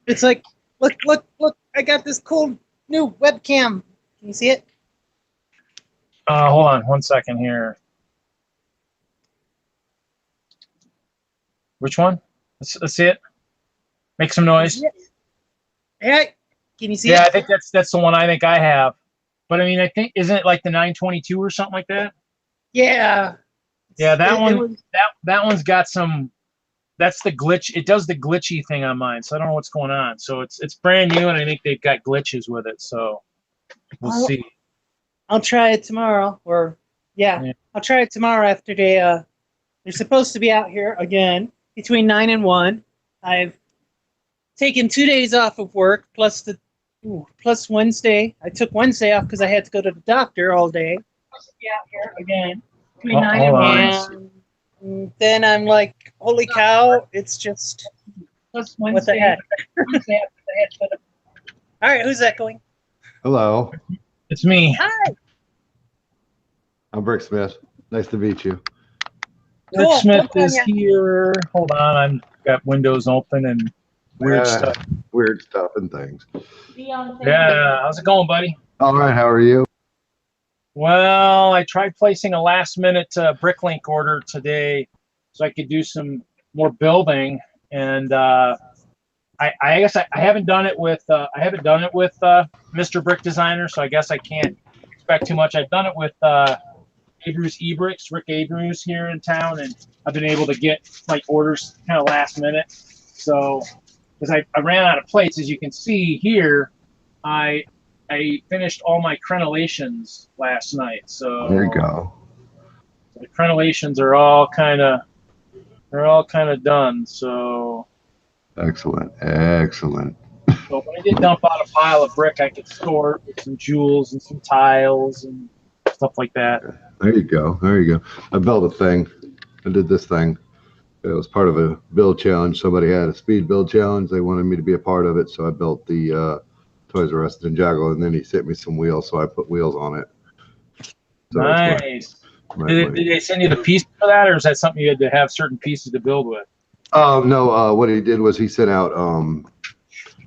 It's like, look! I got this cool new webcam. Can you see it? Hold on 1 second here. Which one? Let's see it. Make some noise. Hey, can you see Yeah, it? I think that's the one I think I have. But I mean, I think isn't it like the 922 or something like that? Yeah. Yeah, that It one. was, That one's got some. That's the glitch. It does the glitchy thing on mine, so I don't know what's going on. So it's brand new, and I think they've got glitches with it. So we'll see. I'll try it tomorrow. Or yeah, I'll try it tomorrow after they're supposed to be out here again between 9 and 1. I've taken 2 days off of work plus Wednesday. I took Wednesday off because I had to go to the doctor all day. Supposed to be out here again between 9 and 1. And then I'm like, holy cow! It's just plus Wednesday. What the heck? All right, who's that going? Hello. It's me. Hi. I'm Brick Smith. Nice to meet you. Rick Smith is here. Hold on, I've got windows open and weird stuff. Weird stuff and things. Yeah, how's it going, buddy? All right, how are you? Well, I tried placing a last-minute Bricklink order today so I could do some more building, and I guess I haven't done it with Mr. Brick Designer, so I guess I can't expect too much. I've done it with Abrams Ebricks, Rick Abrams here in town, and I've been able to get like orders kind of last minute. So, because I ran out of plates, as you can see here, I finished all my crenellations last night. So there you go. The crenellations are all kind of done. So excellent. So when I did dump out a pile of brick, I could store it with some jewels and some tiles and stuff like that. There you go. I built a thing. I did this thing. It was part of a build challenge. Somebody had a speed build challenge. They wanted me to be a part of it, so I built the Toys R Us Ninjago, and then he sent me some wheels, so I put wheels on it. So nice. Did they send you the piece for that, or is that something you had to have certain pieces to build with? No. What he did was he sent out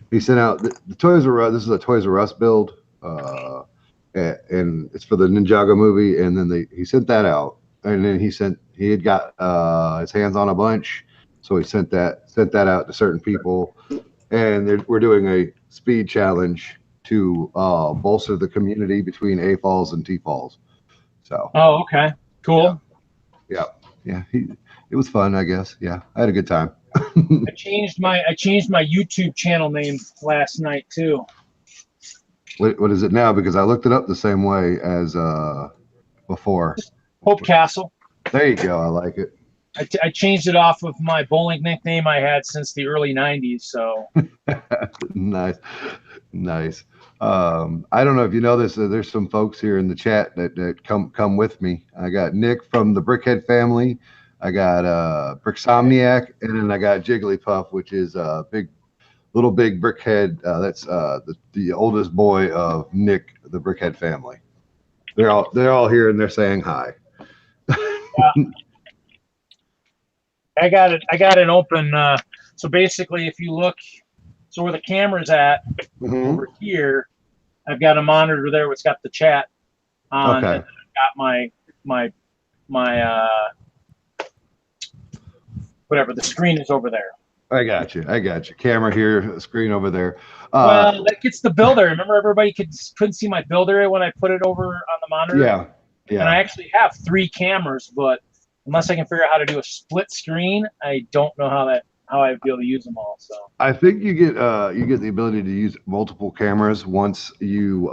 the Toys R Us. This is a Toys R Us build, and it's for the Ninjago movie. And then he sent that out, and then he had got his hands on a bunch, so he sent that out to certain people, and we're doing a speed challenge to bolster the community between A falls and T falls. So. Oh, okay, cool. Yeah. It was fun, I guess. Yeah, I had a good time. I changed my YouTube channel name last night too. What is it now? Because I looked it up the same way as before. Hope Castle. There you go. I like it. I changed it off of my bowling nickname I had since the early '90s. So nice. I don't know if you know this. There's some folks here in the chat that come with me. I got Nick from the Brickhead family. I got Bricksomniac, and then I got Jigglypuff, which is little big Brickhead. That's the oldest boy of Nick, the Brickhead family. They're all here and they're saying hi. I got an open. So basically, if you look, so where the camera's at over here, I've got a monitor there which got the chat on. Okay. And I've got my whatever, the screen is over there. I got you. Camera here, screen over there. Well, that gets the builder. Remember, everybody couldn't see my builder when I put it over on the monitor. Yeah. And I actually have 3 cameras, but unless I can figure out how to do a split screen, I don't know how I'd be able to use them all. So I think you get the ability to use multiple cameras once you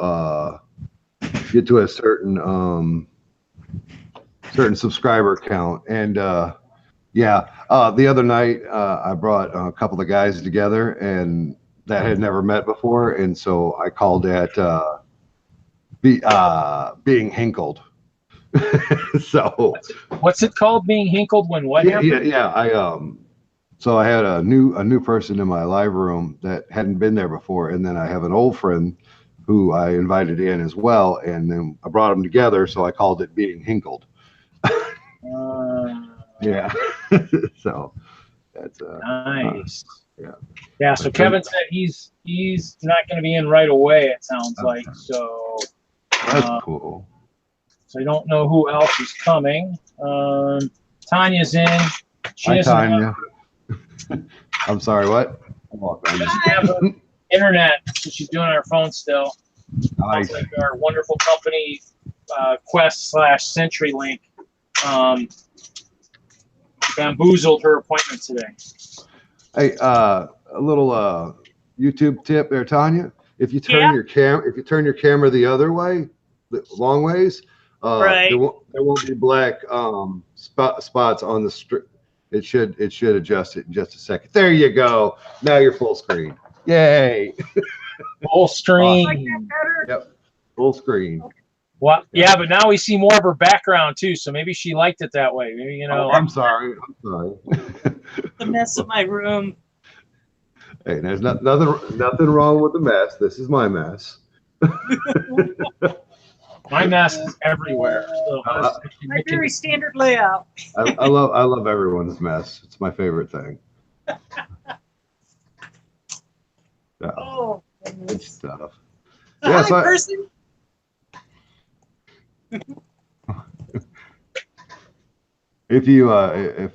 get to a certain subscriber count. And the other night I brought a couple of guys together and that had never met before, and so I called that being hinkled. So what's it called? Being hinkled when what happened? Yeah. So I had a new person in my live room that hadn't been there before, and then I have an old friend who I invited in as well, and then I brought them together. So I called it being hinkled. Yeah. So that's nice. Yeah. So Kevin said he's not going to be in right away. It sounds like so. That's cool. So I don't know who else is coming. Tanya's in. Hi, Tanya. I'm sorry, what? She doesn't have her internet, so she's doing it on her phone still. Nice. Like our wonderful company, Quest/CenturyLink, bamboozled her appointment today. Hey, a little YouTube tip there, Tanya. If you turn your camera the other way, the long ways, Right. there won't be black spots on the strip. It should adjust it in just a second. There you go. Now you're full screen. Yay! Full screen. Like that better? Yep, full screen. What? Yeah, but now we see more of her background too. So maybe she liked it that way. Maybe Oh, I'm sorry. The mess of my room. Hey, there's nothing wrong with the mess. This is my mess. My mess is everywhere. So My very standard layout. I love everyone's mess. It's my favorite thing. Yeah, Oh, good stuff. hi, Yeah, so person. if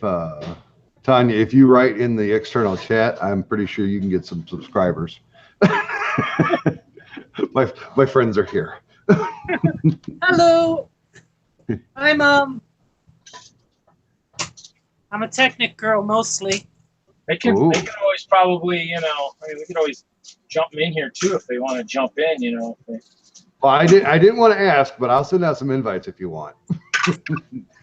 Tanya, if you write in the external chat, I'm pretty sure you can get some subscribers. my friends are here. Hello. I'm a Technic girl mostly. they can always probably, I mean, we could always jump in here too if they want to jump in, Well, I didn't want to ask, but I'll send out some invites if you want.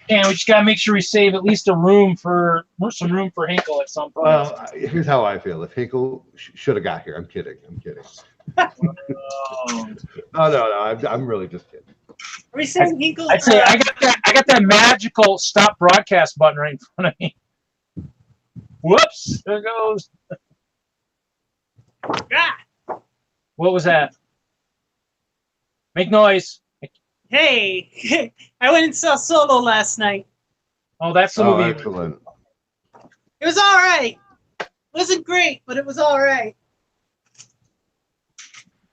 And we just gotta make sure we save at least some room for Hinkle at some point. Well, here's how I feel. If Hinkle should have got here, I'm kidding. No, I'm really just kidding. Are we saying Hinkle? I'd say I got that magical stop broadcast button right in front of me. Whoops! There it goes. Ah, What was that? Make noise. hey, I went and saw Solo last night. Oh, that's the Oh, movie. excellent. It was all right. Wasn't great, but it was all right.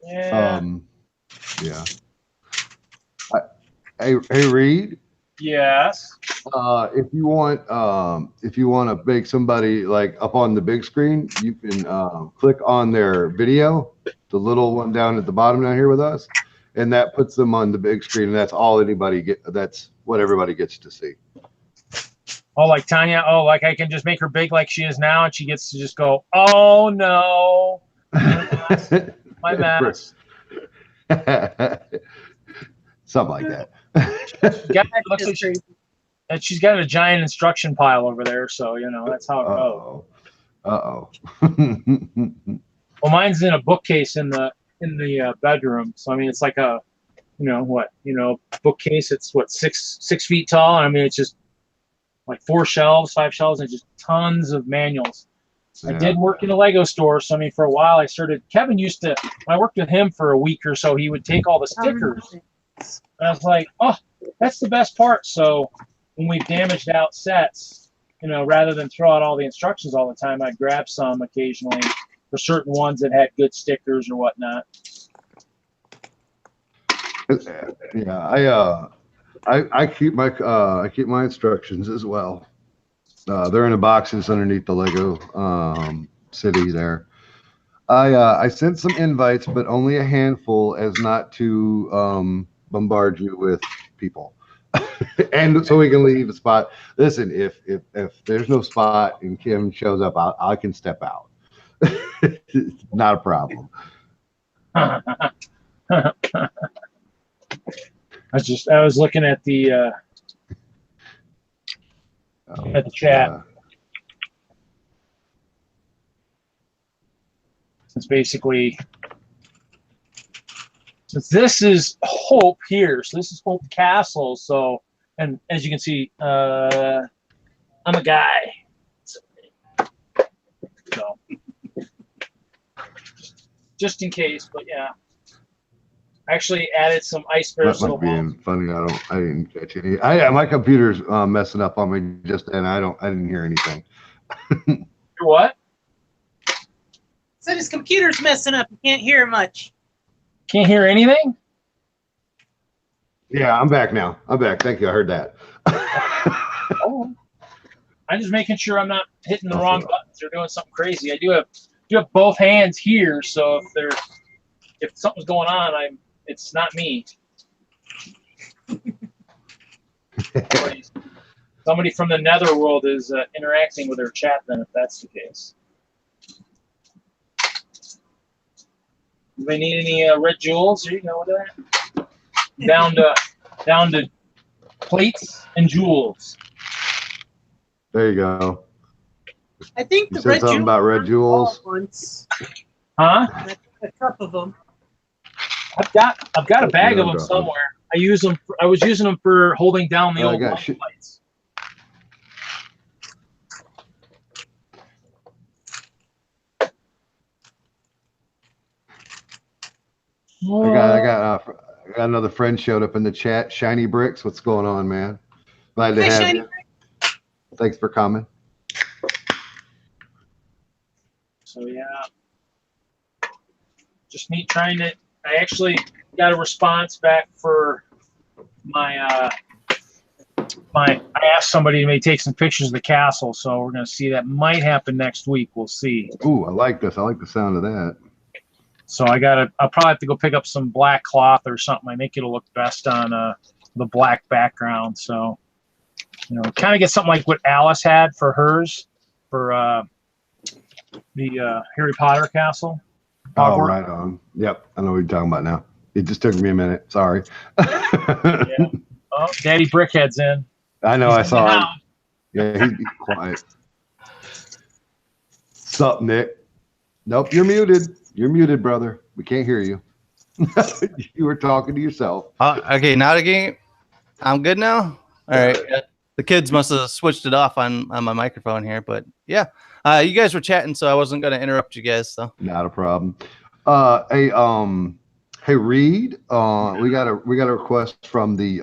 Yeah. Yeah. Hey, Reed. Yes. If you want to make somebody like up on the big screen, you can click on their video, the little one down at the bottom down here with us, and that puts them on the big screen. And that's all that's what everybody gets to see. Oh, like Tanya. Oh, like I can just make her big like she is now, and she gets to just go, "Oh no, my mess." Something like that. Looks like she's got a giant instruction pile over there, so that's how it goes. Uh-oh. Well, mine's in a bookcase in the bedroom, so I mean it's like a bookcase. It's what 6 feet tall, and I mean it's just like 5 shelves, and just tons of manuals. Yeah. I did work in a Lego store, so I mean for a while Kevin used to, when I worked with him for a week or so, he would take all the stickers. And I was like, oh, that's the best part. So when we've damaged out sets, rather than throw out all the instructions all the time, I'd grab some occasionally for certain ones that had good stickers or whatnot. Yeah, I keep my instructions as well. They're in the boxes underneath the Lego city there. I sent some invites, but only a handful, as not to bombard you with people, and so we can leave a spot. Listen, if there's no spot and Kim shows up, I can step out. Not a problem. I was looking at the chat. Since this is Hope here, so this is Hope Castle. So, and as you can see, I'm a guy. So, just in case, but yeah. I actually added some ice bears. That might be funny. I didn't catch any. My computer's messing up on me just then. I didn't hear anything. What? Said his computer's messing up. You can't hear much. Can't hear anything? Yeah, I'm back now. I'm back. Thank you. I heard that. Oh. I'm just making sure I'm not hitting the wrong buttons or doing something crazy. I do have both hands here, so if something's going on, it's not me. Somebody from the netherworld is interacting with their chat then, if that's the case. Do they need any red jewels? Here you go with that. Down to plates and jewels. There you go. I think You the said red something jewels about red jewels? once. Huh? A cup of them. I've got a bag of them somewhere. I was using them for holding down the old light lights. I got another friend showed up in the chat. Shiny Bricks, what's going on, man? Glad to have you. Thanks for coming. So yeah, just me trying to. I actually got a response back for my I asked somebody to maybe take some pictures of the castle, so we're gonna see. That might happen next week. We'll see. Ooh, I like this. I like the sound of that. So I'll probably have to go pick up some black cloth or something. I think it'll look best on the black background. So, kind of get something like what Alice had for hers for the Harry Potter castle. Oh, right on. Yep, I know what you're talking about now. It just took me a minute. Sorry. Yeah. Oh, Daddy Brickhead's in. I know. I saw him. Yeah, he's quiet. Sup, Nick? Nope, you're muted. You're muted, brother. We can't hear you. You were talking to yourself. Okay, now again, I'm good now. All right. The kids must have switched it off on my microphone here, but yeah, you guys were chatting, so I wasn't gonna interrupt you guys. So not a problem. Hey Reed, we got a request from the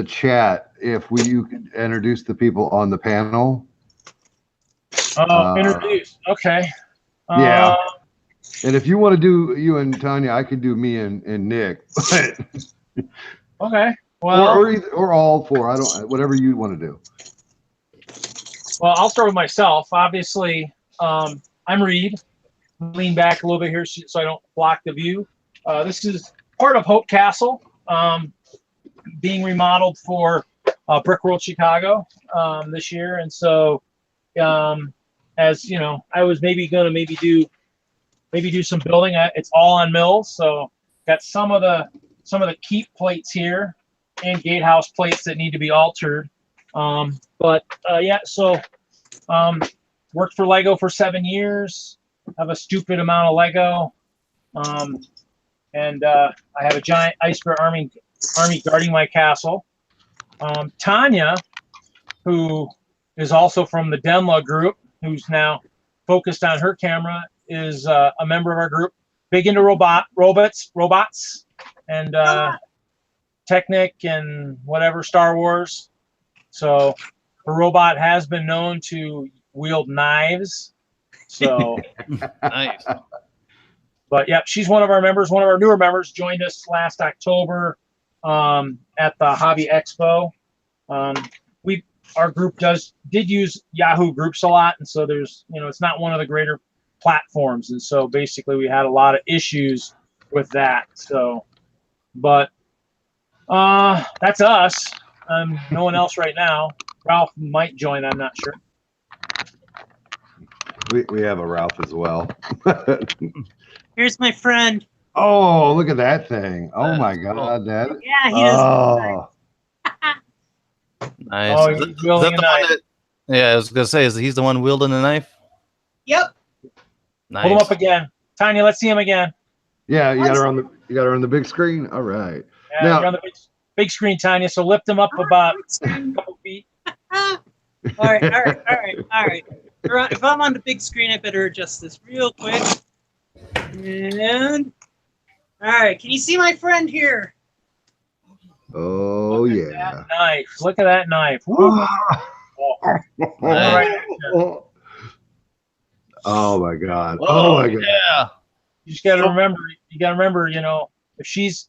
chat if you could introduce the people on the panel. Introduce. Okay. Yeah. And if you want to do you and Tanya, I can do me and Nick. Okay. Well, or all four. I don't. Whatever you want to do. Well, I'll start with myself. Obviously, I'm Reed. Lean back a little bit here so I don't block the view. This is part of Hope Castle, being remodeled for Brick World Chicago this year, and so as you know, I was maybe going to do some building. It's all on mills, so got some of the keep plates here and gatehouse plates that need to be altered. Yeah, so worked for Lego for 7 years. Have a stupid amount of Lego, and I have a giant Ice Bear army guarding my castle. Tanya, who is also from the Denla group, who's now focused on her camera, is a member of our group. Big into robots, and Technic and whatever Star Wars. So her robot has been known to wield knives. So nice. But yeah, she's one of our members, one of our newer members. Joined us last October at the Hobby Expo. Our group did use Yahoo Groups a lot, and so there's it's not one of the greater platforms, and so basically we had a lot of issues with that. So, but that's us. No one else right now. Ralph might join. I'm not sure. We have a Ralph as well. Here's my friend. Oh, look at that thing. Oh my God, that. Yeah, he does. Oh. Nice. Oh, Is he's that wielding the a knife. one yeah, I was gonna say, is he's the one wielding the knife? Yep. Nice. Hold him up again, Tanya. Let's see him again. Yeah, you got her on the big screen. All right. Yeah, Now- you're on the big screen, Tanya. So lift him up about a couple feet. All right. If I'm on the big screen, I better adjust this real quick. And all right, can you see my friend here? Oh Look at yeah. that knife. Look at that knife. Woo. Oh. Nice. Right there. Oh my God. Oh my God. Yeah. You just got to remember. You got to remember. If she's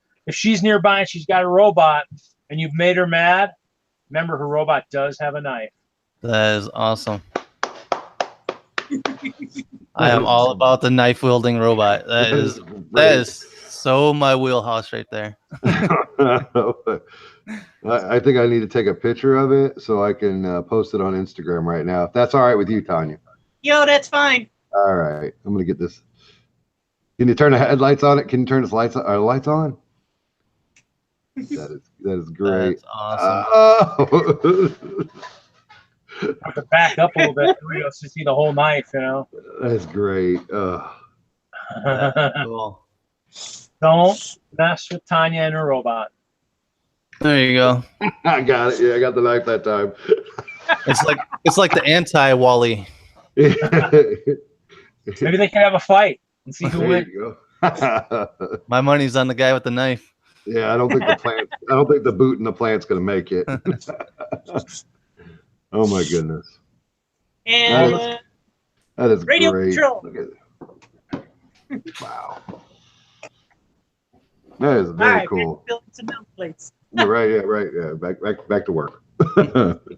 nearby and she's got a robot, and you've made her mad, remember her robot does have a knife. That is awesome. I am all about the knife wielding robot. That is so my wheelhouse right there. I think I need to take a picture of it so I can post it on Instagram right now. If that's all right with you, Tanya. Yo, that's fine. All right, I'm gonna get this. Can you turn the headlights on it? Can you turn the lights on? Are the lights on? That is great. That's awesome. Oh. I have to back up a little bit to see the whole knife. That's great. That's cool. Don't mess with Tanya and her robot. There you go. I got it. Yeah, I got the knife that time. It's like the anti-Wally. Maybe they can have a fight and see who There wins. you go. My money's on the guy with the knife. Yeah, I don't think the boot in the plant's gonna make it. Oh my goodness. And That is radio great. control. Look at it. Wow. That is all very right, cool. building some milk plates. You're right, yeah, right. Yeah. Back to work.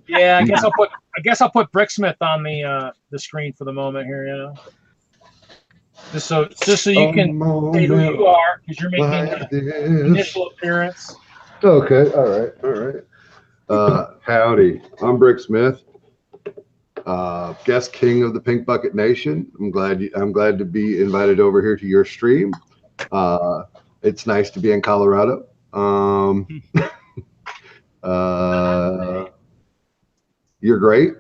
Yeah, I guess I'll put Bricksmith on the screen for the moment here. Just so you can say who you are, because you're making an initial appearance. Okay, all right. Howdy, I'm Brick Smith, guest king of the Pink Bucket Nation. I'm glad to be invited over here to your stream. It's nice to be in Colorado. You're great.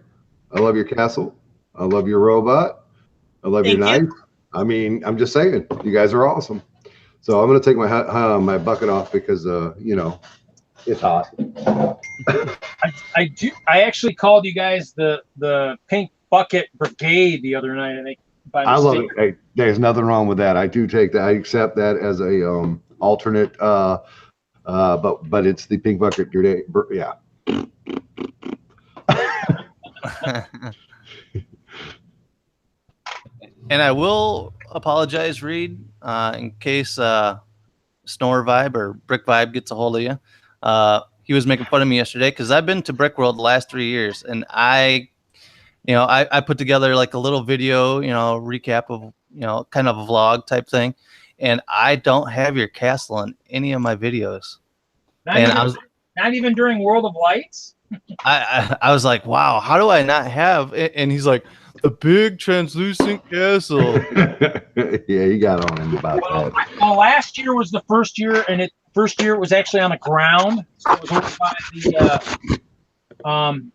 I love your castle. I love your robot. I love your knife. I mean, I'm just saying, you guys are awesome. So I'm gonna take my bucket off because it's hot. I actually called you guys the Pink Bucket Brigade the other night. I think I love it. Hey, there's nothing wrong with that. I do take that. I accept that as a alternate. But it's the Pink Bucket Brigade. Yeah. And I will apologize, Reed, in case Snore Vibe or Brick Vibe gets a hold of you. He was making fun of me yesterday because I've been to Brick World the last 3 years, and I put together like a little video, recap of, kind of a vlog type thing, and I don't have your castle in any of my videos. Not even during World of Lights. I was like, wow, how do I not have it? And he's like, the big translucent castle. Yeah, you got on him about that. Last year was the first year, and it was actually on the ground. So it was over by the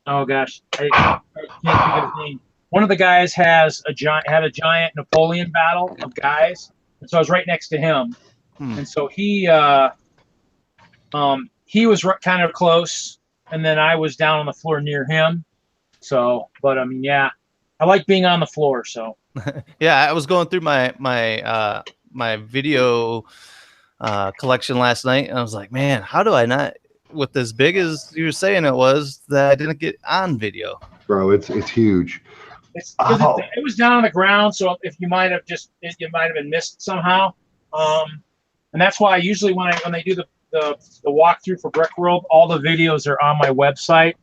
oh gosh, I can't think of his name. One of the guys had a giant Napoleon battle of guys, and so I was right next to him, and so he was kind of close, and then I was down on the floor near him. So, but I mean, yeah, I like being on the floor. So, yeah, I was going through my video collection last night, and I was like, man, how do I not, with as big as you were saying it was, that I didn't get on video? Bro, it's huge. It was down on the ground, so if you might have been missed somehow. And that's why usually when they do the walkthrough for Brick World, all the videos are on my website,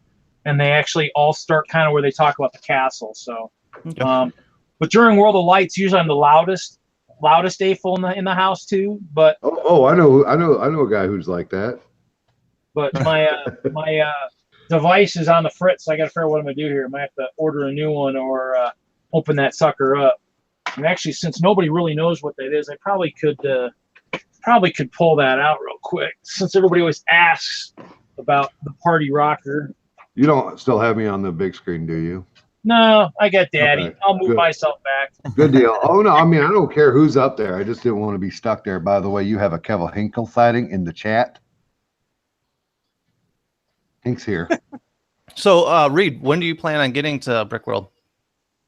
and they actually all start kind of where they talk about the castle. So, okay. But during World of Lights, usually I'm the loudest AFOL in the house too. But I know a guy who's like that. But my device is on the fritz. So I got to figure out what I'm gonna do here. I might have to order a new one or open that sucker up. And actually, since nobody really knows what that is, I probably could pull that out real quick, since everybody always asks about the party rocker. You don't still have me on the big screen, do you? No, I got Daddy. Okay, I'll move myself back. Good deal. Oh no, I mean, I don't care who's up there. I just didn't want to be stuck there. By the way, you have a Kevin Hinkle sighting in the chat. Hink's here. So, Reed, when do you plan on getting to Brick World?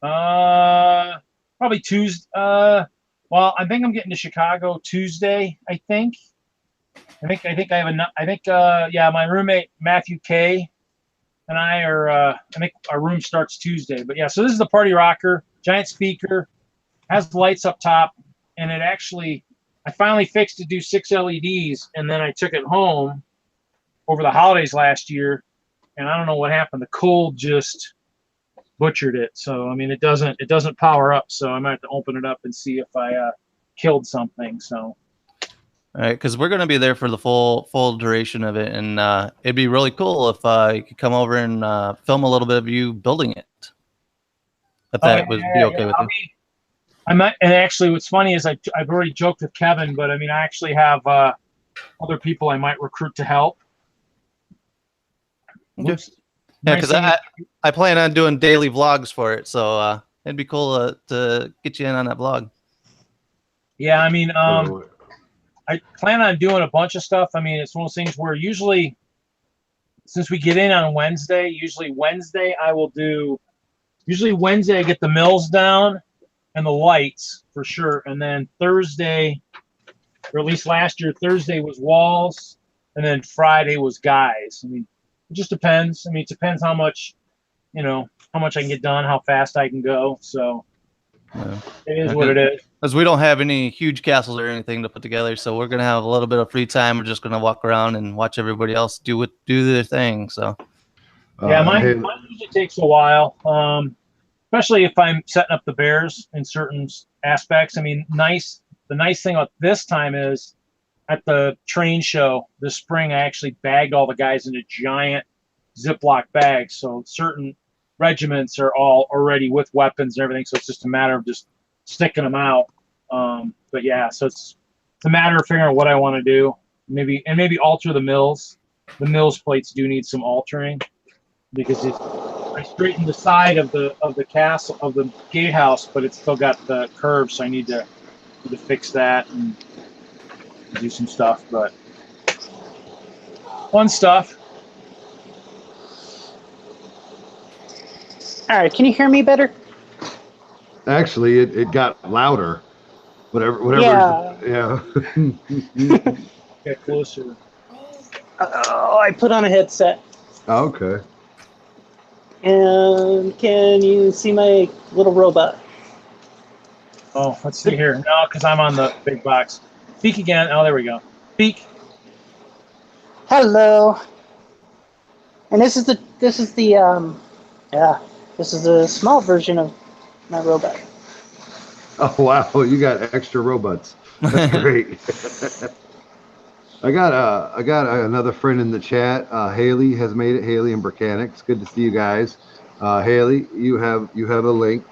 Probably Tuesday. Well, I think I'm getting to Chicago Tuesday. I think I have enough. Yeah, my roommate Matthew K and I are. I think our room starts Tuesday. But yeah, so this is the party rocker. giant speaker, has lights up top, and it actually, I finally fixed to do 6 LEDs, and then I took it home over the holidays last year, and I don't know what happened. The cold just butchered it. So I mean, it doesn't power up. So I might have to open it up and see if I killed something. So. All right, because we're going to be there for the full duration of it, and it'd be really cool if you could come over and film a little bit of you building it. If that would be okay with you. I might, and actually, what's funny is I've already joked with Kevin, but I mean, I actually have other people I might recruit to help. Oops. Yeah, because I plan on doing daily vlogs for it, so it'd be cool to get you in on that vlog. Yeah, I mean, I plan on doing a bunch of stuff. I mean, it's one of those things where usually, since we get in on Wednesday, usually Wednesday I get the mills down and the lights for sure. And then Thursday, or at least last year, Thursday was walls, and then Friday was guys. I mean, it just depends. I mean, it depends how much, how much I can get done, how fast I can go. So it is what it is. Because we don't have any huge castles or anything to put together, so we're gonna have a little bit of free time. We're just gonna walk around and watch everybody else do their thing. So yeah, mine usually takes a while, especially if I'm setting up the bears in certain aspects. I mean, the nice thing about this time is at the train show this spring, I actually bagged all the guys into giant Ziploc bags. So certain regiments are all already with weapons and everything. So it's just a matter of just sticking them out. But yeah, so it's a matter of figuring out what I want to do. Maybe alter the mills. The mills plates do need some altering because I straightened the side of the castle of the gatehouse, but it's still got the curve. So I need to fix that and do some stuff, but fun stuff. All right, can you hear me better? Actually, it got louder. Whatever. Yeah. Get closer. Oh, I put on a headset. Okay. And can you see my little robot? Oh, let's see here. No, because I'm on the big box. Speak again. Oh, there we go. Speak. Hello. And this is the small version of my robot. Oh wow, you got extra robots. That's great. I got another friend in the chat. Haley has made it. Haley and Bricanic. It's good to see you guys. Haley, you have a link.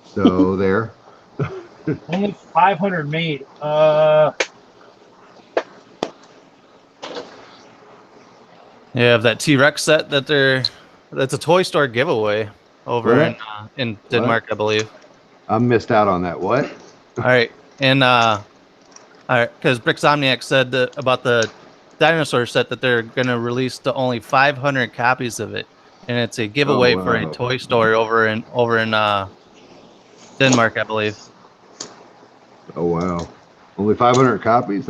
So there. Only 500 made. yeah, that T-Rex set that's a toy store giveaway over in Denmark, I believe. I missed out on that. What? All right, and all right, because Brixomniac said about the dinosaur set that they're gonna release only 500 copies of it, and it's a giveaway for a toy store over in Denmark, I believe. Oh wow, only 500 copies.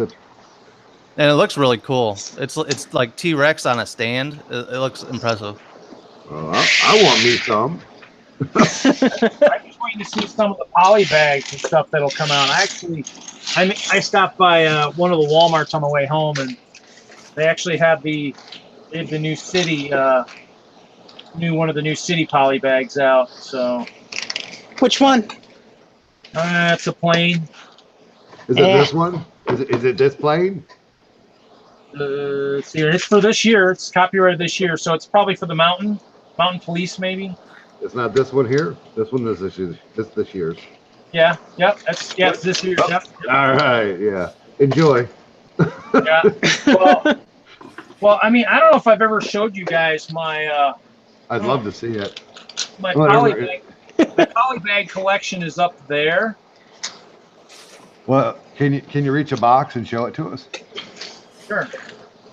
And it looks really cool. It's like T-Rex on a stand. It looks impressive. I want me some. I'm just waiting to see some of the poly bags and stuff that'll come out. I stopped by one of the Walmarts on my way home, and they actually have the new city one of the new city poly bags out. So which one? It's a plane. Is it this one? Is it this plane? Let's see here. It's for this year. It's copyrighted this year, so it's probably for the mountain police, maybe. It's not this one here. This one is this year's. Yeah. Yep. It's this year. Yep. All right. Yeah. Enjoy. Yeah. Well, I mean, I don't know if I've ever showed you guys my. I'd love to see it. My poly bag. The poly bag collection is up there. Well, can you reach a box and show it to us? Sure.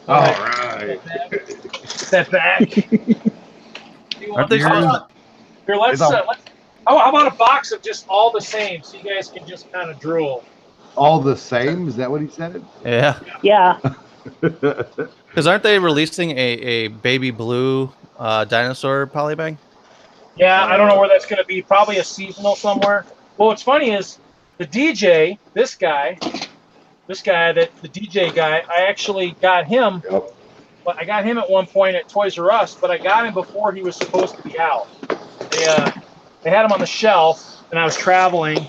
All right. Step back. Aren't they fun? Here, let's how about a box of just all the same, so you guys can just kind of drool. All the same? Is that what he said? Yeah. Yeah. Because aren't they releasing a baby blue dinosaur polybag? Yeah, I don't know where that's going to be. Probably a seasonal somewhere. Well, what's funny is the DJ, this guy, the DJ guy, I actually got him. Yep. But I got him at one point at Toys R Us, but I got him before he was supposed to be out. They had him on the shelf, and I was traveling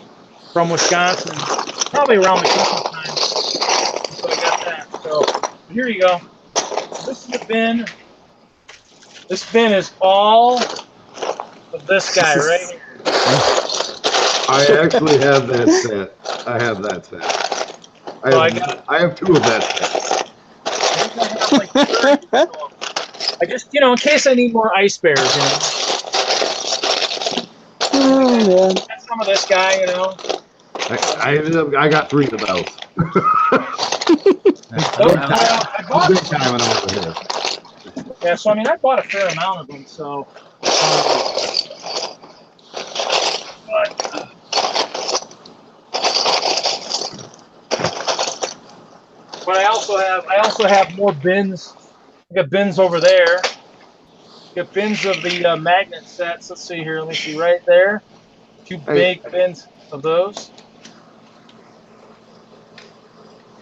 from Wisconsin, probably around the Christmas time. So I got that. So here you go. This is the bin. This bin is all of this guy right here. I actually have that set. I have that set. I have two of that set. I just, in case I need more ice bears, Oh, man. That's some of this guy, I got three of those. I bought Big time when I'm over here. Yeah, so I bought a fair amount of them. So, but I also have more bins. I got bins over there. Got bins of the magnet sets. Let's see here. Let me see right there. Two big bins of those.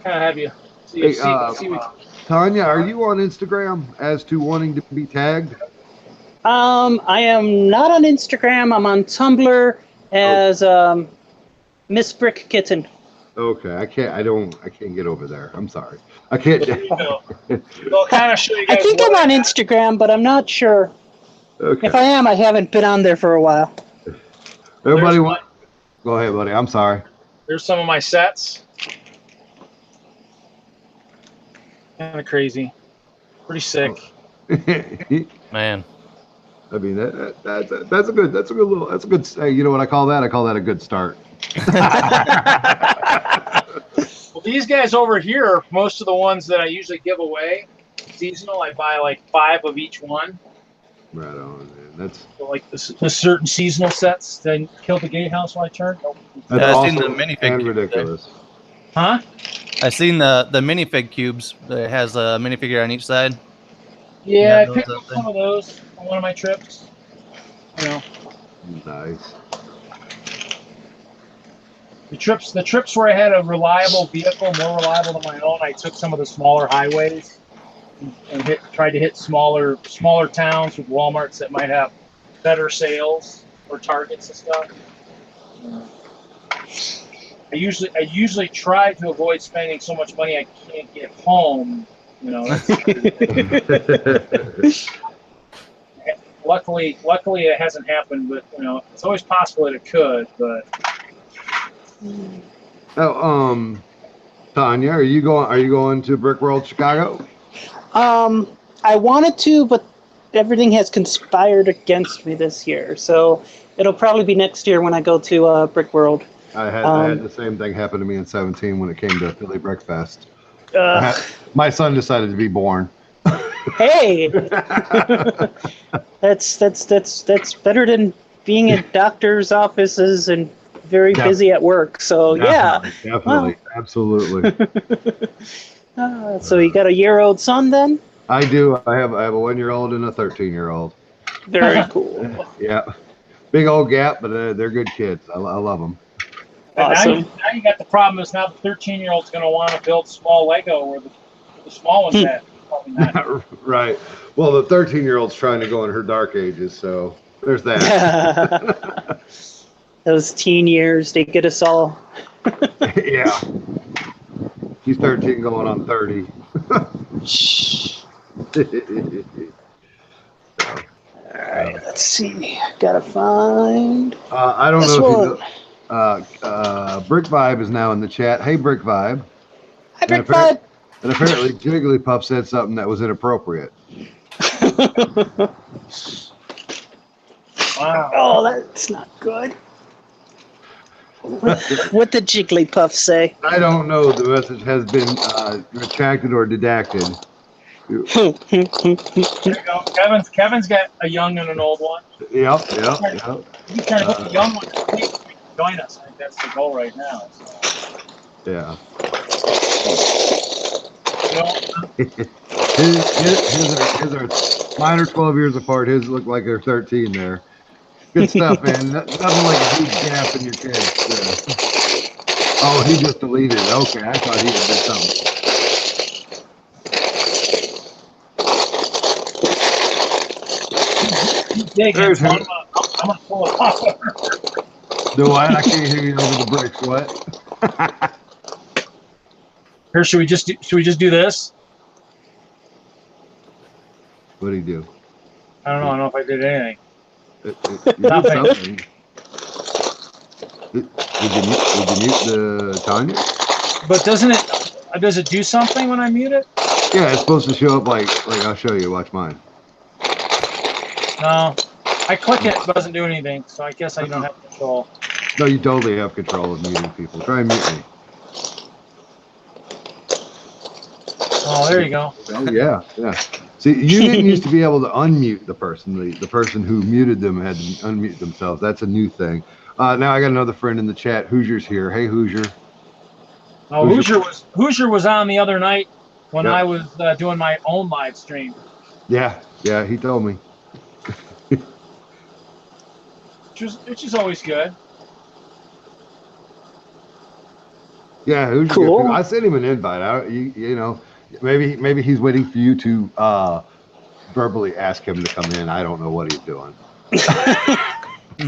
Kind of have you see what. Tanya, are you on Instagram as to wanting to be tagged? I am not on Instagram. I'm on Tumblr as Miss Brick Kitten. Okay, I can't get over there. I'm sorry. I can't. There you go. Well, kind of show you guys. I think I'm on Instagram, but I'm not sure. Okay. If I am, I haven't been on there for a while. Everybody, go ahead, buddy. I'm sorry. There's some of my sets. Kind of crazy. Pretty sick. Man. I mean, that's a good you know what I call that? I call that a good start. Well, these guys over here, most of the ones that I usually give away, seasonal, I buy like 5 of each one. Right on, man. That's So like the certain seasonal sets that killed the gatehouse when I turned. that's Yeah, I've seen awesome the minifig and cubes ridiculous. Huh? I've seen the minifig cubes that has a minifigure on each side. Yeah, Yeah, I those picked up up there. some of those on one of my trips. Nice. The trips where I had a reliable vehicle, more reliable than my own, I took some of the smaller highways and tried to hit smaller towns with Walmarts that might have better sales or Targets and stuff. I usually try to avoid spending so much money I can't get home. Luckily it hasn't happened, but it's always possible that it could. But Oh, Tanya, are you going to Brick World Chicago? I wanted to, but everything has conspired against me this year. So it'll probably be next year when I go to Brick World. I had the same thing happen to me in 2017 when it came to Philly Breakfast. My son decided to be born. Hey, that's better than being in doctors' offices and very busy at work. So Definitely, Well. absolutely. So you got a year-old son then? I do. I have a 1-year-old and a 13-year-old. Very cool. Yeah, big old gap, but they're good kids. I love them. Awesome. now you got the problem is now the 13-year-old's going to want to build small Lego where the small one's at. Probably not. Right. Well, the 13-year-old's trying to go in her dark ages, so there's that. Those teen years, they get us all. Yeah. He's 13 going on 30. All right, let's see. Gotta find. I don't This know one. if Brick Vibe is now in the chat. Hey, Brick Vibe. Hi, Brick apparently- Vibe. And apparently Jigglypuff said something that was inappropriate. Wow. Oh, that's not good. What did Jigglypuff say? I don't know. The message has been retracted or didacted. There you go. Kevin's got a young and an old one. Yep. He's trying to get the young one to join us. I think that's the goal right now. So. Yeah. His are mine are 12 years apart. His look like they're 13 there. Good stuff, man. Nothing like a huge gap in your kids. Oh, he just deleted it. Okay, I thought he had did something. Digging, so There's I'm gonna pull it off. Do what? I can't hear you over the bricks. What? Here, should we just do this? What'd he do? I don't know if I did anything. You did Nothing. something. Did you mute the Tanya? But does it do something when I mute it? Yeah, it's supposed to show up like I'll show you. Watch mine. No, I click it, it doesn't do anything. So I guess I don't have control. No, you totally have control of muting people. Try and mute me. Oh, there you go. Oh yeah, yeah. See, you didn't used to be able to unmute the person. The person who muted them had to unmute themselves. That's a new thing. Now I got another friend in the chat. Hoosier's here. Hey, Hoosier. Oh, Hoosier was on the other night when Yep. I was doing my own live stream. Yeah, he told me. Which is always good. Yeah, Hoosier. Cool. I sent him an invite. You know, maybe he's waiting for you to verbally ask him to come in. I don't know what he's doing.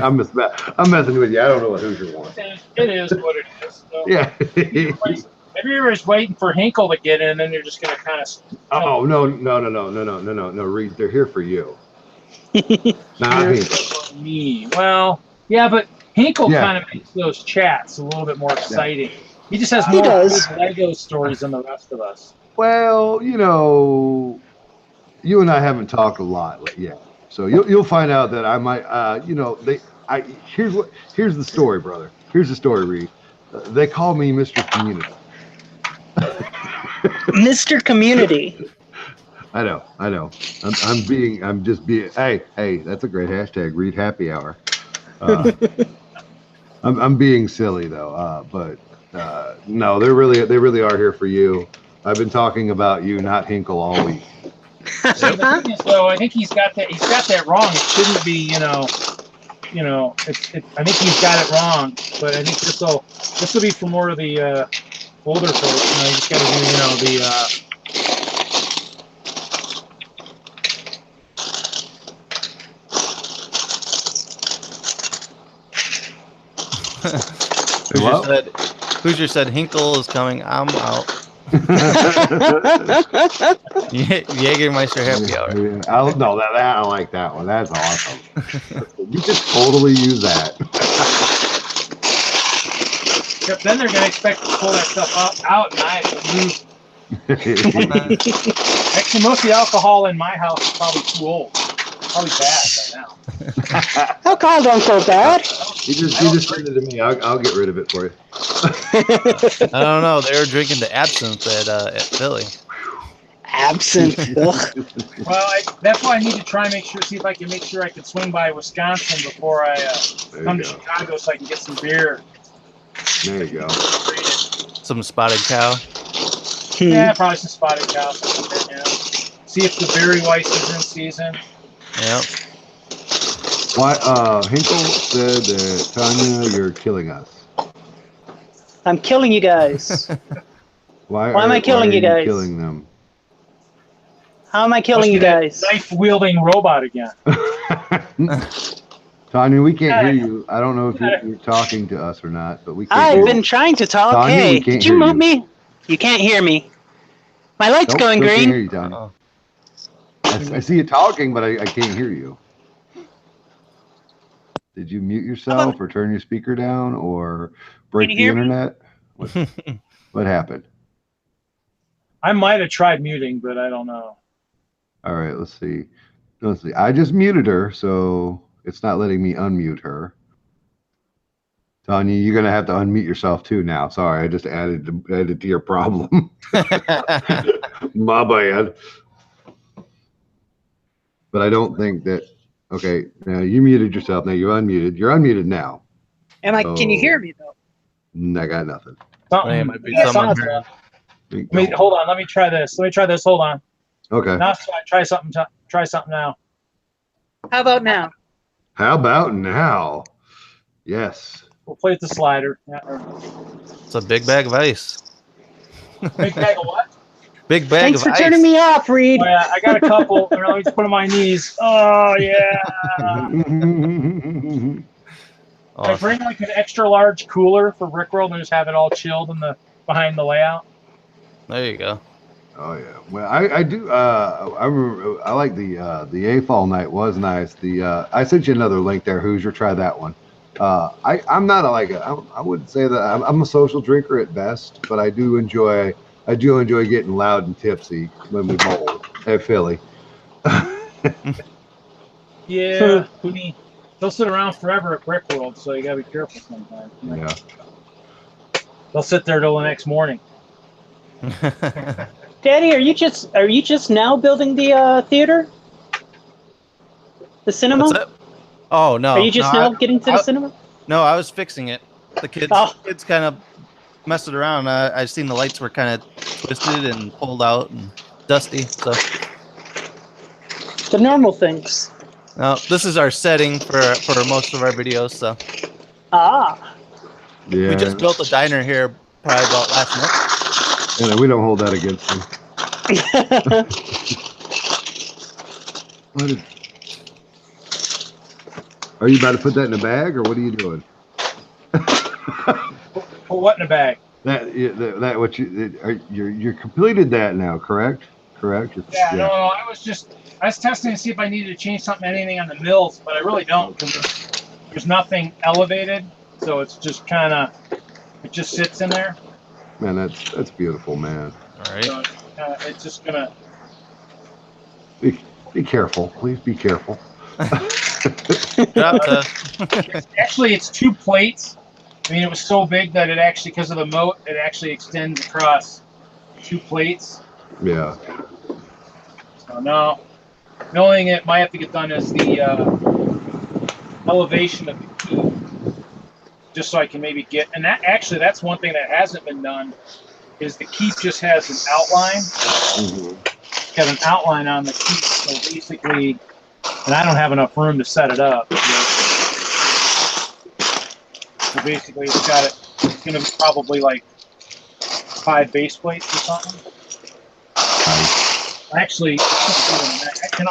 I'm messing with you. I don't know what Hoosier wants. It is what it is. So Yeah. maybe you're just waiting for Hinkle to get in, and then you're just going to kind of. Oh no, Reed, they're here for you. Not Hinkle. Me. Well, yeah, but Hinkle Yeah. kind of makes those chats a little bit more exciting. He just has He more does. Lego stories than the rest of us. Well, you know, you and I haven't talked a lot yet, so you'll find out that I might. Here's the story, brother. Here's the story, Reed. They call me Mr. Community. Mr. Community. I know. I'm just being. Hey, that's a great hashtag. Read happy hour. I'm being silly though. But no, they really are here for you. I've been talking about you, not Hinkle, all week. The thing is, though, I think he's got that wrong. It shouldn't be, I think he's got it wrong. But I think this will be for more of the older folks. You just got to do, the. Hoosier said Hinkle is coming. I'm out. Jägermeister happy hour. No, I like that one. That's awesome. You could totally use that. Except then they're going to expect to pull that stuff out and I have to move. Actually, most of the alcohol in my house is probably too old. Probably bad by now. Alcohol don't go bad. You just send it to me. I'll get rid of it for you. I don't know. They were drinking the absinthe at Philly. Absinthe. Ugh. Well, that's why I need to try and see if I can make sure I can swing by Wisconsin before I come to Chicago so I can get some beer. There you go. Some spotted cow. Yeah, probably some spotted cow. See if the Berry Weiss is in season. Yep. Why? Hinkle said that Tanya, you're killing us. I'm killing you guys. Why am I killing you guys? Killing them. How am I killing you guys? Knife-wielding robot again. Tanya, we can't hear you. I don't know if you're talking to us or not, but we can't I've hear been you. trying to talk. Tanya, Hey, we can't did you hear mute you. me? You can't hear me. My light's Nope, going still can't green. hear you, Tanya. Uh-oh. I see you talking, but I can't hear you. Did you mute yourself or turn your speaker down or break you the hear me? internet? What happened? I might have tried muting, but I don't know. All right, let's see. I just muted her, so it's not letting me unmute her. Tanya, you're gonna have to unmute yourself too now. Sorry, I just added to your problem. My bad. But I don't think that. Okay, now you muted yourself. Now you're unmuted. You're unmuted now. Can you hear me though? I got nothing. Something. It might be Yeah, someone sounds here. off. Hold on. Let me try this. Hold on. Okay. Now try something. Try something now. How about now? How about now? Yes. We'll play with the slider. It's a big bag of ice. Big bag of what? Big bag Thanks of for ice. turning me off, Reed. Oh, yeah, I got a couple. Let me just put on my knees. Oh yeah. I Awesome. bring like an extra large cooler for Brickworld and just have it all chilled in the behind the layout. There you go. Oh yeah. Well, I do. I remember. I like the AFall night was nice. I sent you another link there. Hoosier, try that one. I'm not I wouldn't say that I'm a social drinker at best, but I do enjoy getting loud and tipsy when we bowl at Philly. Yeah, they'll sit around forever at Brickworld, so you gotta be careful sometimes. Yeah. They'll sit there till the next morning. Daddy, are you just now building the theater? The cinema? What's that? Oh no. Are you just now getting to the cinema? No, I was fixing it. The kids kind of messed it around. I seen the lights were kind of twisted and pulled out and dusty. So The normal things. no, this is our setting for most of our videos. So Ah. Yeah. we just built a diner here probably about last month. And we don't hold that against them. Are you about to put that in a bag, or what are you doing? Put what in a bag? That what you're completed that now, correct? Correct. Yeah, no, I was testing to see if I needed to change anything on the mills, but I really don't because there's nothing elevated, so it's just it just sits in there. Man, that's beautiful, man. All right. So it's just gonna. Be careful, please. Be careful. Actually, it's 2 plates. I mean, it was so big that it actually, because of the moat, it actually extends across 2 plates. Yeah. So no, the only thing that might have to get done is the elevation of the keep, just so I can maybe get. And that's one thing that hasn't been done, is the keep just has an outline. Mm-hmm. It's got an outline on the keep, so basically, and I don't have enough room to set it up. So basically, it's going to be probably like 5 base plates or something. Actually, I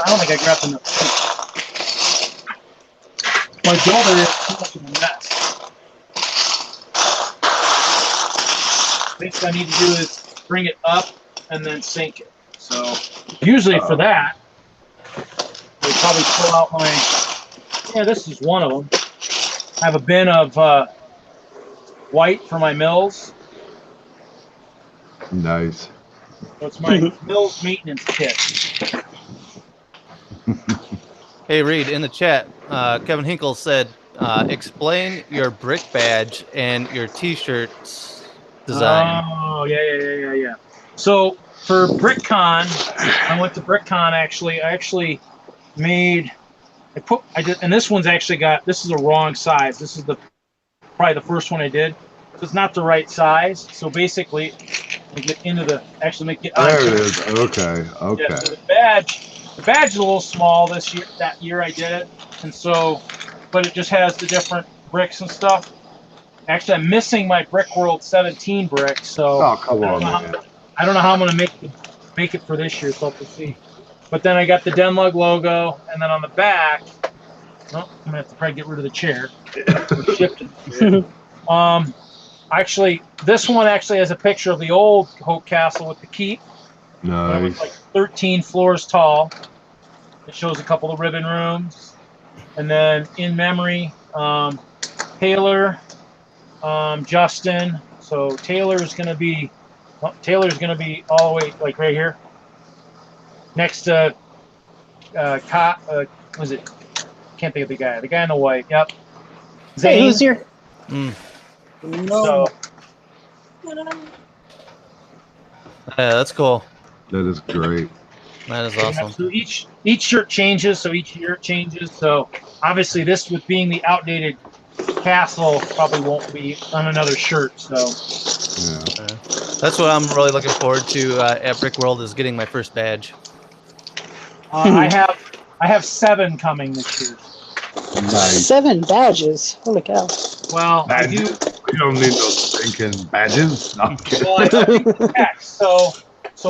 don't think I grabbed enough. My builder is too much of a mess. Basically, I need to do is bring it up and then sink it. So usually for that, they probably pull out this is one of them. I have a bin of white for my mills. Nice. So it's my mills maintenance kit. Hey Reed, in the chat, Kevin Hinkle said, "Explain your brick badge and your T-shirts design." Oh yeah. So for BrickCon, I went to BrickCon. I actually made. And this one's actually this is the wrong size. This is probably the first one I did. It's not the right size. So basically, I get into there it is. Okay. Yeah, so the badge is a little small this year. That year I did it, and so, but it just has the different bricks and stuff. Actually, I'm missing my Brickworld 17 brick, so come on, man. I don't know how I'm gonna make it for this year. So we'll see. But then I got the Denlug logo, and then on the back, I'm gonna have to probably get rid of the chair. Actually, this one actually has a picture of the old Hope Castle with the keep. Nice. It was like 13 floors tall. It shows a couple of ribbon rooms, and then in memory, Taylor, Justin. So Taylor's gonna be all the way like right here. Next to, was it? Can't think of the guy. The guy in the white. Yep. Hey, who's here? No. Yeah, that's cool. That is great. That is awesome. So each shirt changes. So each year it changes. So obviously this, with being the outdated castle, probably won't be on another shirt. So Yeah. That's what I'm really looking forward to at Brickworld, is getting my first badge. I have 7 coming this year. Nice. 7 badges. Holy cow. Well, I do. We don't need those stinking badges. No, I'm kidding. Well, I updated the text. So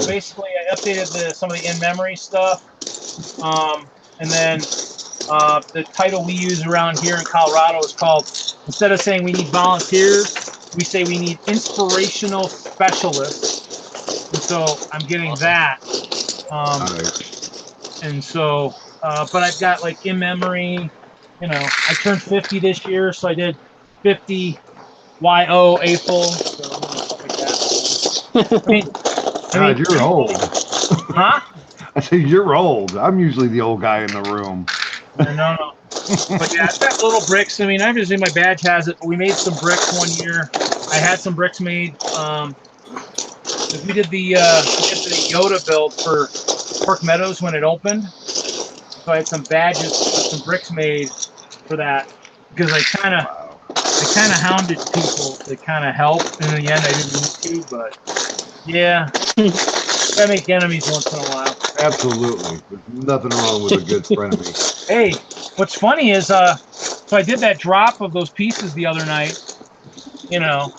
basically, I updated some of the in-memory stuff, and then the title we use around here in Colorado is called, instead of saying we need volunteers, we say we need inspirational specialists. And so I'm getting that. Nice. And so, but I've got like in-memory. You know, I turned 50 this year, so I did 50 YO April. So stuff like that. God, you're old. Huh? I say you're old. I'm usually the old guy in the room. No. But yeah, I've got little bricks. I mean, obviously my badge has it, but we made some bricks one year. I had some bricks made. We did the Yoda build for Park Meadows when it opened. So I had some badges, some bricks made for that because I kind of hounded people to kind of help. In the end, I didn't need to, but yeah, I make enemies once in a while. Absolutely. There's nothing wrong with a good frenemy. Hey, what's funny is, so I did that drop of those pieces the other night, you know,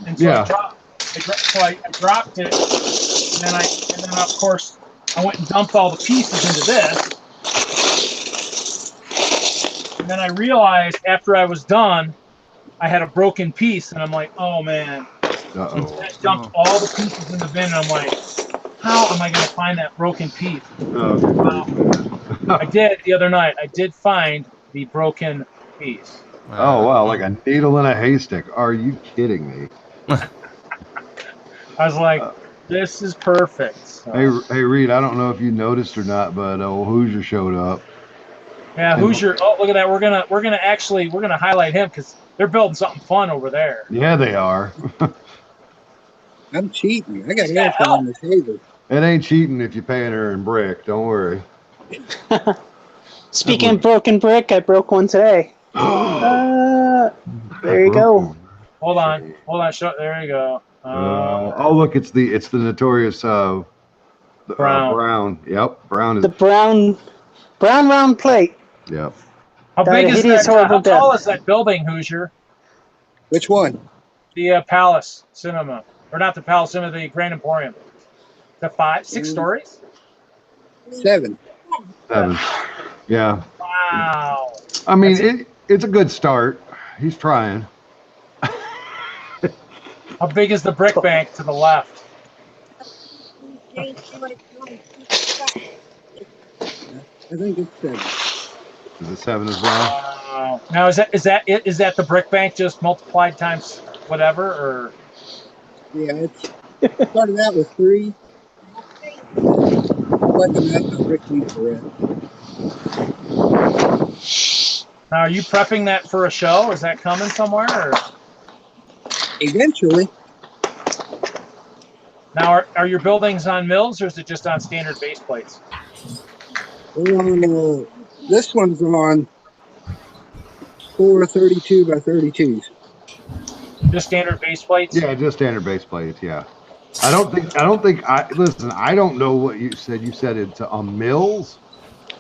and so Yeah. I dropped it, and then of course I went and dumped all the pieces into this. And then I realized after I was done, I had a broken piece, and I'm like, oh man. Uh-oh. I dumped all the pieces in the bin, and I'm like, how am I going to find that broken piece? I did the other night. I did find the broken piece. Oh, wow, like a needle in a haystack. Are you kidding me? I was like, this is perfect. So, Hey, Reed, I don't know if you noticed or not, but Hoosier showed up. yeah, Hoosier. Oh, look at that. We're gonna highlight him because they're building something fun over there. Yeah, they are. I'm cheating. I got everything on the table. It ain't cheating if you're paying her in brick. Don't worry. Speaking of broken brick, I broke one today. There you go. Hold on. There you go. Oh, look, it's the notorious Brown. Brown. Yep, Brown is. The brown round plate. Yep. How That big is hideous, that? horrible How tall death. is that building, Hoosier? Which one? The Palace Cinema, or not the Palace Cinema, the Grand Emporium. The 6 stories. 7. 7. Yeah. Wow. I mean, it's a good start. He's trying. How big is the brick bank to the left? I think it's 7. Is it 7 as well? Wow. Now is that the brick bank just multiplied times whatever, or? Yeah, it's started out with 3. Button up and brick me for it. Now, are you prepping that for a show? Is that coming somewhere? Or? Eventually, Now, are your buildings on mills, or is it just on standard base plates? this one's on 4 32 by 32s. Just standard base plates? Yeah, just standard base plates. Yeah. I don't think. Listen, I don't know what you said. You said it's on mills.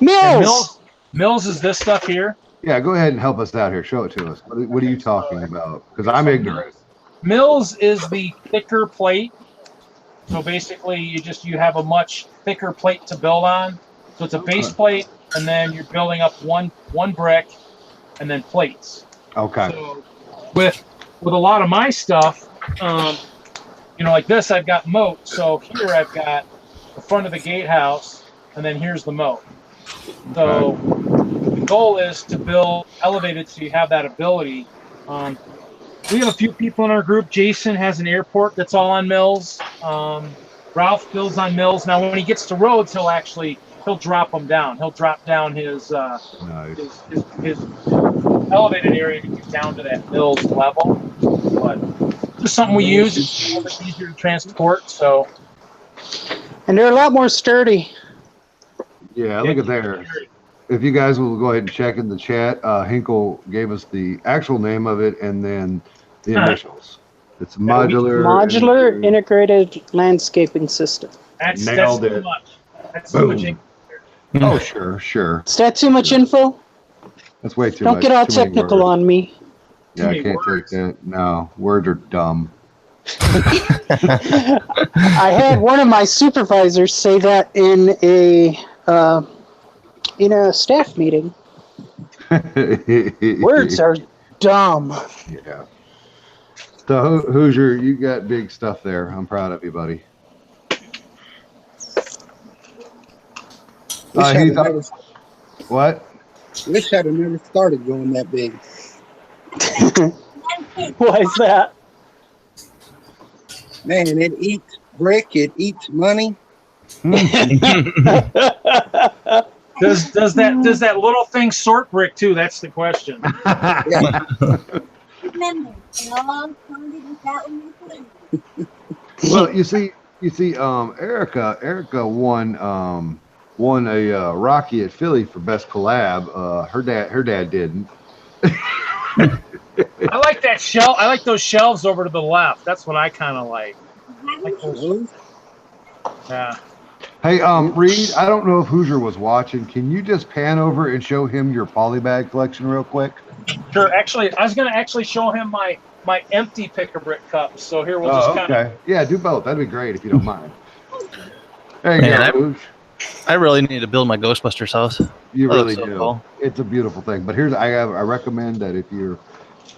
And Mills. Mills is this stuff here. Yeah, go ahead and help us out here. Show it to us. What are you talking about? Because I'm ignorant. Mills is the thicker plate. So basically, you have a much thicker plate to build on. So it's a base plate, and then you're building up one brick, and then plates. Okay. So with a lot of my stuff, like this, I've got moat. So here I've got the front of the gatehouse, and then here's the moat. So the goal is to build elevated so you have that ability. We have a few people in our group. Jason has an airport that's all on mills. Ralph builds on mills. Now, when he gets to roads, he'll drop them down. He'll drop down his Nice. his elevated area to get down to that mills level. But just something we use. It's a little bit easier to transport. So And they're a lot more sturdy. Yeah, look at there. If you guys will go ahead and check in the chat, Hinkle gave us the actual name of it and then the initials. It's Modular integrated landscaping system. that's Nailed too it. much. That's too much. Oh, sure. Is that too much info? That's way too Don't much. get all too many technical words. on me. Yeah, I many can't words. take that. No, words are dumb. I had one of my supervisors say that in a staff meeting. Words are dumb. Yeah. So Hoosier, you got big stuff there. I'm proud of you, buddy. Wish I'd He's have up. never, What? wish I'd have never started going that big. Why is that? Man, it eats brick, it eats money. Does that little thing sort brick too? That's the question. Well, you see, Erica won a Rocky at Philly for best collab. Her dad didn't. I like that shelf. I like those shelves over to the left. That's what I kind of like. Like those, Those? yeah. Hey, Reed, I don't know if Hoosier was watching. Can you just pan over and show him your polybag collection real quick? Sure. Actually, I was going to actually show him my empty pick-a-brick cups. So here we'll just kind of. Okay. Yeah, do both. That'd be great if you don't mind. There you Man, go, Hoosh. I really need to build my Ghostbusters house. You That really looks so do. cool. It's a beautiful thing. But I recommend that if you're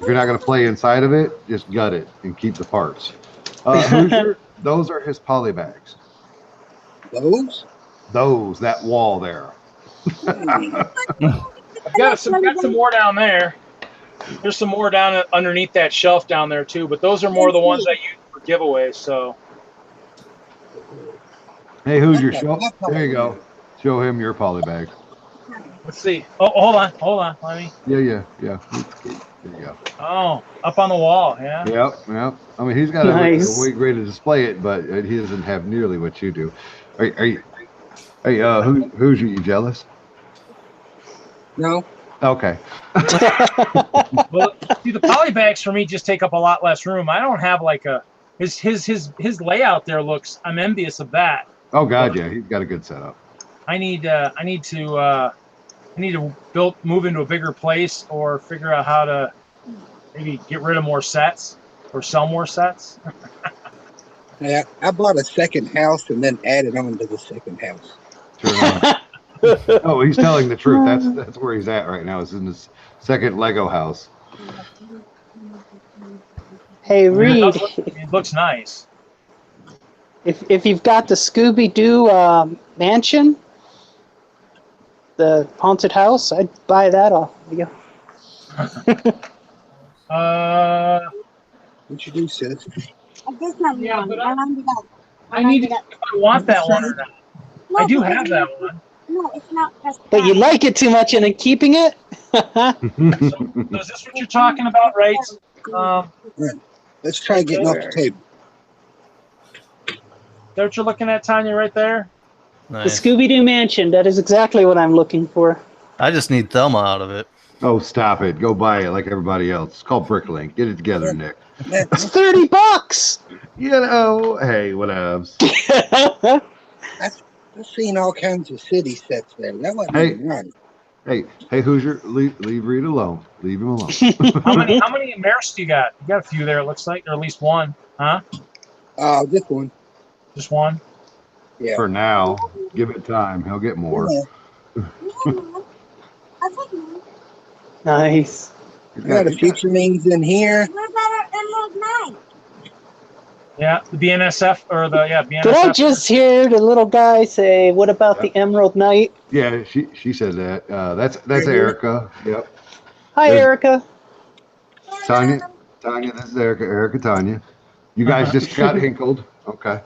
not going to play inside of it, just gut it and keep the parts. Hoosier, those are his poly bags. That wall there. I've got some more down there. There's some more down underneath that shelf down there too. But those are more the ones I use for giveaways. So. Hey, Hoosier, there you go. Show him your poly bag. Let's see. Oh, hold on. Let me. Yeah. There you go. Oh, up on the wall. Yeah. Yep. I mean, he's got Nice. a way to display it, but he doesn't have nearly what you do. Are you? Hey, Hoosier, you jealous? No. Okay. Well, see, the poly bags for me just take up a lot less room. I don't have like a his layout there looks. I'm envious of that. Oh God, yeah, he's got a good setup. I need to move into a bigger place or figure out how to maybe get rid of more sets or sell more sets. Yeah, I bought a second house and then added on to the second house. Sure enough. Oh, he's telling the truth. That's where he's at right now. Is in his second Lego house. Hey, Reed, It looks nice. if you've got the Scooby-Doo mansion, the haunted house, I'd buy that off of you. What you do, sis? Yeah, but I need to. If I want that one or not. I do have that one. No, it's not. But you like it too much and in keeping it? So is this what you're talking about, right? Let's try getting off the table. Is that what you're looking at, Tanya, right there? The Nice. Scooby-Doo mansion, that is exactly what I'm looking for. I just need Thelma out of it. Oh, stop it! Go buy it like everybody else. It's called Bricklink. Get it together, Nick. It's $30! You know, hey, whatevs. I've seen all kinds of city sets there. That wasn't Hey. even right. Hey, Hoosier, leave Reed alone. Leave him alone. How many Maris do you got? You got a few there, it looks like, or at least one, huh? This one. Just one? Yeah. For now, give it time. He'll get more. Nice. We got a future means in here. What about our Emerald Knight? Yeah, the BNSF or the BNSF. Did I just hear the little guy say, what about the Emerald Knight? Yeah, she said that. That's Erica. Yep. Hi, There's- Erica. Tanya, this is Erica, Tanya. You guys just got hinkled. Okay.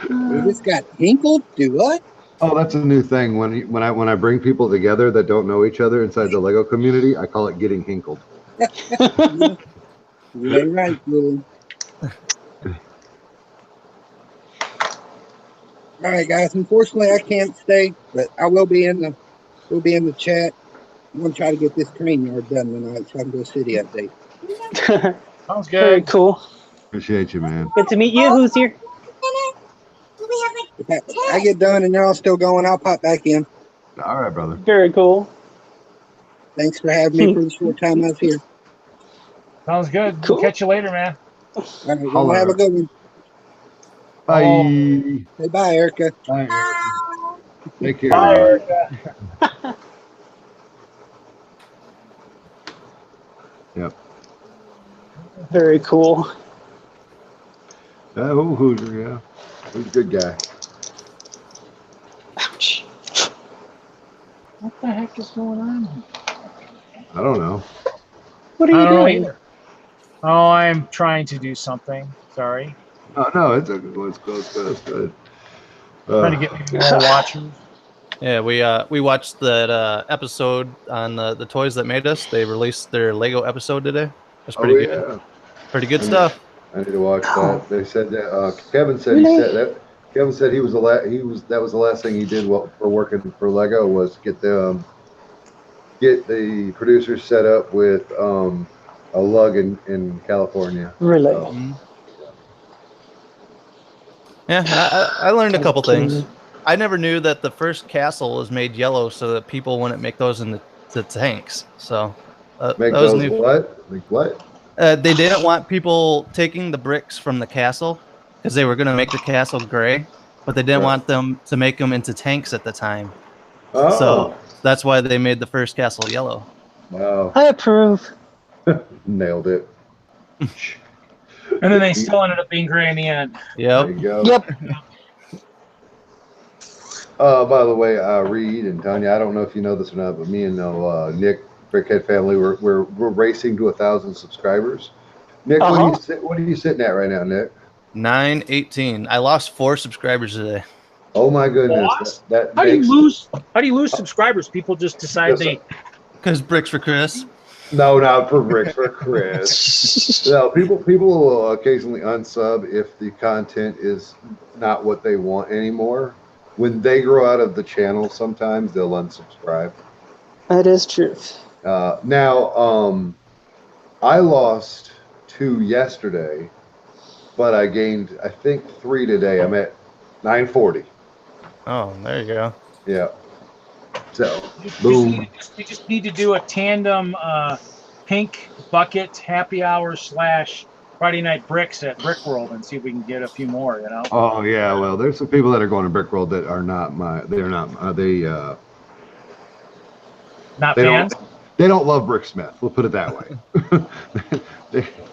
We just got hinkled. Do what? Oh, that's a new thing. When I bring people together that don't know each other inside the Lego community, I call it getting hinkled. You're right, little. All right, guys. Unfortunately, I can't stay, but I will be in the chat. I'm gonna try to get this train yard done tonight, so I can do a city update. Sounds Very good. cool. Appreciate you, man. Good to meet you. Who's here? We have like If I get done and you're all still going, I'll pop back in. All right, brother. Very cool. Thanks for having me for the short time I was here. Sounds good. Cool. We'll catch you later, man. All right, well, Holler. have a good one. Bye. Say bye, Erica. Bye. Take care. Bye, everybody. Erica. Yep. Very cool. Oh, Hoosier, yeah. He's a good guy. Ouch. What the heck is going on? I don't know. What are I you don't know doing? either. Oh, I'm trying to do something. Sorry. Oh, no, it's okay. Let's go. It's good. Trying to get more watchers. Yeah, we watched that episode on the Toys That Made Us. They released their Lego episode today. That's pretty good. Yeah. Pretty good stuff. I need to watch Oh. that. They said that Kevin said Really? he said that Kevin said he was that was the last thing he did for working for Lego was get the producers set up with a lug in California. Really? So, Yeah, I learned a couple things. I never knew that the first castle was made yellow so that people wouldn't make those in the tanks. So make that was those new. what? Like what? They didn't want people taking the bricks from the castle because they were going to make the castle gray, but they didn't Right. want them to make them into tanks at the time. Oh, So that's why they made the first castle yellow. wow, I approve. nailed it. And then they still ended up being gray in the end. There Yep. you go. Yep. By the way, Reed and Tanya, I don't know if you know this or not, but me and Nick, Brickhead family, we're racing to 1,000 subscribers. Nick, what are you sitting at right now, Nick? 918. I lost 4 subscribers today. Oh my goodness, Lost? that How do makes you lose subscribers? People just decide they Because bricks for Chris. no, not for Rick, for Chris. No, people will occasionally unsub if the content is not what they want anymore. When they grow out of the channel, sometimes they'll unsubscribe. That is truth. Now, I lost 2 yesterday, but I gained, I think, 3 today. I'm at 940. Oh, there you go. Yeah. So, you boom. just need to do a tandem pink bucket happy hour / Friday night bricks at Brick World and see if we can get a few more. You know. Oh yeah. Well, there's some people that are going to Brick World that are not Not they fans. they don't love Brick Smith. We'll put it that way.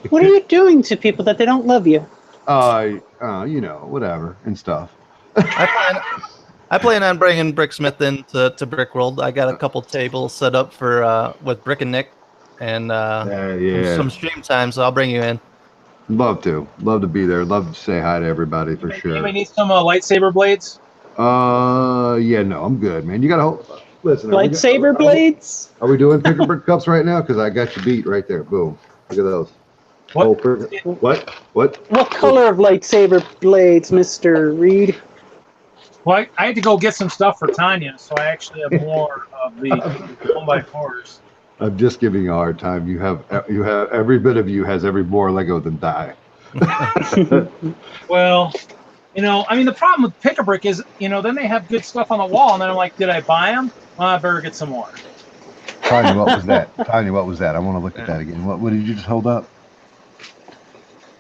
What are you doing to people that they don't love you? You know, whatever and stuff. I plan on bringing Brick Smith in to Brick World. I got a couple tables set up for with Brick and Nick and Yeah. some stream time, so I'll bring you in. Love to be there. Love to say hi to everybody for sure. Anybody need some lightsaber blades? Yeah, no, I'm good, man. You gotta listen. Lightsaber blades? Are we doing picker brick cups right now? Because I got you beat right there. Boom. Look at those. What? Oh, what? What color of lightsaber blades, Mr. Reed? Well, I had to go get some stuff for Tanya, so I actually have more of the 1x4s. I'm just giving you a hard time. You have every bit of you has every more Lego than die. Well, I mean, the problem with Pick-a-Brick is, then they have good stuff on the wall, and then I'm like, did I buy them? Well, I better get some more. Tanya, what was that? Tanya, what was that? I want to look at that again. What did you just hold up?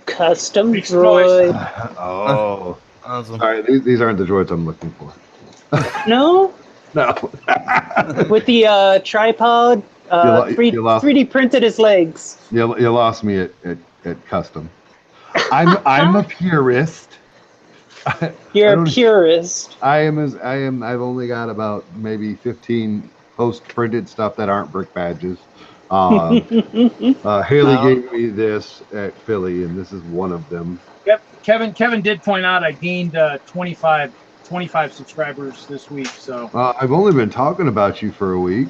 Custom Big droid. Oh. Awesome. All right, these aren't the droids I'm looking for. No? No. With the tripod, You lost- 3D printed his legs. You lost me at custom. I'm a purist. You're a purist. I've only got about maybe 15 post-printed stuff that aren't brick badges. Haley gave me this at Philly, and this is one of them. Yep, Kevin did point out I gained 25 subscribers this week. So I've only been talking about you for a week.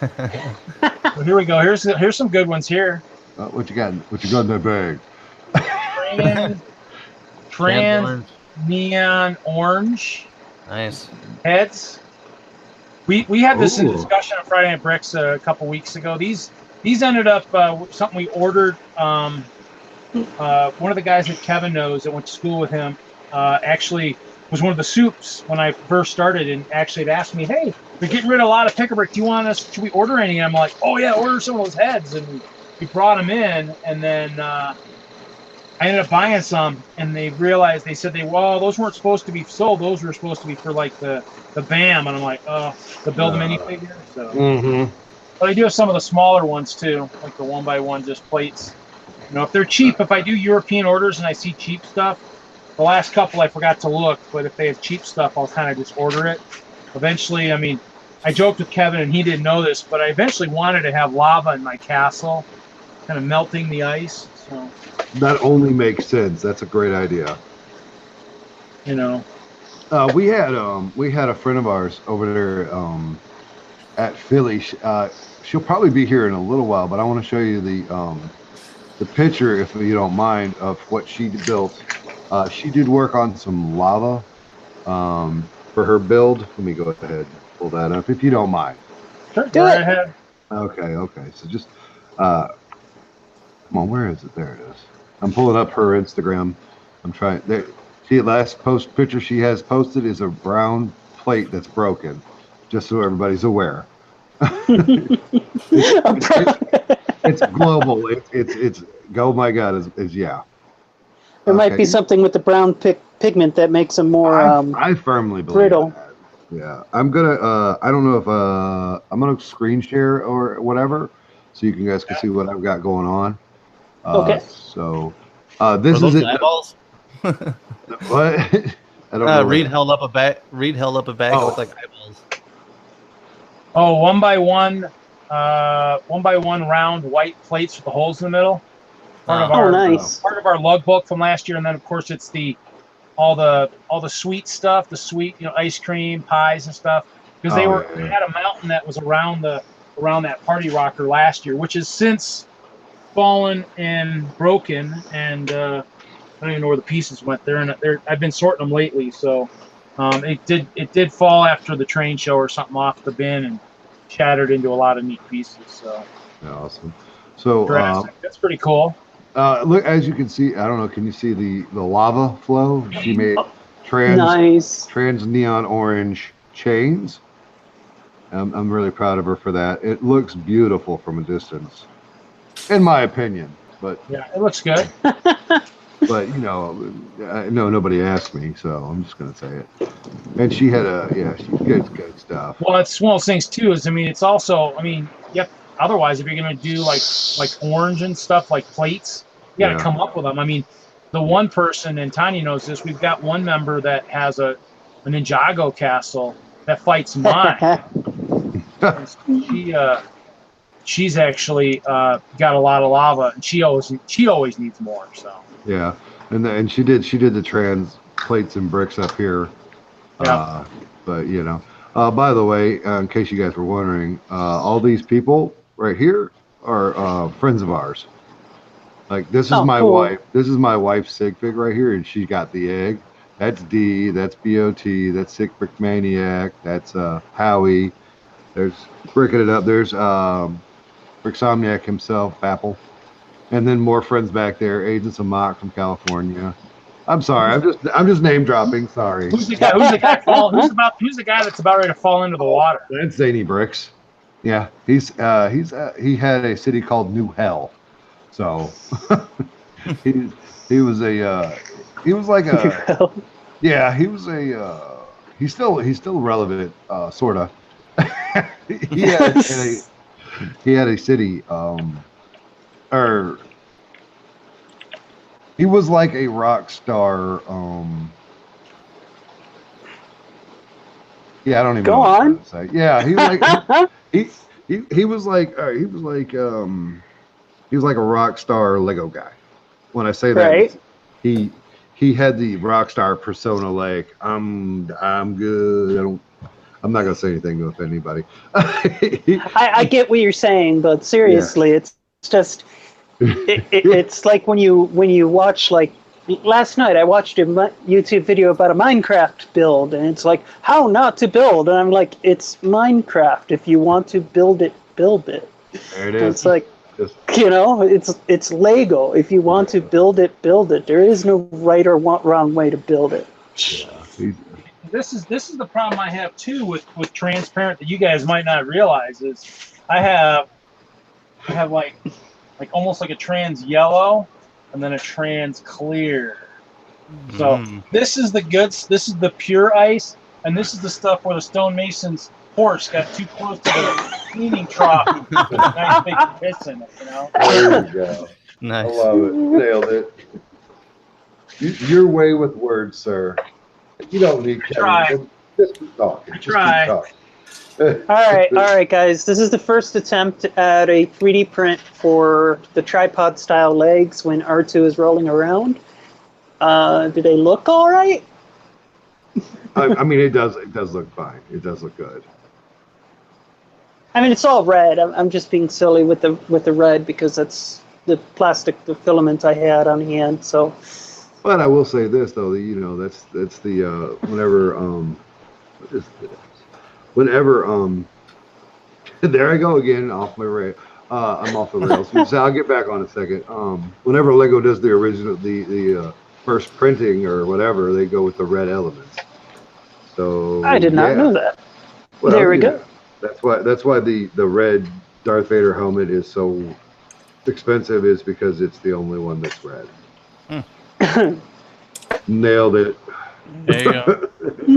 well, here we go. Here's some good ones here. What you got? What you got in that bag? Trans neon orange Nice. heads. We had this in Ooh. discussion on Friday Night Bricks a couple weeks ago. These ended up something we ordered. One of the guys that Kevin knows that went to school with him actually was one of the soups when I first started, and actually had asked me, "Hey, we're getting rid of a lot of pick-a-brick. Do you want us? Should we order any?" And I'm like, "Oh yeah, order some of those heads." And we brought them in, and then I ended up buying some, and they realized they said those weren't supposed to be sold. Those were supposed to be for like the BAM, and I'm like, oh, the build a minifigure. So, but I do have some of the smaller ones too, like the 1x1 just plates. You know, if they're cheap, if I do European orders and I see cheap stuff, the last couple I forgot to look, but if they have cheap stuff, I'll kind of just order it. Eventually, I mean, I joked with Kevin and he didn't know this, but I eventually wanted to have lava in my castle, kind of melting the ice. So That only makes sense. That's a great idea. you know, We had a friend of ours over there at Philly. She'll probably be here in a little while, but I want to show you the picture, if you don't mind, of what she built. She did work on some lava for her build. Let me go ahead and pull that up, if you don't mind. sure, Do go it. ahead. Okay. So just come on, where is it? There it is. I'm pulling up her Instagram. I'm trying. There, see, the last picture she has posted is a brown plate that's broken. Just so everybody's aware. It's global. It's oh my God, is yeah. There might Okay. be something with the brown pigment that makes them more I firmly believe brittle. that. Yeah, I'm gonna. I don't know if I'm gonna screen share or whatever, so you guys can see what I've got going on. Okay. So Are this is those it. eyeballs? What? I don't know. Reed held up a bag. Reed held up a bag. Oh. It looked like eyeballs. Oh, 1x1 round white plates with the holes in the middle. Part of Oh, our nice. part of our lug book from last year, and then of course it's all the sweet stuff, the sweet ice cream pies and stuff, because they had a mountain that was around that party rocker last year, which has since fallen and broken, and I don't even know where the pieces went. I've been sorting them lately, so it did fall after the train show or something off the bin and shattered into a lot of neat pieces. So Awesome. So that's pretty cool. look, as you can see, I don't know. Can you see the lava flow? She made Nice. trans neon orange chains. I'm really proud of her for that. It looks beautiful from a distance, in my opinion. But Yeah, it looks good. I know nobody asked me, so I'm just gonna say it. And she had she's good stuff. Well, it's one of those things too. It's also, yep. Otherwise, if you're gonna do like orange and stuff, like plates, you gotta come up with them. The one person, and Tanya knows this, we've got one member that has a Ninjago castle that fights mine. She's actually got a lot of lava, and she always needs more. So Yeah, and she did the trans plates and bricks up here. Yeah. But by the way, in case you guys were wondering, all these people right here are friends of ours. Like this is my cool. wife. This is my wife's sig fig right here, and she got the egg. That's D. That's BOT. That's Sick Brick Maniac. That's Howie. There's bricking it up. There's Bricksomniac himself, Apple, and then more friends back there. Agents of Mock from California. I'm sorry. I'm just name dropping. Sorry. who's the guy? Who's the guy that's about ready to fall into the water? That's Zany Bricks. Yeah, he had a city called New Hell. So he was still relevant, sorta. he had a city, or he was like a rock star. Yeah, I don't even Go know what on. I'm trying to say. Yeah, he was like he was like a rock star Lego guy. When I say that, Right. he had the rock star persona. Like I'm good. I'm not gonna say anything to offend anybody. I get what you're saying, but seriously, it's just it's like when you watch, like last night I watched a YouTube video about a Minecraft build, and it's like how not to build, and I'm like, it's Minecraft. If you want to build it, build it. There it And is. it's like, it's Lego. If you want to build it, build it. There is no right or wrong way to build it. This is the problem I have too with transparent that you guys might not realize is I have like almost like a trans yellow and then a trans clear. So this is the goods. This is the pure ice, and this is the stuff where the stonemason's horse got too close to the cleaning trough. Nice big piss in it, you know. There you go. Nice. I love it. Nailed it. Your way with words, sir. You don't need Try. Just keep talking. Just keep Try. talking. all right, guys. This is the first attempt at a 3D print for the tripod style legs when R2 is rolling around. Do they look all right? I mean, it does look fine. It does look good. I mean, it's all red. I'm just being silly with the red because that's the filament I had on hand. So. But I will say this though, you know, that's the whenever what is this? Whenever there I go again off my rail. I'm off the rails. So I'll get back on a second. Whenever Lego does the original the first printing or whatever, they go with the red elements. So I did not know that. Well, there we go. That's why the red Darth Vader helmet is so expensive, is because it's the only one that's red. Nailed it. There you go.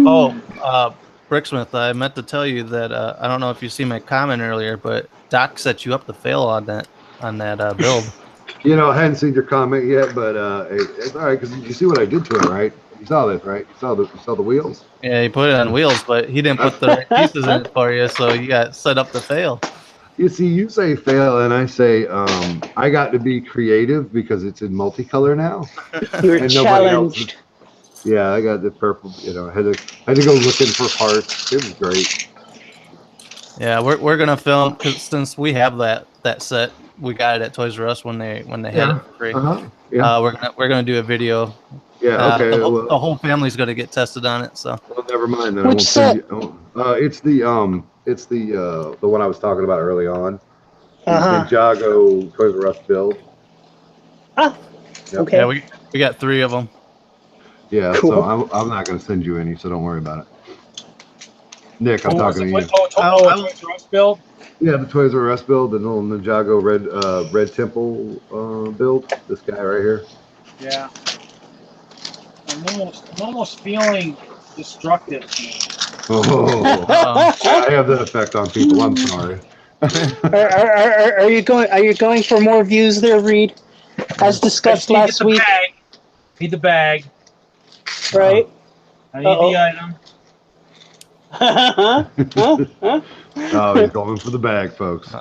Oh, Bricksmith, I meant to tell you that I don't know if you see my comment earlier, but Doc set you up to fail on that build. You know, I hadn't seen your comment yet, but it's all right because you see what I did to it, right? You saw this, right? You saw the wheels. Yeah, he put it on wheels, but he didn't put the right pieces in it for you, so you got set up to fail. You see, you say fail, and I say I got to be creative because it's in multicolor now. You're challenged. Yeah, I got the purple. You know, I had to go looking for parts. It was great. Yeah, we're gonna film because since we have that set, we got it at Toys R Us when they had it for free. Yeah. We're gonna do a video. Yeah. Okay. The whole family's gonna get tested on it. So. Well, never mind. Then Which set? It's the one I was talking about early on. Uh-huh. Ninjago Toys R Us build. Ah. Yep. Okay. Yeah, we got 3 of them. Yeah. Cool. So I'm not going to send you any, so don't worry about it. Nick, I'm talking to you. Toys R Us build. Yeah, the Toys R Us build, the little Ninjago Red Temple build. This guy right here. Yeah. I'm almost feeling destructive. Oh, I have that effect on people. I'm sorry. Are you going for more views there, Reed? As discussed last week. Need the bag. Right. I need the item. Oh, he's going for the bag, folks.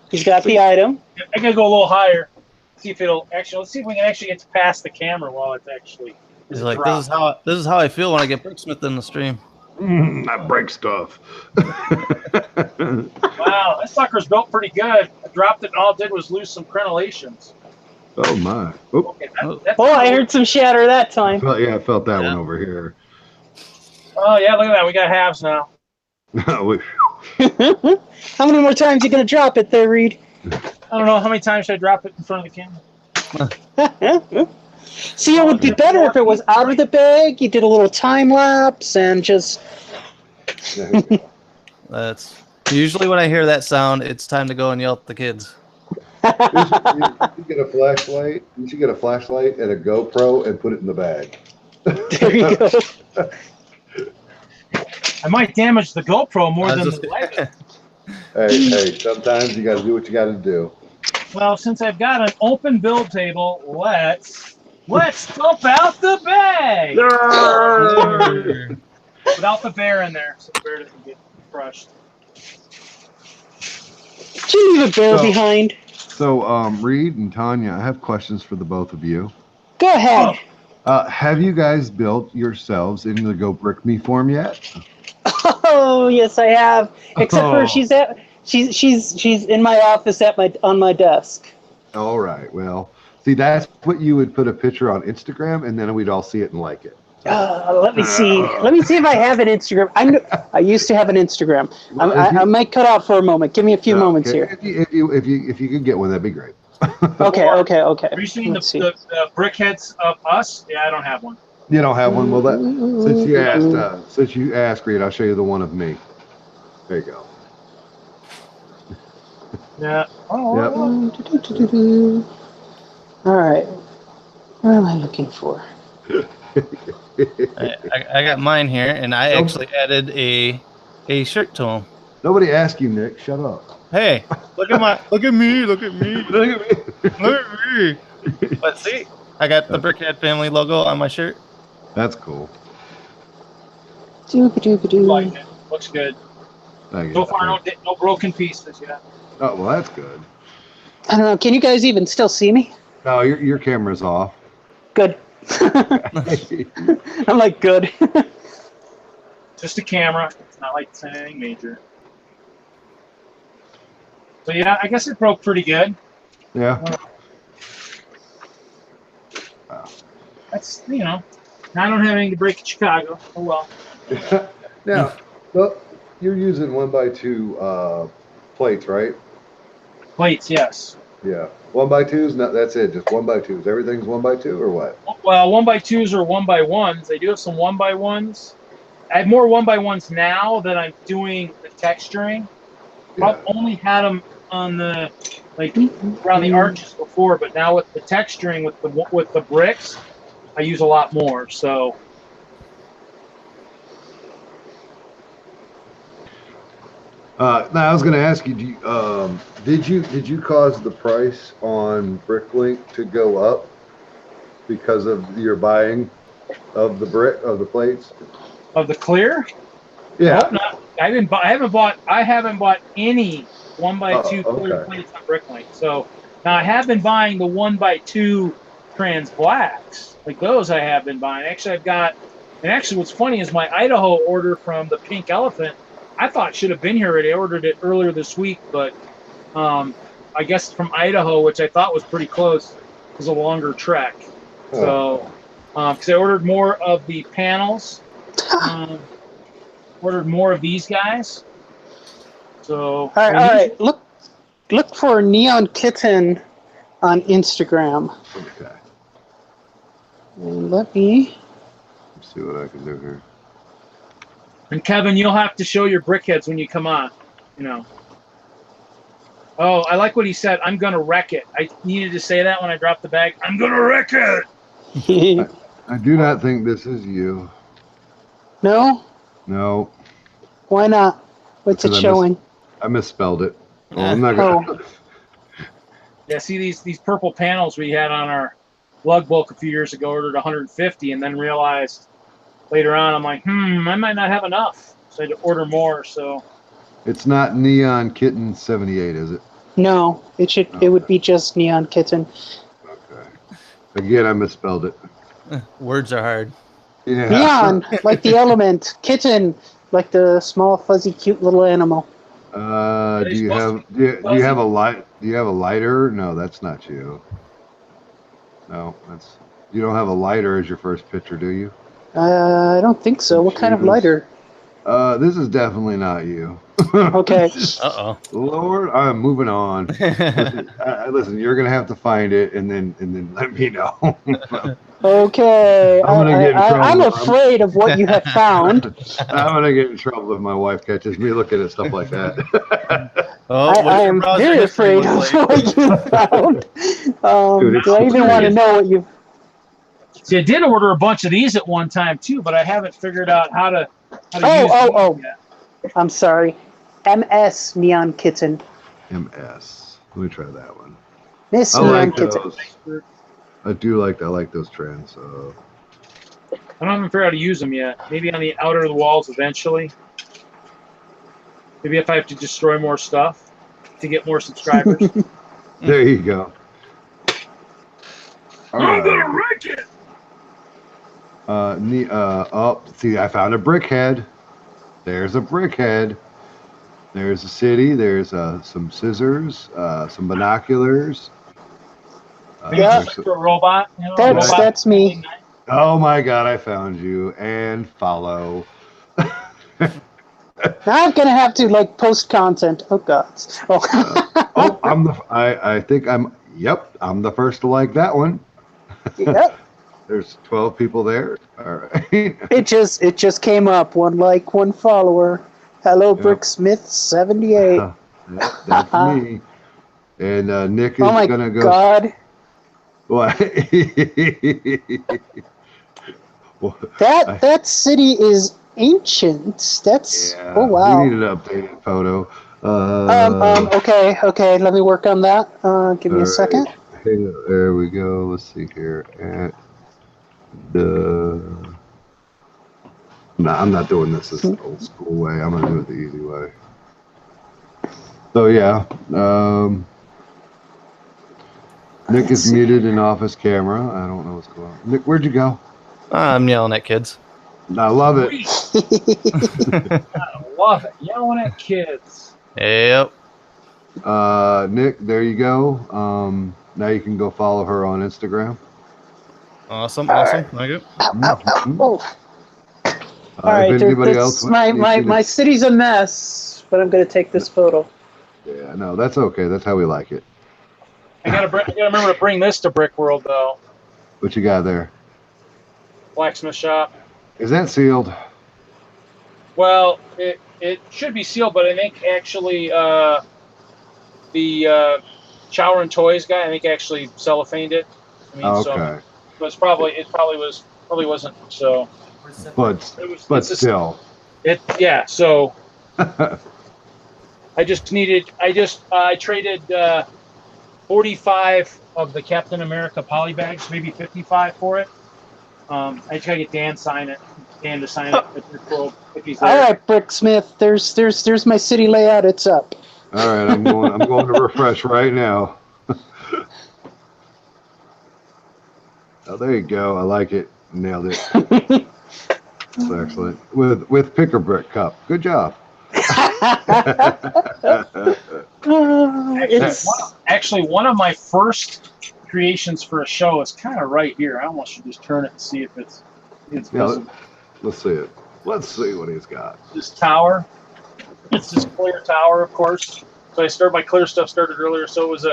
He's got the item. I gotta go a little higher. See if it'll actually. Let's see if we can actually get past the camera while it's actually. He's like, this is how I feel when I get Bricksmith in the stream. I break stuff. Wow, that sucker's built pretty good. I dropped it and all it did was lose some crenellations. Oh my! Oop. Okay, that's I heard some shatter that time. Yeah, I felt that one over here. Oh yeah, look at that. We got halves now. How many more times are you gonna drop it there, Reed? I don't know how many times should I drop it in front of the camera. See, it would be better if it was out of the bag. You did a little time lapse and just. That's usually when I hear that sound, it's time to go and yell at the kids. You should get a flashlight. You should get a flashlight and a GoPro and put it in the bag. There you go. I might damage the GoPro more than the light. Hey, sometimes you got to do what you got to do. Well, since I've got an open build table, let's dump out the bag. Without the bear in there, so the bear doesn't get crushed. Did you leave a bear behind? So, Reed and Tanya, I have questions for the both of you. Go ahead. Have you guys built yourselves in the Go Brick Me form yet? Oh yes, I have. Except for she's in my office on my desk. All right. Well, see, that's what you would put a picture on Instagram, and then we'd all see it and like it. Let me see. Let me see if I have an Instagram. I used to have an Instagram. I might cut out for a moment. Give me a few moments here. If you could get one, that'd be great. Okay. Are you seeing the brickheads of us? Yeah, I don't have one. You don't have one? Well, that since you asked, Reed, I'll show you the one of me. There you go. Yeah. Oh, Yep. All right. What am I looking for? I got mine here, and I Nope. actually added a shirt to him. Nobody asked you, Nick. Shut up. Hey, look at me, look at me, Look at me. look at me. But see, I got the Brickhead family logo on my shirt. That's cool. like it. Looks good. Thank you. So far, no broken pieces yet. Oh, well, that's good. I don't know. Can you guys even still see me? No, your camera's off. Good. I'm like, good. Just a camera. It's not like it's anything major. So yeah, I guess it broke pretty good. Yeah. That's, I don't have anything to break in Chicago. Oh well. Now, well, you're using 1x2 plates, right? Plates, yes. Yeah. 1x2s? No, that's it. Just 1x2s. Everything's 1x2 or what? Well, 1x2s or 1x1s. They do have some 1x1s. I have more 1x1s now that I'm doing the texturing. I've only had them on the around the arches before, but now with the texturing with the bricks, I use a lot more. So. Now I was going to ask you, did you cause the price on Bricklink to go up because of your buying of the plates? Of the clear? Yeah. Nope, not. I haven't bought any 1x2 clear plates on Bricklink. So now I have been buying the 1x2 trans blacks. Like those I have been buying. Actually, I've got, and actually what's funny is my Idaho order from the Pink Elephant, I thought should have been here already. I ordered it earlier this week, but I guess from Idaho, which I thought was pretty close, was a longer trek. So, because I ordered more of the panels, ordered more of these guys. So, all right. Look for Neon Kitten on Instagram. Okay. And let me see what I can do here. And Kevin, you'll have to show your brickheads when you come on. Oh, I like what he said. I'm gonna wreck it. I needed to say that when I dropped the bag. I'm gonna wreck it. I do not think this is you. No? No. Why not? What's it showing? I misspelled it. Oh, I'm not gonna. Yeah, see these purple panels we had on our lug book a few years ago. Ordered 150, and then realized later on I'm like, I might not have enough, so I had to order more. So it's not Neon Kitten 78, is it? No, it should. Okay. It would be just Neon Kitten. Okay. Again, I misspelled it. Words are hard. Yeah. Neon, like the element. Kitten, like the small, fuzzy, cute little animal. Do you have a light? Do you have a lighter? No, that's not you. No, you don't have a lighter as your first picture, do you? I don't think so. What kind of lighter? This is definitely not you. Okay. Uh-oh. Lord, I'm moving on. Listen, you're gonna have to find it and then let me know. Okay. I'm afraid of what you have found. I'm gonna get in trouble if my wife catches me looking at stuff like that. I am very afraid of what you found. Dude, do I even want to know what you've... See, I did order a bunch of these at one time too, but I haven't figured out how to use them yet. I'm sorry. MS Neon Kitten. MS. Let me try that one. Miss I Neon like Kitten. those. I like those trends. I don't even figure out how to use them yet. Maybe on the outer of the walls eventually. Maybe if I have to destroy more stuff to get more subscribers. There you go. I'm gonna wreck it. See, I found a brickhead. There's a brickhead. There's a city. There's some scissors, some binoculars. Just like a robot. That's me. Oh my God! I found you and follow. Now I'm gonna have to post content. Oh God. I think I'm. Yep, I'm the first to like that one. Yep. There's 12 people there. All right. It just came up. 1 like, 1 follower. Hello, Yep. Brick Smith 78. That's me. And Nick is Oh my gonna go. God. What? That city is ancient. That's Yeah, oh wow. we need an updated photo. Okay. Let me work on that. Give me all a second. right. There we go. Let's see here. At the. No, I'm not doing this the old school way. I'm gonna do it the easy way. So yeah, Nick is muted in office camera. I don't know what's going on. Nick, where'd you go? I'm yelling at kids. I love it. I love it. Yelling at kids. Yep. Nick, there you go. Now you can go follow her on Instagram. Awesome. Thank you. Oh. All right, if anybody else my city's a mess, but I'm gonna take this photo. Yeah, no, that's okay. That's how we like it. I gotta remember to bring this to Brick World though. What you got there? Blacksmith shop. Is that sealed? Well, it should be sealed, but I think actually the Shower and Toys guy, I think actually cellophaned it. I mean, Okay. So it probably wasn't. So, But still. So I traded 45 of the Captain America poly bags, maybe 55 for it. I just gotta get Dan to sign it at Brick World if he's there. All right, Brick Smith. There's my city layout. It's up. All right, I'm going to refresh right now. Oh, there you go. I like it. Nailed it. That's excellent. With Picker Brick Cup. Good job. Actually, one of my first creations for a show is kind of right here. I almost should just turn it and see if it's visible. Let's see it. Let's see what he's got. This tower. It's this clear tower, of course. So my clear stuff started earlier. So it was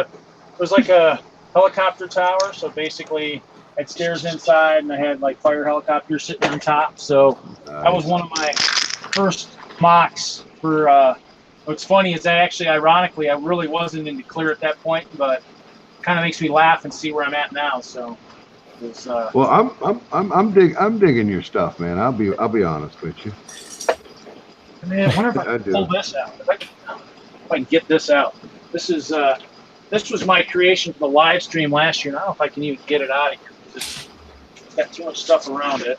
like a helicopter tower. So basically, I had stairs inside, and I had like fire helicopters sitting on top. So that was one of my first mocks for. What's funny is that actually, ironically, I really wasn't into clear at that point, but it kind of makes me laugh and see where I'm at now. So, well, I'm digging your stuff, man. I'll be honest with you. Man, I wonder if I can pull this out. If I can get this out. This was my creation for the live stream last year, and I don't know if I can even get it out of here. It's got too much stuff around it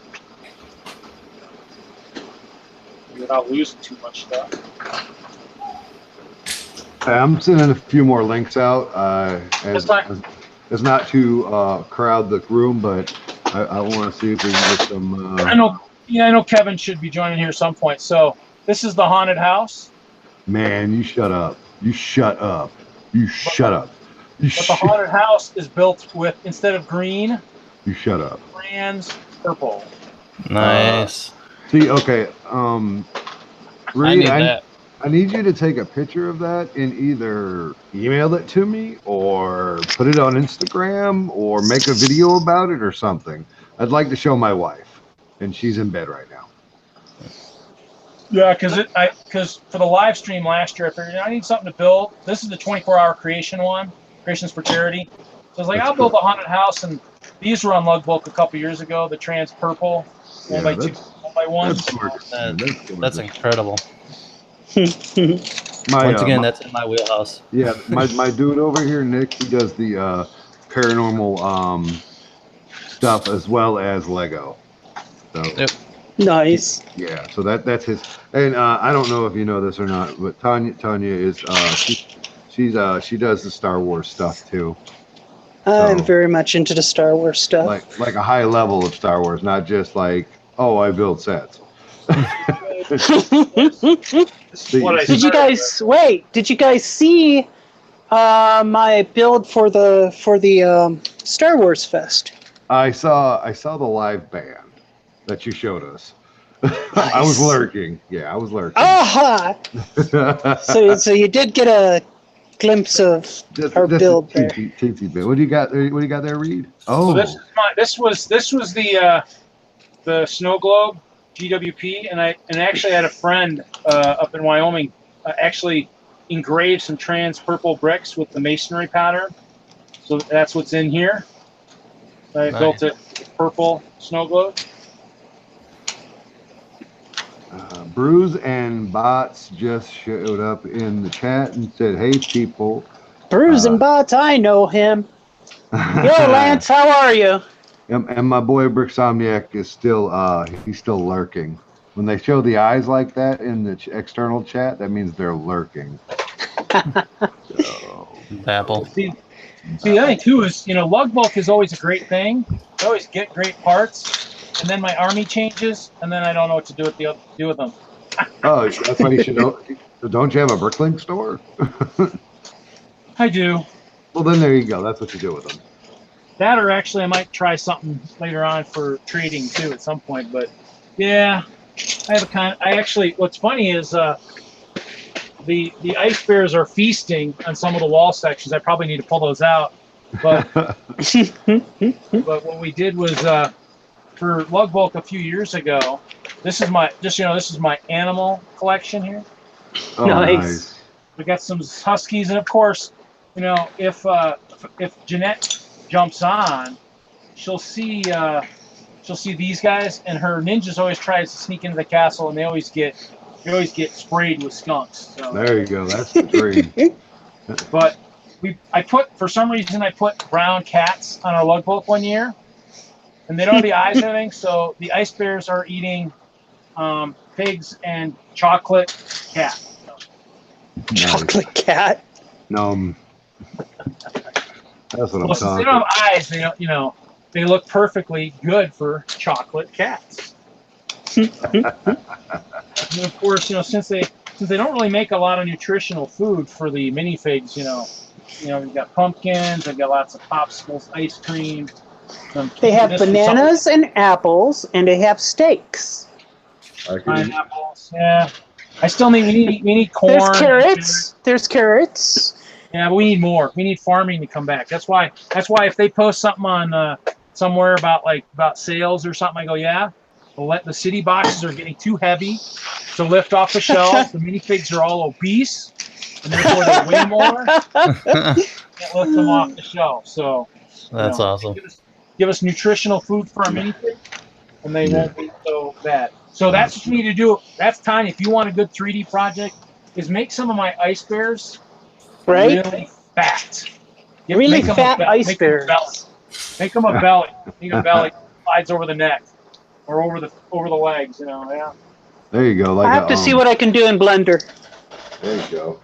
without losing too much stuff. I'm sending a few more links out. As not to crowd the room, but I want to see if we can get some. I know Kevin should be joining here at some point. So this is the haunted house. Man, you shut up. You shut up. You shut up. But the haunted house is built with, instead of green, you shut up. Trans purple. Nice. See, okay. Reed, I need you to take a picture of that and either email it to me or put it on Instagram or make a video about it or something. I'd like to show my wife, and she's in bed right now. Yeah, because for the live stream last year, I figured I need something to build. This is the 24-hour creation one, Creations for Charity. So I was like, I'll build a haunted house, and these were on Lug Bulk a couple years ago. The trans purple, 1x1. That's incredible. Once again, that's in my wheelhouse. Yeah, my dude over here, Nick, he does the paranormal stuff as well as Lego. So. Yep. Nice. Yeah, so that's his. And I don't know if you know this or not, but Tanya is she does the Star Wars stuff too. I'm very much into the Star Wars stuff. Like a high level of Star Wars, not just like, oh, I build sets. Did you guys see my build for the Star Wars Fest? I saw the live band that you showed us. Nice. I was lurking. Yeah, I was lurking. Aha! So you did get a glimpse of Just, her just build a there. teensy bit. What do you got there? What do you got there, Reed? Oh, So this was the snow globe GWP, and I actually had a friend up in Wyoming actually engraved some trans purple bricks with the masonry pattern. So that's what's in here. I built it purple snow globe. Bruise and Bots just showed up in the chat and said, "Hey, people." Bruise and Bots, I know him. Yo, Lance, how are you? And my boy Bricksomniac is still he's still lurking. When they show the eyes like that in the external chat, that means they're lurking. So, Apple. See, the other thing too is, lug bulk is always a great thing. I always get great parts, and then my army changes, and then I don't know what to do with them. oh, that's why you should know. Don't you have a Bricklink store? I do. Well, then there you go. That's what you do with them. That, or actually I might try something later on for trading too at some point. But yeah, what's funny is the ice bears are feasting on some of the wall sections. I probably need to pull those out. But but what we did was for lug bulk a few years ago. This is my animal collection here. Oh, Nice. We got some huskies, and of course, if Jeanette jumps on, she'll see these guys, and her ninjas always tries to sneak into the castle, and they always get sprayed with skunks. So. There you go. That's the dream. But for some reason I put brown cats on our lug bulk one year, and they don't have the eyes or anything, so the ice bears are eating pigs and chocolate cat. Nice. Chocolate cat. No, that's what I'm Well, since talking. they don't have eyes, they look perfectly good for chocolate cats. And of course, since they don't really make a lot of nutritional food for the minifigs, we've got pumpkins, they've got lots of popsicles, ice cream. They have bananas and apples, and they have steaks. Pineapples, yeah. I still we need corn. There's carrots. There's carrots. Yeah, but we need more. We need farming to come back. That's why if they post something on somewhere about sales or something, I go, yeah. The city boxes are getting too heavy to lift off the shelves. The minifigs are all obese, and therefore they weigh more. Can't lift them off the shelf. So That's awesome. Give us nutritional food for our minifigs, and they won't be so bad. So that's what you need to do. That's Tanya. If you want a good 3D project, is make some of my ice bears really fat. Really fat ice bears. Make them a belly. Make a belly slides over the neck or over the legs. Yeah. There you go. I have to see what I can do in Blender. There you go.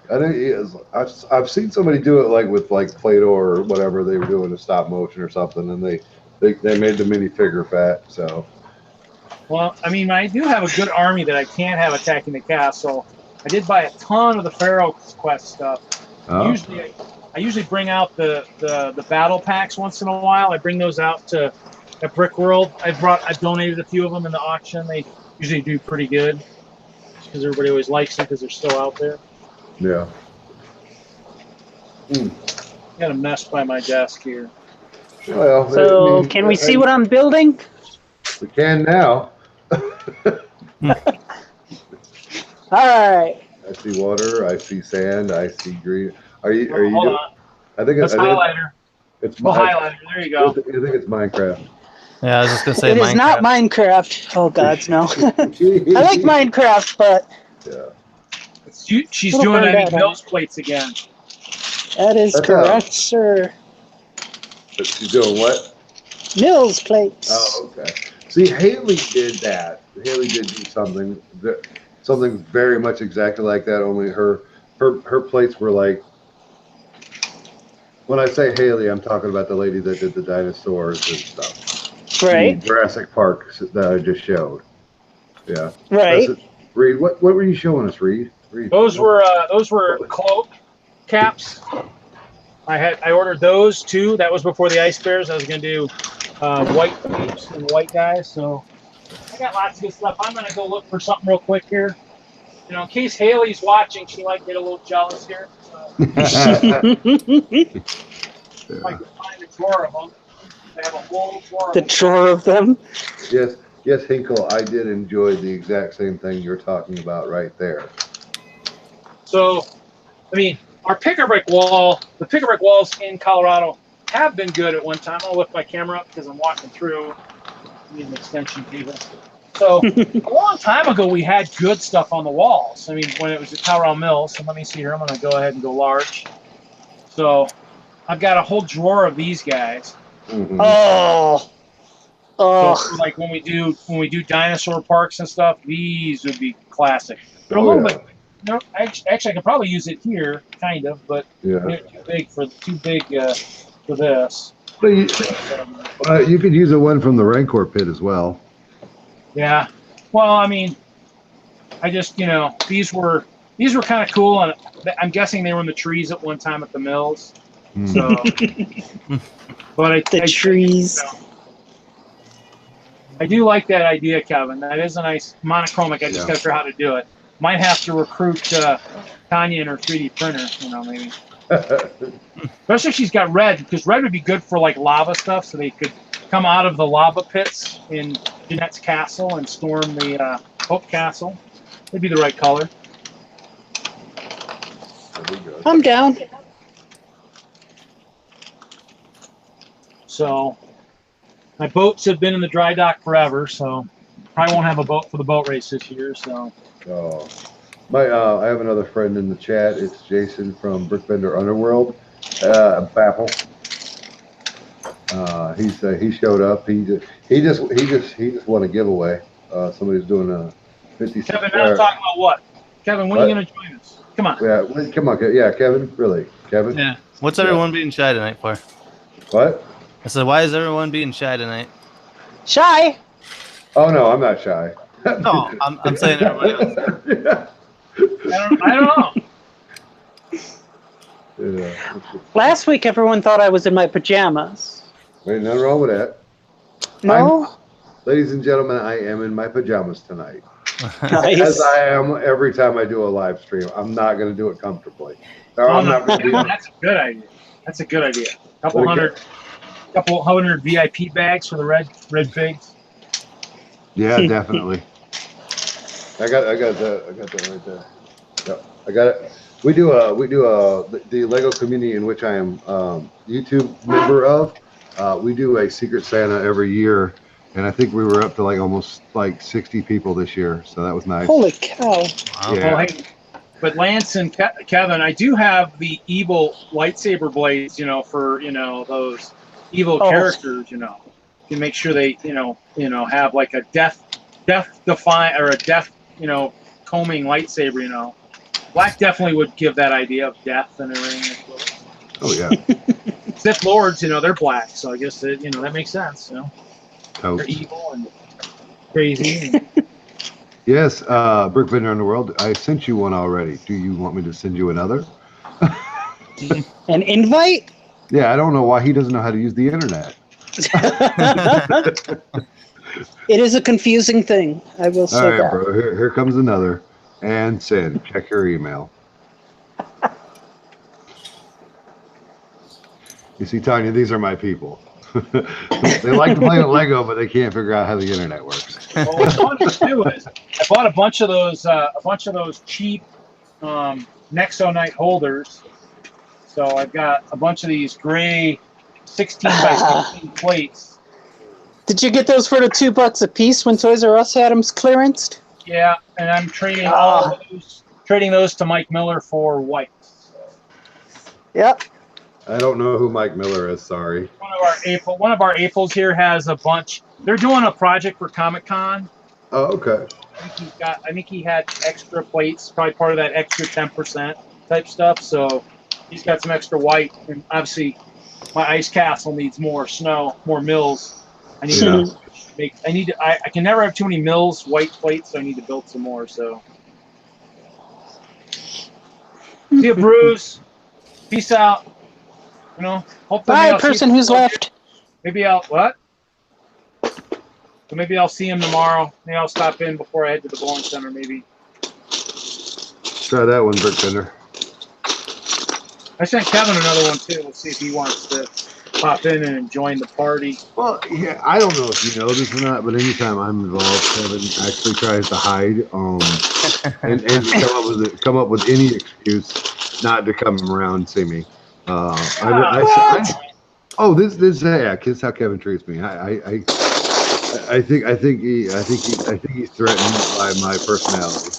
I've seen somebody do it with Play-Doh or whatever they were doing, a stop motion or something, and they made the minifigure fat. So. Well, I do have a good army that I can't have attacking the castle. I did buy a ton of the Pharaoh Quest stuff. Oh. I usually bring out the battle packs once in a while. I bring those out at Brick World. I donated a few of them in the auction. They usually do pretty good because everybody always likes them because they're still out there. Yeah. Got a mess by my desk here. Well, So can we see what I'm building? We can now. All right. I see water. I see sand. I see green. Are you? Hold on. I think That's highlighter. It's highlighter. There you go. I think it's Minecraft. Yeah, I was just gonna say It is not Minecraft. Oh gods, no. I like Minecraft, but She's doing those plates again. that is correct, sir. She's doing what? Mills plates. Oh, okay. See, Haley did that. Haley did do something very much exactly like that. Only her plates were like. When I say Haley, I'm talking about the lady that did the dinosaurs and stuff. Right. The Jurassic Park that I just showed. Yeah. Right. Reed, what were you showing us, Reed? Those were cloak caps. I ordered those too. That was before the ice bears. I was gonna do white capes and white guys. So I got lots of good stuff. I'm gonna go look for something real quick here. In case Haley's watching, she might get a little jealous here. I could find a drawer of them. They have a whole drawer. The drawer of them. Yes, Hinkle, I did enjoy the exact same thing you're talking about right there. So, I mean, our pick-a-brick wall, the pick-a-brick walls in Colorado have been good at one time. I'll lift my camera up because I'm walking through. I need an extension cable. So, a long time ago, we had good stuff on the walls. I mean, when it was at Colorado Mills. So let me see here. I'm going to go ahead and go large. So, I've got a whole drawer of these guys. Mhm. So, like when we do dinosaur parks and stuff, these would be classic. They're a little bit. No, actually, I could probably use it here, kind of, but Yeah. they're too big for this. But you could use a one from the Rancor pit as well. Yeah. Well, I mean, I just these were kind of cool, and I'm guessing they were in the trees at one time at the mills. So, but The trees. I do like that idea, Kevin. That is a nice monochromic. I just got to figure out how to do it. Might have to recruit Tanya in her 3D printer, maybe. Especially if she's got red, because red would be good for like lava stuff, so they could come out of the lava pits in Jeanette's castle and storm the Hope Castle. It'd be the right color. I'm down. So my boats have been in the dry dock forever, so probably won't have a boat for the boat race this year. So. Oh, I have another friend in the chat. It's Jason from Brickbender Underworld. Baffle. He showed up. He just won a giveaway. Somebody's doing a 50. Kevin, now talking about what? Kevin, when are you going to join us? Come on. Yeah, come on. Yeah, Kevin. Really, Kevin. Yeah. What's everyone being shy tonight for? What? I said, why is everyone being shy tonight? Shy. Oh no, I'm not shy. No, I'm saying everybody else. I don't know. Yeah. Last week, everyone thought I was in my pajamas. Ain't nothing wrong with that. No. Ladies and gentlemen, I am in my pajamas tonight. Nice. As I am every time I do a live stream. I'm not going to do it comfortably. No, I'm not going to do it. That's a good idea. That's a good idea. Couple hundred VIP bags for the red figs. Yeah, definitely. I got that right there. Yep, I got it. We do the Lego community in which I am YouTube member of. We do a Secret Santa every year, and I think we were up to almost 60 people this year, so that was nice. Holy cow! Wow. Yeah. Well, hey, but Lance and Kevin, I do have the evil lightsaber blades, for those evil characters, to make sure they, have like a death define or a death, combing lightsaber, Black definitely would give that idea of death and everything. Oh yeah. Sith Lords, they're black, so I guess that, that makes sense, They're Totes. evil and crazy. Yes, Brickbender Underworld. I sent you one already. Do you want me to send you another? An invite? Yeah, I don't know why he doesn't know how to use the internet. It is a confusing thing. I will say All right, that. bro. Here comes another. And send. Check your email. You see, Tanya, these are my people. They like to play with Lego, but they can't figure out how the internet works. Well, what's fun to do is I bought a bunch of those cheap Nexo Night holders. So I've got a bunch of these gray 16 by 16 plates. Did you get those for the $2 a piece when Toys R Us had them clearanced? Yeah, and I'm trading those to Mike Miller for whites. Yep. I don't know who Mike Miller is. Sorry. One of our Aples here has a bunch. They're doing a project for Comic-Con. Oh, okay. I think he had extra plates, probably part of that extra 10% type stuff. So he's got some extra white, and obviously my ice castle needs more snow, more mills. I can never have too many mills white plates, so I need to build some more. So see you, Bruce. Peace out. Hopefully. Bye, person who's left. Maybe I'll see him tomorrow. Maybe I'll stop in before I head to the bowling center. Maybe. Try that one, Brickbender. I sent Kevin another one too. We'll see if he wants to pop in and join the party. Well, yeah, I don't know if you know this or not, but anytime I'm involved, Kevin actually tries to hide, and come up with any excuse not to come around and see me. This is how Kevin treats me. I think he's threatened by my personality.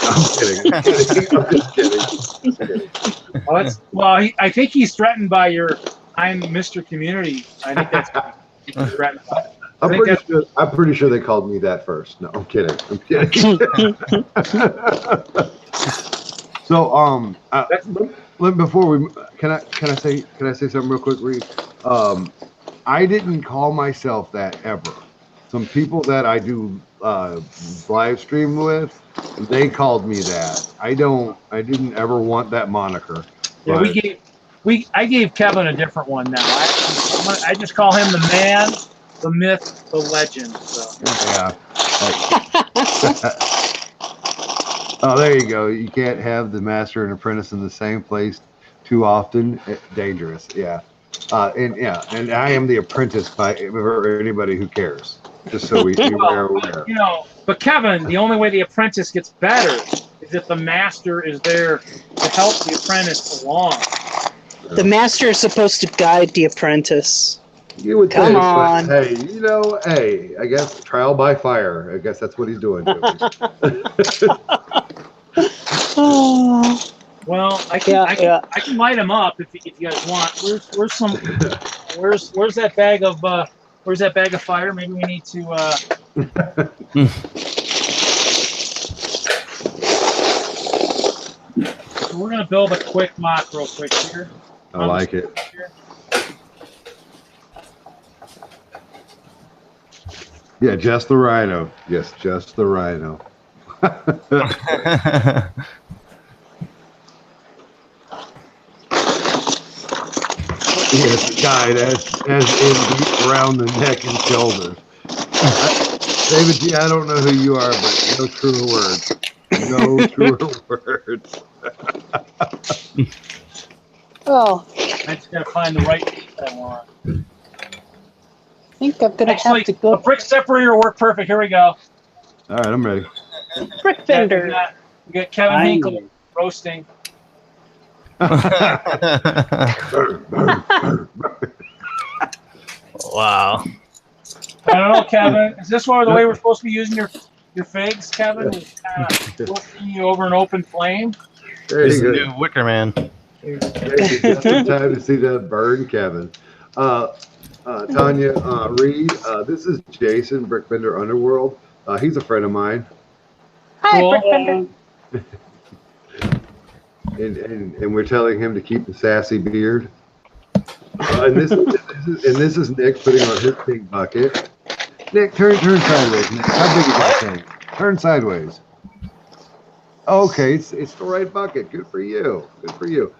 I'm kidding. I'm just kidding. I think he's threatened by your I'm Mr. Community. I think that's what he's threatened by. I'm pretty sure they called me that first. No, I'm kidding. So before we can I say something real quick, Reed? I didn't call myself that ever. Some people that I do live stream with, they called me that. I didn't ever want that moniker. Yeah, I gave Kevin a different one now. I just call him the man, the myth, the legend. So. Yeah. Oh, there you go. You can't have the master and apprentice in the same place too often. Dangerous. Yeah. And I am the apprentice for anybody who cares. Just so we are aware. But Kevin, the only way the apprentice gets better is if the master is there to help the apprentice along. The master is supposed to guide the apprentice. You would Come on. Hey, I guess trial by fire. I guess that's what he's doing. Well, I can light him up if you guys want. Where's that bag of fire? Maybe we need to. So we're gonna build a quick mock real quick here. I like it. Yeah, just the rhino. Yes, just the rhino. Yes, guide as in deep around the neck and shoulders. David G, I don't know who you are, but no truer words. No truer words. Oh, I just gotta find the right piece I want. I think I'm gonna have to A go. brick separator will work perfect. Here we go. All right, I'm ready. Brick Fender. We got Kevin Hinkle roasting. Wow. I don't know, Kevin. Is this the way we're supposed to be using your figs, Kevin? Kind of roasting you over an open flame. There He's you the go. new Wicker Man. Just in time to see that burn, Kevin. Tanya, Reed, this is Jason, Brickbender Underworld. He's a friend of mine. Hi, Cool. Brick Fender. And we're telling him to keep the sassy beard. And this is Nick putting on his pink bucket. Nick, turn sideways. Nick, how big is that thing? Turn sideways. Okay, it's the right bucket. Good for you. Good for you.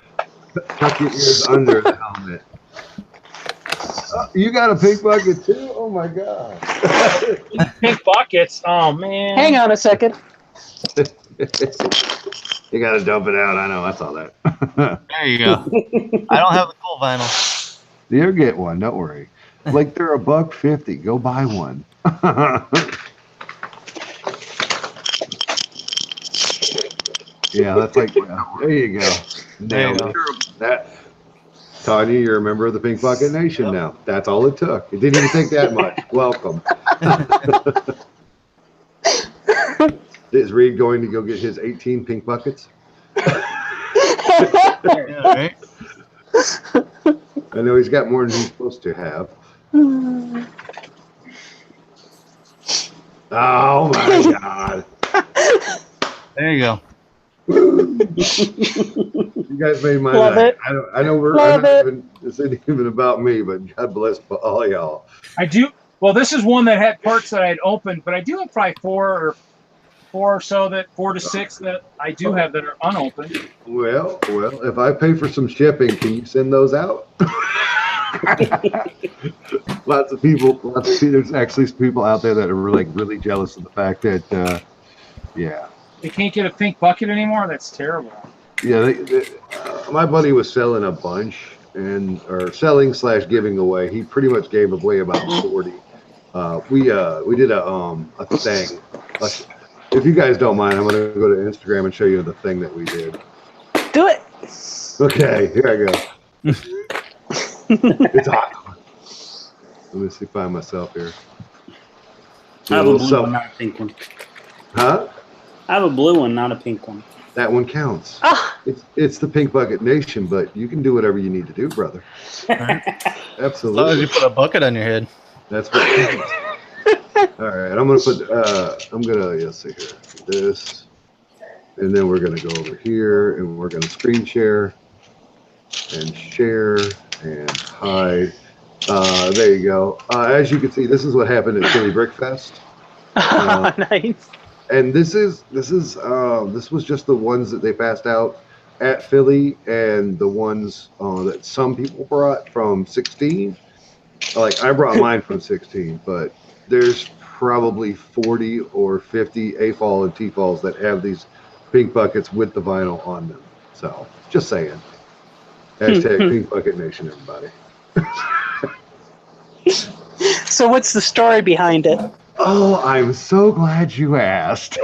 Tuck your ears under the helmet. You got a pink bucket too? Oh my god. Pink buckets. Oh man. Hang on a second. You gotta dump it out. I know. I saw that. There you go. I don't have the cool vinyl. You'll get one. Don't worry. Like they're $1.50. Go buy one. Yeah, that's like. There you go. There you Nailed go. it. That. Tanya, you're a member of the Pink Bucket Nation now. That's all it took. It didn't even take that much. Welcome. Is Reed going to go get his 18 pink buckets? Yeah, right? I know he's got more than he's supposed to have. Oh my God. There you go. You guys made my Love night. it. I know Love it. this isn't even about me, but God bless all y'all. I do. Well, this is one that had parts that I had opened, but I do have probably four to six that I do have that are unopened. Well, if I pay for some shipping, can you send those out? Lots of people. There's actually people out there that are really jealous of the fact that, yeah. They can't get a pink bucket anymore. That's terrible. Yeah, my buddy was selling a bunch or selling / giving away. He pretty much gave away about 40. We did a thing. If you guys don't mind, I'm gonna go to Instagram and show you the thing that we did. Do it. Okay, here I go. It's awkward. Let me see, find myself here. I have a blue one, not a pink one. Huh? I have a blue one, not a pink one. That one counts. Ah. It's the Pink Bucket Nation, but you can do whatever you need to do, brother. Absolutely. As long as you put a bucket on your head. That's what counts. All right, I'm gonna put. Let's see here. This, and then we're gonna go over here, and we're gonna screen share, and hide. There you go. As you can see, this is what happened at Philly Brick Fest. Nice. And this was just the ones that they passed out at Philly, and the ones that some people brought from 16. Like I brought mine from 16, but there's probably 40 or 50 A-fall and T-falls that have these pink buckets with the vinyl on them. So just saying. Hashtag Pink Bucket Nation, everybody. So what's the story behind it? Oh, I'm so glad you asked.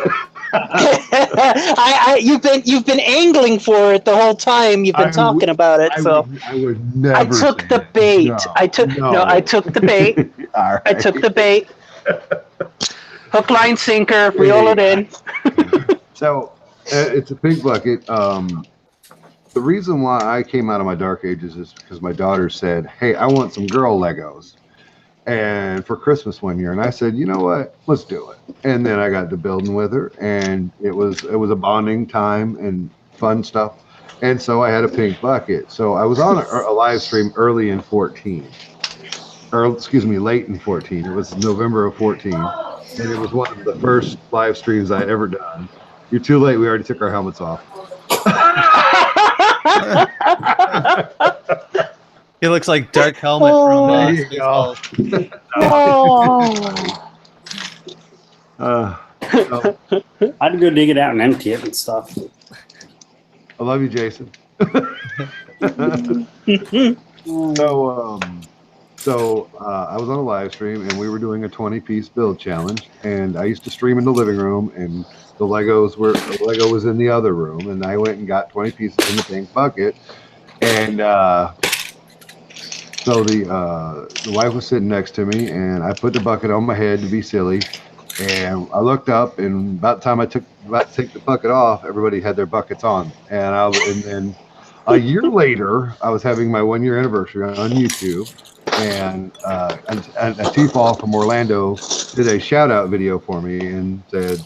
You've been angling for it the whole time. You've been talking about it. I would never. I took the bait. I took the bait. Right. I took the bait. Hook, line, sinker. Reel it in. So it's a pink bucket. The reason why I came out of my dark ages is because my daughter said, "Hey, I want some girl Legos." And for Christmas one year, and I said, you know what, let's do it. And then I got to building with her, and it was a bonding time and fun stuff. And so I had a pink bucket. So I was on a live stream early in 14, or excuse me, late in 14. It was November of 14, and it was one of the first live streams I ever done. You're too late. We already took our helmets off. He looks like Dark Helmet from there you go. I'd go dig it out and empty it and stuff. I love you, Jason. So I was on a live stream, and we were doing a 20-piece build challenge, and I used to stream in the living room, and the Lego was in the other room, and I went and got 20 pieces in the pink bucket, and so the wife was sitting next to me, and I put the bucket on my head to be silly, and I looked up, and about the time I about to take the bucket off, everybody had their buckets on, and then a year later, I was having my 1-year anniversary on YouTube, and a T-Fall from Orlando did a shout-out video for me and said,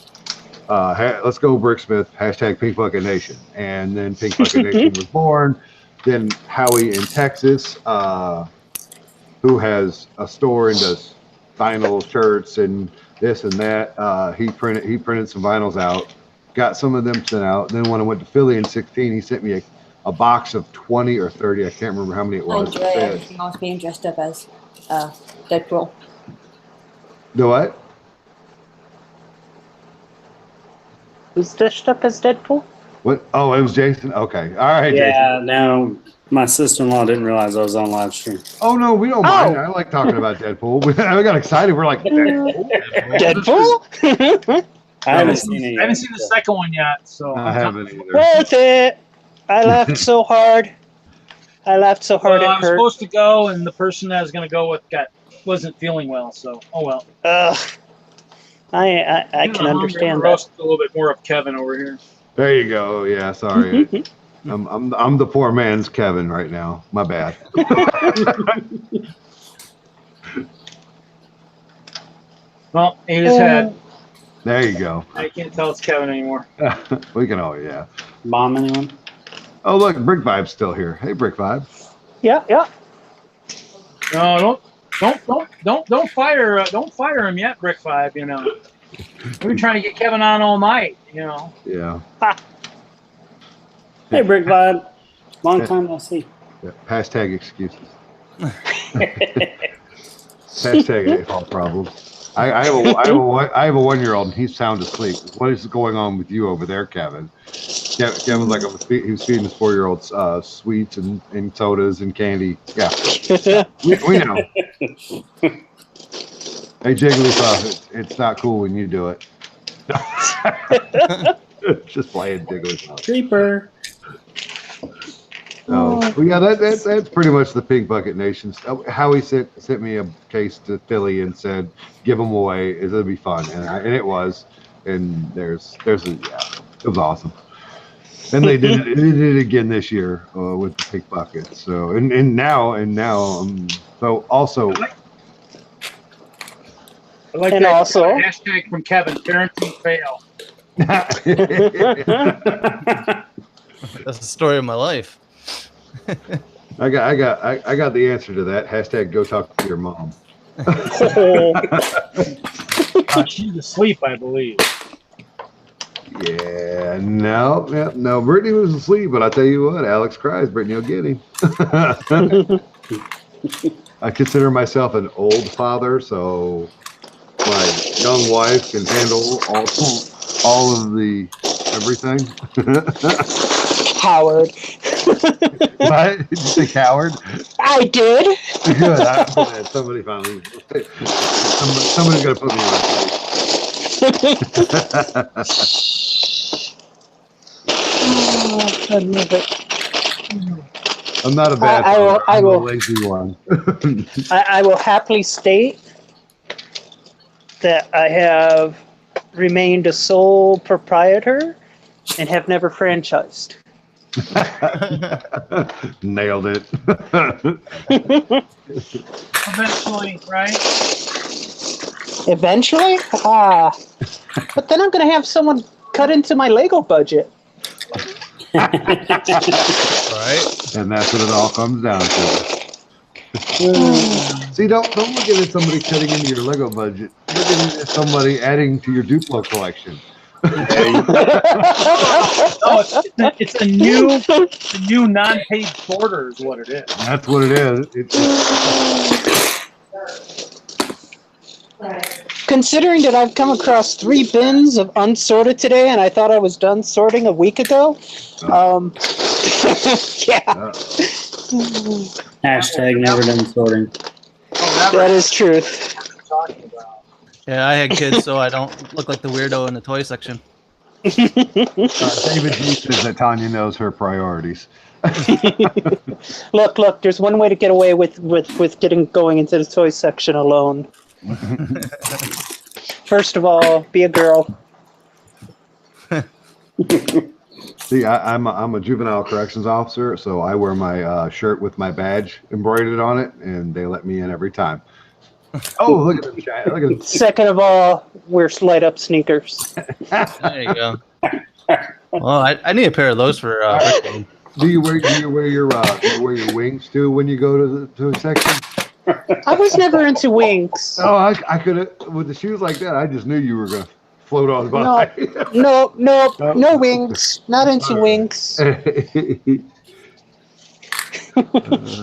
let's go Bricksmith, hashtag Pink Bucket Nation. And then Pink Bucket Nation was born. Then Howie in Texas, who has a store and does vinyl shirts and this and that. He printed some vinyls out, got some of them sent out. Then when I went to Philly in 16, he sent me a box of 20 or 30. I can't remember how many it was. I enjoy everything else being dressed up as Deadpool. The what? Who's dressed up as Deadpool? What? Oh, it was Jason. Okay, all right. Yeah, Jason. no, my sister-in-law didn't realize I was on live stream. Oh no, we don't mind. I like talking about Deadpool. We got excited. We're like, Deadpool? I haven't seen it yet. I haven't seen the second one yet, so I haven't either. Worth it. I laughed so hard. Well, it I was hurt. supposed to go, and the person I was going to go with wasn't feeling well. So, oh well. I can understand that. Roast a little bit more of Kevin over here. There you go. Yeah, sorry. I'm the poor man's Kevin right now. My bad. Well, in his head. There you go. I can't tell it's Kevin anymore. We can all, yeah. Bomb anyone? Oh, look, Brick Vibe's still here. Hey, Brick Vibe. Yeah. No, don't fire him yet, Brick Vibe. You know, we're trying to get Kevin on all night. You know. Yeah. Hey, Brick Vibe. Long time no see. Yeah. Hashtag excuses. Hashtag all problems. I have a 1-year-old and he's sound asleep. What is going on with you over there, Kevin? Kevin was like, he was feeding his 4-year-old sweets and sodas and candy. Yeah, we know. Hey, Jigglypuff, it's not cool when you do it. Just playing Jigglypuff. Creeper. So, well, yeah, that's pretty much the Pink Bucket Nation. Howie sent me a case to Philly and said, "Give them away. It'll be fun," and it was. And there's it was awesome. And they did it again this year with the Pink Bucket. So and now so also. I like And that also- hashtag from Kevin, parenting fail. That's the story of my life. I got the answer to that. Hashtag go talk to your mom. She's asleep, I believe. Yeah, no. Brittany was asleep, but I tell you what, Alex cries. Brittany will get him. I consider myself an old father, so my young wife can handle all of the everything. Howard. What? Did you say coward? I did. Good. I'm glad somebody finally. Somebody's gonna put me on. I love it. I'm not a bad I will- father. I I'm will- a lazy one. I will happily state that I have remained a sole proprietor and have never franchised. Nailed it. Eventually, right? Eventually? But then I'm going to have someone cut into my Lego budget. Right? And that's what it all comes down to. See, don't look at it somebody cutting into your Lego budget. Look at it as somebody adding to your Duplo collection. No, it's a new non-paid order is what it is. That's what it is. Considering that I've come across 3 bins of unsorted today and I thought I was done sorting a week ago, yeah, Hashtag never done sorting. that is truth. Yeah, I had kids, so I don't look like the weirdo in the toy section. David G says that Tanya knows her priorities. Look, there's one way to get away with going into the toy section alone. First of all, be a girl. See, I'm a juvenile corrections officer, so I wear my shirt with my badge embroidered on it, and they let me in every time. Oh, look at them! Look at them. Second of all, wear light up sneakers. There you go. Well, I need a pair of those for. Do you wear your wings too when you go to the section? I was never into wings. Oh, I could have with the shoes like that. I just knew you were gonna float on by. No wings. Not into wings.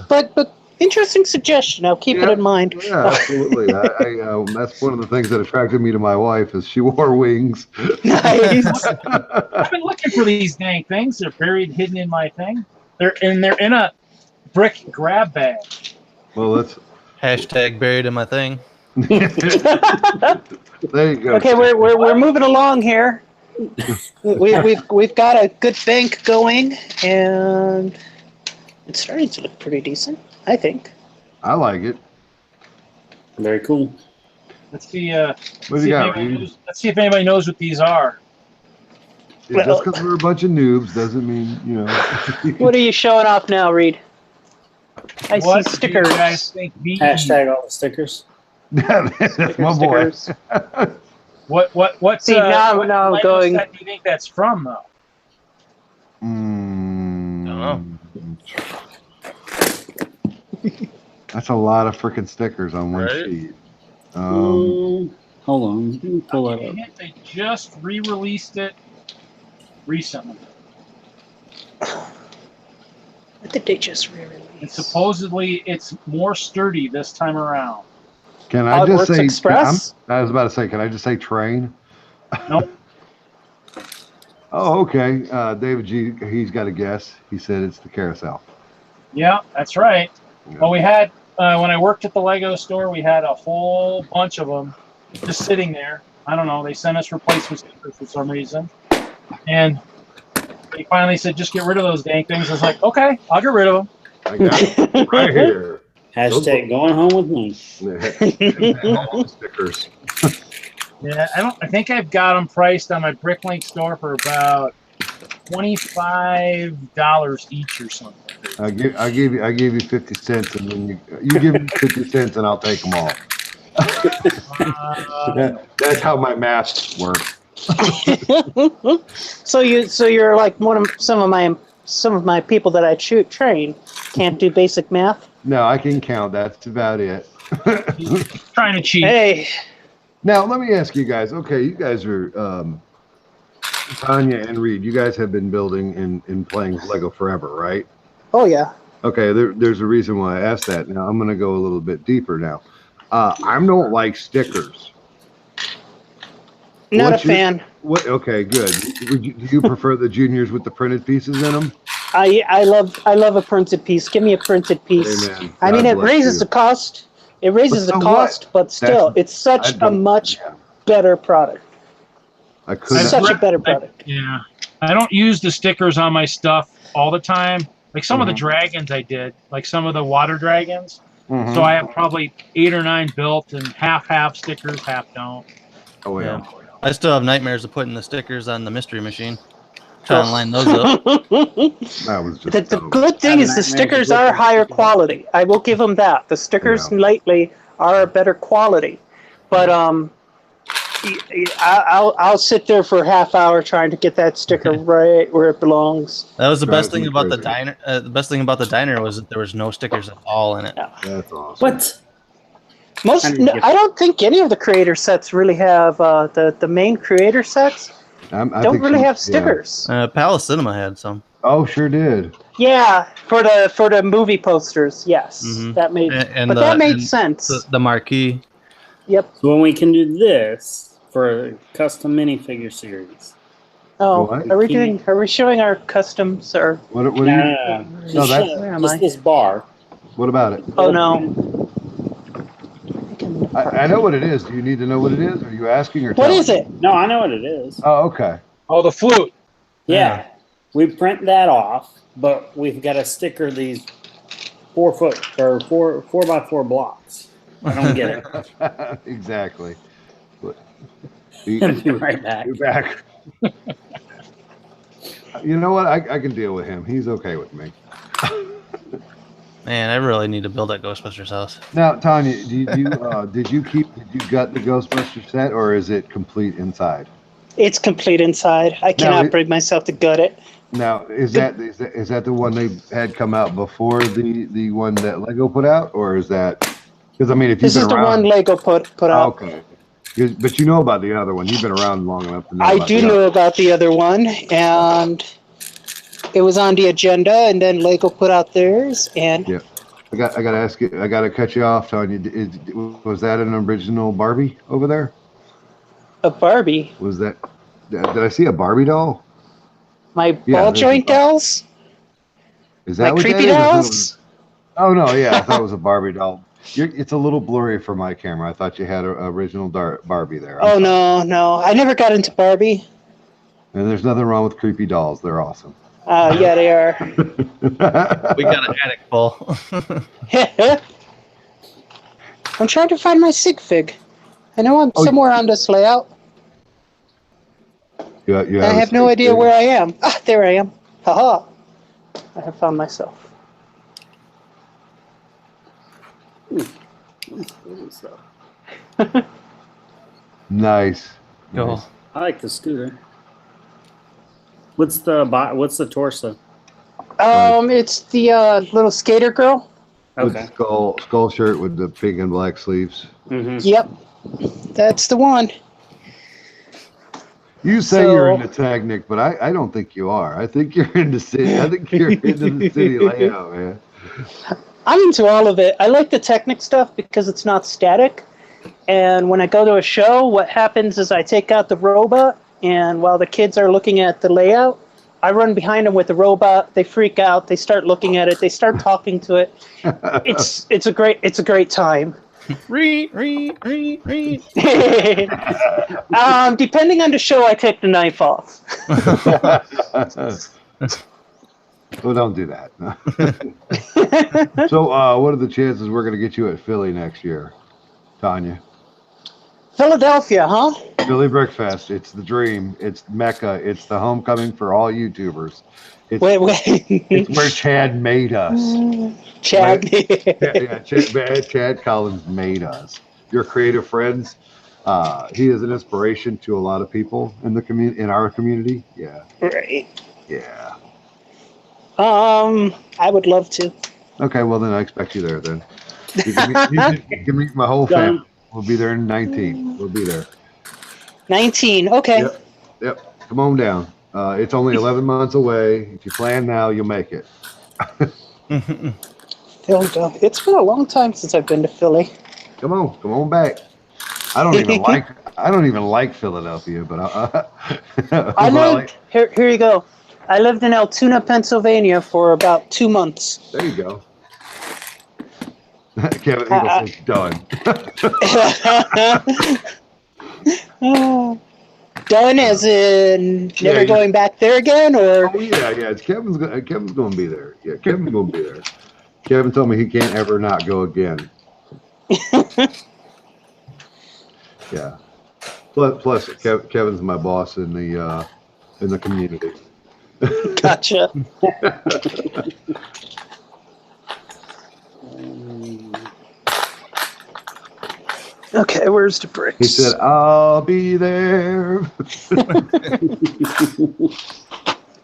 But interesting suggestion. I'll keep it in mind. Yeah, absolutely. That's one of the things that attracted me to my wife is she wore wings. Nice. I've been looking for these dang things. They're buried, hidden in my thing. They're in a brick grab bag. Well, that's Hashtag buried in my thing. there you go. Okay, we're moving along here. We've got a good bank going, and it's starting to look pretty decent, I think. I like it. Very cool. Let's see. What do you got, Reed? Let's see if anybody knows what these are. Just because we're a bunch of noobs doesn't mean What are you showing off now, Reed? I see What do stickers. you guys think these- Hashtag all the stickers. That's my boy. Stickers. What See, now I'm Lego going- set do you think that's from though? That's a lot of freaking stickers on one Right? sheet. Hold on. Let me pull that up. They just re-released it recently. What did they just re-release? And supposedly it's more sturdy this time around. Can I just Hogwarts say? Express? I was about to say, can I just say train? Nope. Oh, okay. David G. He's got a guess. He said it's the carousel. Yeah, that's right. Yeah. Well, we had when I worked at the Lego store, we had a whole bunch of them just sitting there. I don't know. They sent us replacement stickers for some reason, and they finally said, "Just get rid of those dang things." I was like, "Okay, I'll get rid of them." I got it right here. Hashtag going home with me. All the stickers. Yeah, I think I've got them priced on my Bricklink store for about $25 each or something. I give you 50 cents, and then you give me 50 cents, and I'll take them all. That's how my math works. So you're like some of my people that I train can't do basic math. No, I can count. That's about it. Trying to cheat. Hey, Now, let me ask you guys. Okay, you guys are Tanya and Reed. You guys have been building and playing Lego forever, right? oh yeah. Okay, there's a reason why I asked that. Now, I'm going to go a little bit deeper now. I don't like stickers. Not What's a fan. What? Okay, good. Do you prefer the juniors with the printed pieces in them? I love a printed piece. Give me a printed piece. Amen. I mean, God it bless raises you. the cost. It raises But the so what? cost, but still, it's such a much better product. I couldn't. Such a better product. Yeah. I don't use the stickers on my stuff all the time. Like some of the dragons I did, like some of the water dragons. Mhm. So I have probably 8 or 9 built and half stickers, half don't. Oh yeah. I still have nightmares of putting the stickers on the mystery machine. Trying to line those up. That was just The dumb. good thing is the stickers are higher quality. I will give them that. The stickers lately are a better quality, but I'll sit there for a half hour trying to get that sticker right where it belongs. That was the Drives best thing me about the crazy. diner. The best thing about the diner was that there was no stickers at all in it. That's awesome. What? I don't think any of the creator sets really have the main creator sets I don't think really some- have yeah. stickers. Palace Cinema had some. Oh, sure did. Yeah, for the movie posters, yes, Mhm. that made. And but that made sense. The marquee. Yep. So when we can do this for a custom minifigure series. Oh, What? are we showing our customs or? What do you? No. No, that's- Where am I? Just this bar. What about it? Oh no. I know what it is. Do you need to know what it is? Are you asking or What telling? is it? No, I know what it is. Oh, okay. Oh, the flute. Yeah. We print that off, but we've got to sticker these 4 by 4 blocks. I don't get it. Exactly. But- I'll be right back. You're back. You know what? I can deal with him. He's okay with me. Man, I really need to build that Ghostbusters house. Now, Tanya, did you gut the Ghostbusters set, or is it complete inside? It's complete inside. I cannot bring myself to gut it. Now, is that the one they had come out before the one that Lego put out, or is that because I mean, if you've This been is the around, one Lego put out. okay, but you know about the other one. You've been around long enough to know. I about do the know other. about the other one, and it was on the agenda, and then Lego put out theirs, and Yeah. I got to ask you. I got to cut you off, Tanya. Was that an original Barbie over there? a Barbie. Was that? Did I see a Barbie doll? My Yeah, ball there's a joint Barbie. dolls? Is My that what creepy that is? I thought it dolls? was- Oh no, yeah, I thought it was a Barbie doll. It's a little blurry for my camera. I thought you had an original Barbie there. Oh, no. I never got into Barbie. And there's nothing wrong with creepy dolls. They're awesome. Yeah, they are. We got an attic full. I'm trying to find my sig fig. I know I'm somewhere on this layout. You I have no idea where I am. Ah, there I am. Haha. I have found myself. Nice. Go. Nice. I like the scooter. What's the torso? It's the little skater girl. With Okay. the skull shirt with the pink and black sleeves. Mm-hmm. Yep. That's the one. You say you're So- into Technic, but I don't think you are. I think you're into city. I think you're into the city layout, man. I'm into all of it. I like the Technic stuff because it's not static. And when I go to a show, what happens is I take out the robot and while the kids are looking at the layout, I run behind them with the robot. They freak out. They start looking at it. They start talking to it. It's a great time. Re. Depending on the show, I take the knife off. Well, don't do that. So, what are the chances we're going to get you at Philly next year, Tanya? Philadelphia, huh? Philly Brickfest. It's the dream. It's Mecca. It's the homecoming for all YouTubers. It's, Wait. it's where Chad made us. Chad. Chad Collins made us. Your creative friends. He is an inspiration to a lot of people in the in our community. Yeah. Right. Yeah. I would love to. Okay, well then I expect you there then. You can meet my whole family. We'll be there in 19. We'll be there. 19. Okay. Yep. Come on down. It's only 11 months away. If you plan now, you'll make it. Philadelphia. It's been a long time since I've been to Philly. Come on back. I don't even like Philadelphia, but I lived here. You go. I lived in Altoona, Pennsylvania for about 2 months. There you go. Kevin Eagles is done. Done as in never going back there again, or? Oh, yeah. Kevin's going to be there. Yeah, Kevin's going to be there. Kevin told me he can't ever not go again. Yeah. Plus, Kevin's my boss in the community. Gotcha. Okay, where's the bricks? He said, "I'll be there."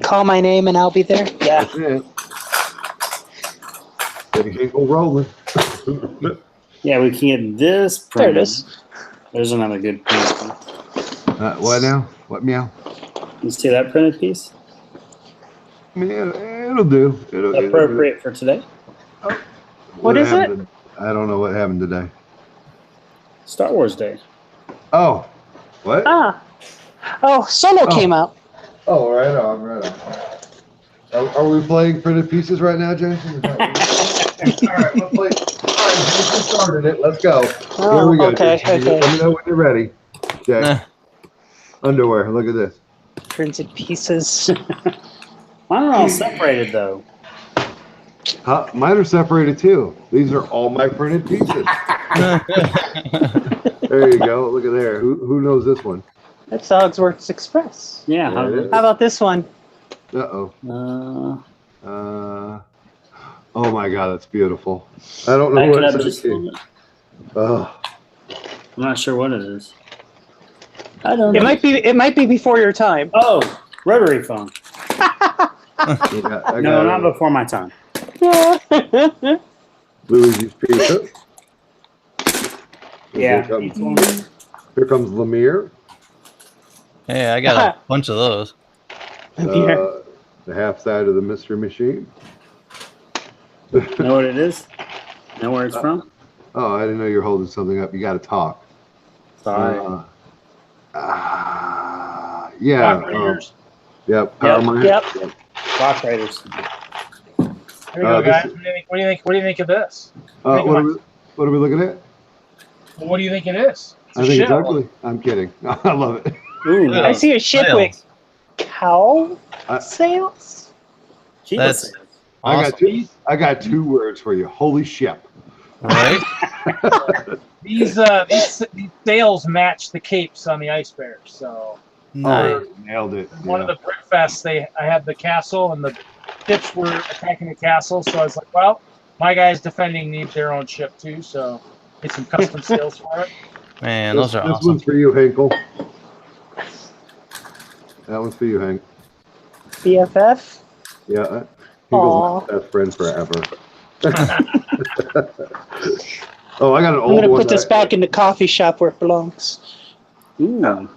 Call my name and I'll be there. Yeah. That's it. He can't go rolling. Yeah, we can get this There printed. it is. There's another good print. What now? What meow? You see that printed piece? I mean, it'll do. Appropriate for today. What is it? I don't know what happened today. Star Wars Day. Oh, what? Solo came out. Oh, right on. Are we playing printed pieces right now, Jason? All right, let's play. All right, Jason started it. Let's go. Here we go. Okay. Jason. Let me know when you're ready. Jack. Underwear. Look at this. Printed pieces. Mine are all separated though. Mine are separated too. These are all my printed pieces. There you go. Look at there. Who knows this one? That's Hogsworth Express. Yeah. How about this one? Oh my God, that's beautiful. I don't know what it says. I'm not sure what it is. I don't know. It might be before your time. Oh, rotary phone. No, not before my time. Luigi's Pizza. Yeah. Here comes Lemire. Hey, I got a bunch of those. The half side of the Mystery Machine. Know what it is? Know where it's from? Oh, I didn't know you were holding something up. You got to talk. Sorry. Yeah. Yep. Power Mine. Yep. Rock Raiders. Here we go, guys. What do you think of this? What are we looking at? Well, what do you think it is? I think it's ugly. I'm kidding. I love it. Ooh, I see a ship with cow sails. That's awesome. I got two words for you. Holy ship. Right? These sails match the capes on the Ice Bears. So nice. Nailed it. One of the Brickfests, I had the castle and the ships were attacking the castle. So I was like, well, my guys defending need their own ship too. So get some custom sails for it. Man, those are awesome. This one's for you, Hinkle. That one's for you, Hank. BFF? Yeah. Hinkle's my best friend forever. Oh, I got an old one. I'm going to put this back in the coffee shop where it belongs. Ooh.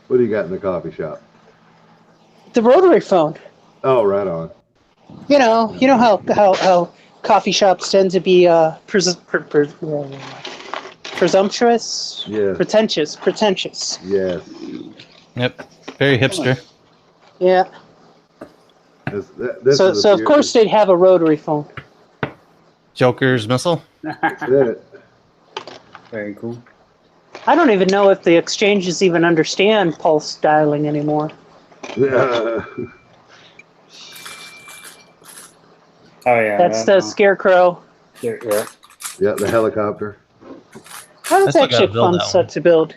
What do you got in the coffee shop? The rotary phone. Oh, right on. You know how coffee shops tend to be Presumptuous? Yes. Pretentious. Yes. Yep. Very hipster. Yeah. This is So of course they'd have a rotary phone. Joker's missile. That's it. Very cool. I don't even know if the exchanges even understand pulse dialing anymore. Yeah. Oh yeah. That's the Scarecrow. Yeah. Yeah, the helicopter. Oh, that's I still actually a gotta build fun that set to build.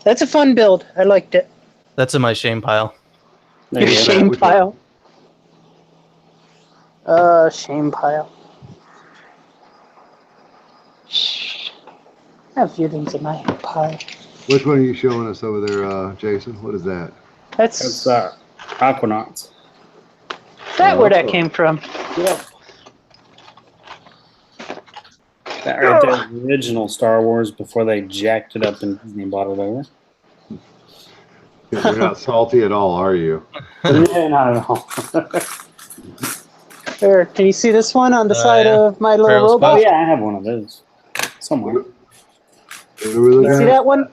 That's a fun build. I liked it. That's in my shame pile. There Your you go. shame Which one? pile. Shame pile. Shh. I have feelings in my pile. Which one are you showing us over there, Jason? What is that? That's That's Aquanauts. that where that Oh. came from. Yep. That right there is the original Star Wars before they jacked it up and Disney bought it over. You're not salty at all, are you? Yeah, not at all. There, can you see this one on the side yeah. of my little Pharaoh's Oh robot? yeah, I have one of those somewhere. What are we looking You see at? that one?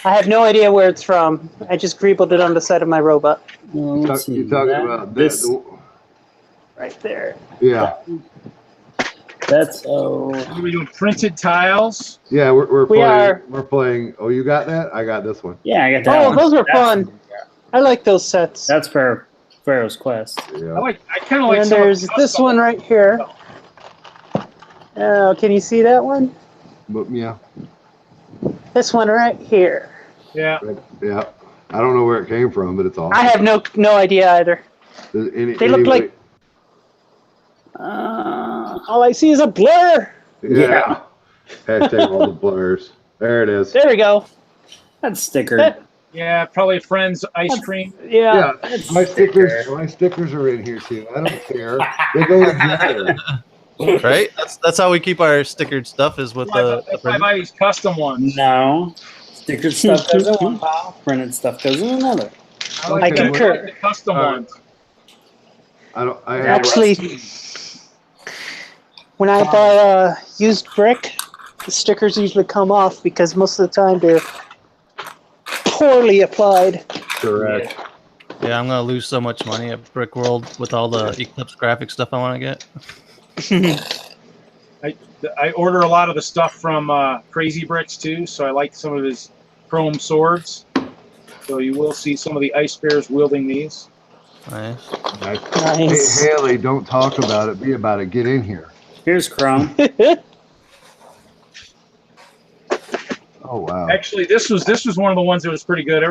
I have no idea where it's from. I just greebled it on the side of my robot. Well, let's see. You're talking That- about this. Right there. Yeah, That's What are we doing? Printed tiles? yeah. We're We playing. are- We're playing. Oh, you got that? I got this one. yeah, I got that. Oh, one. those are That's- fun. I like those sets. That's Pharaoh's Quest. Yeah. I kind of like And some of there's the this custom- one right here. Can you see that one? But yeah, This one right here. Yeah. yeah. I don't know where it came from, but it's awesome. I have no idea either. They look like. All I see is a blur. Yeah. Hashtag all the blurs. There it is. There we go. That's sticker. That- Yeah, probably Friends ice cream. Yeah. Yeah, my stickers. My stickers are in here too. I don't care. They go together. Right? That's how we keep our stickered stuff is with the That's why I buy these custom ones. No. Stickered stuff goes in one pile. Printed stuff goes in another. I concur. like the custom ones. I don't. I have. Actually, when I buy used brick, the stickers usually come off because most of the time they're poorly applied. Correct. Yeah, I'm gonna lose so much money at Brick World with all the Eclipse graphic stuff I want to get. I order a lot of the stuff from Crazy Bricks too, so I like some of his chrome swords. So you will see some of the ice bears wielding these. Nice. Nice. Hey, Haley, don't talk about it. Be about it. Get in here. Here's Chrome. Oh wow. Actually, this was one of the ones that was pretty good.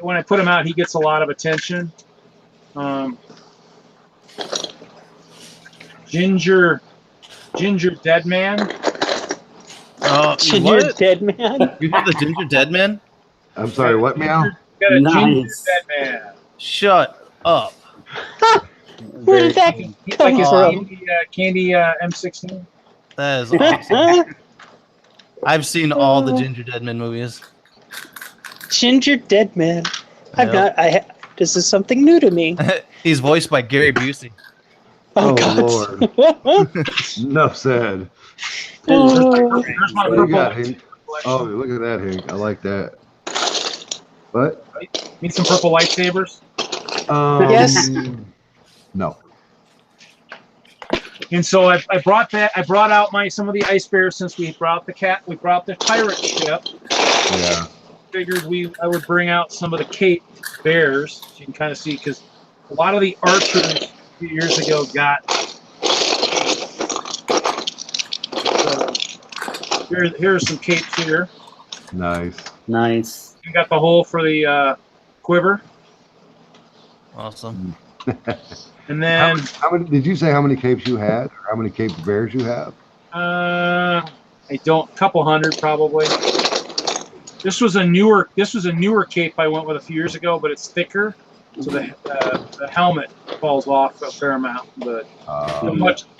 When I put him out, he gets a lot of attention. Ginger Dead Man. Oh, Ginger what? Dead Man. You have the Ginger Dead Man? I'm sorry. What meow? Got a Nice. Ginger Dead Man. Shut up. Where did that He's come like from? a candy M16. That is awesome. I've seen all the Ginger Dead Man movies. Ginger Dead Man. I've Yep. not. This is something new to me. He's voiced by Gary Busey. Oh, Oh, God. Enough said. Oh. There's my What do you purple got, Hank? Oh, look at that, Hank. I like that. What? Need some purple lightsabers. Yes. No. And so I brought out some of the ice bears since we brought the pirate ship. Yeah. Figured I would bring out some of the Cape bears. So you can kind of see because a lot of the archers a few years ago got. So here's some capes here. Nice. Nice. You got the hole for the quiver, Awesome. and then How many? Did you say how many capes you had? Or how many cape bears you have? couple hundred probably. This was a newer cape I went with a few years ago, but it's thicker, so the helmet falls off a fair amount. But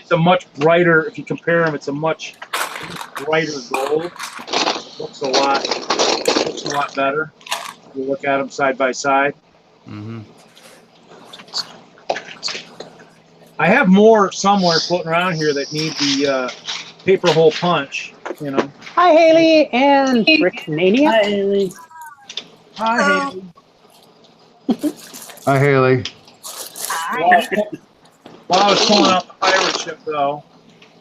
it's a much brighter. If you compare them, it's a much brighter gold. Looks a lot better. You look at them side by side. Mm-hmm. I have more somewhere floating around here that need the paper hole punch. You know. Hi, Haley and Rick Mania. Hi, Haley. Hi, Haley. Hi, Haley. While I was pulling out the pirate ship, though,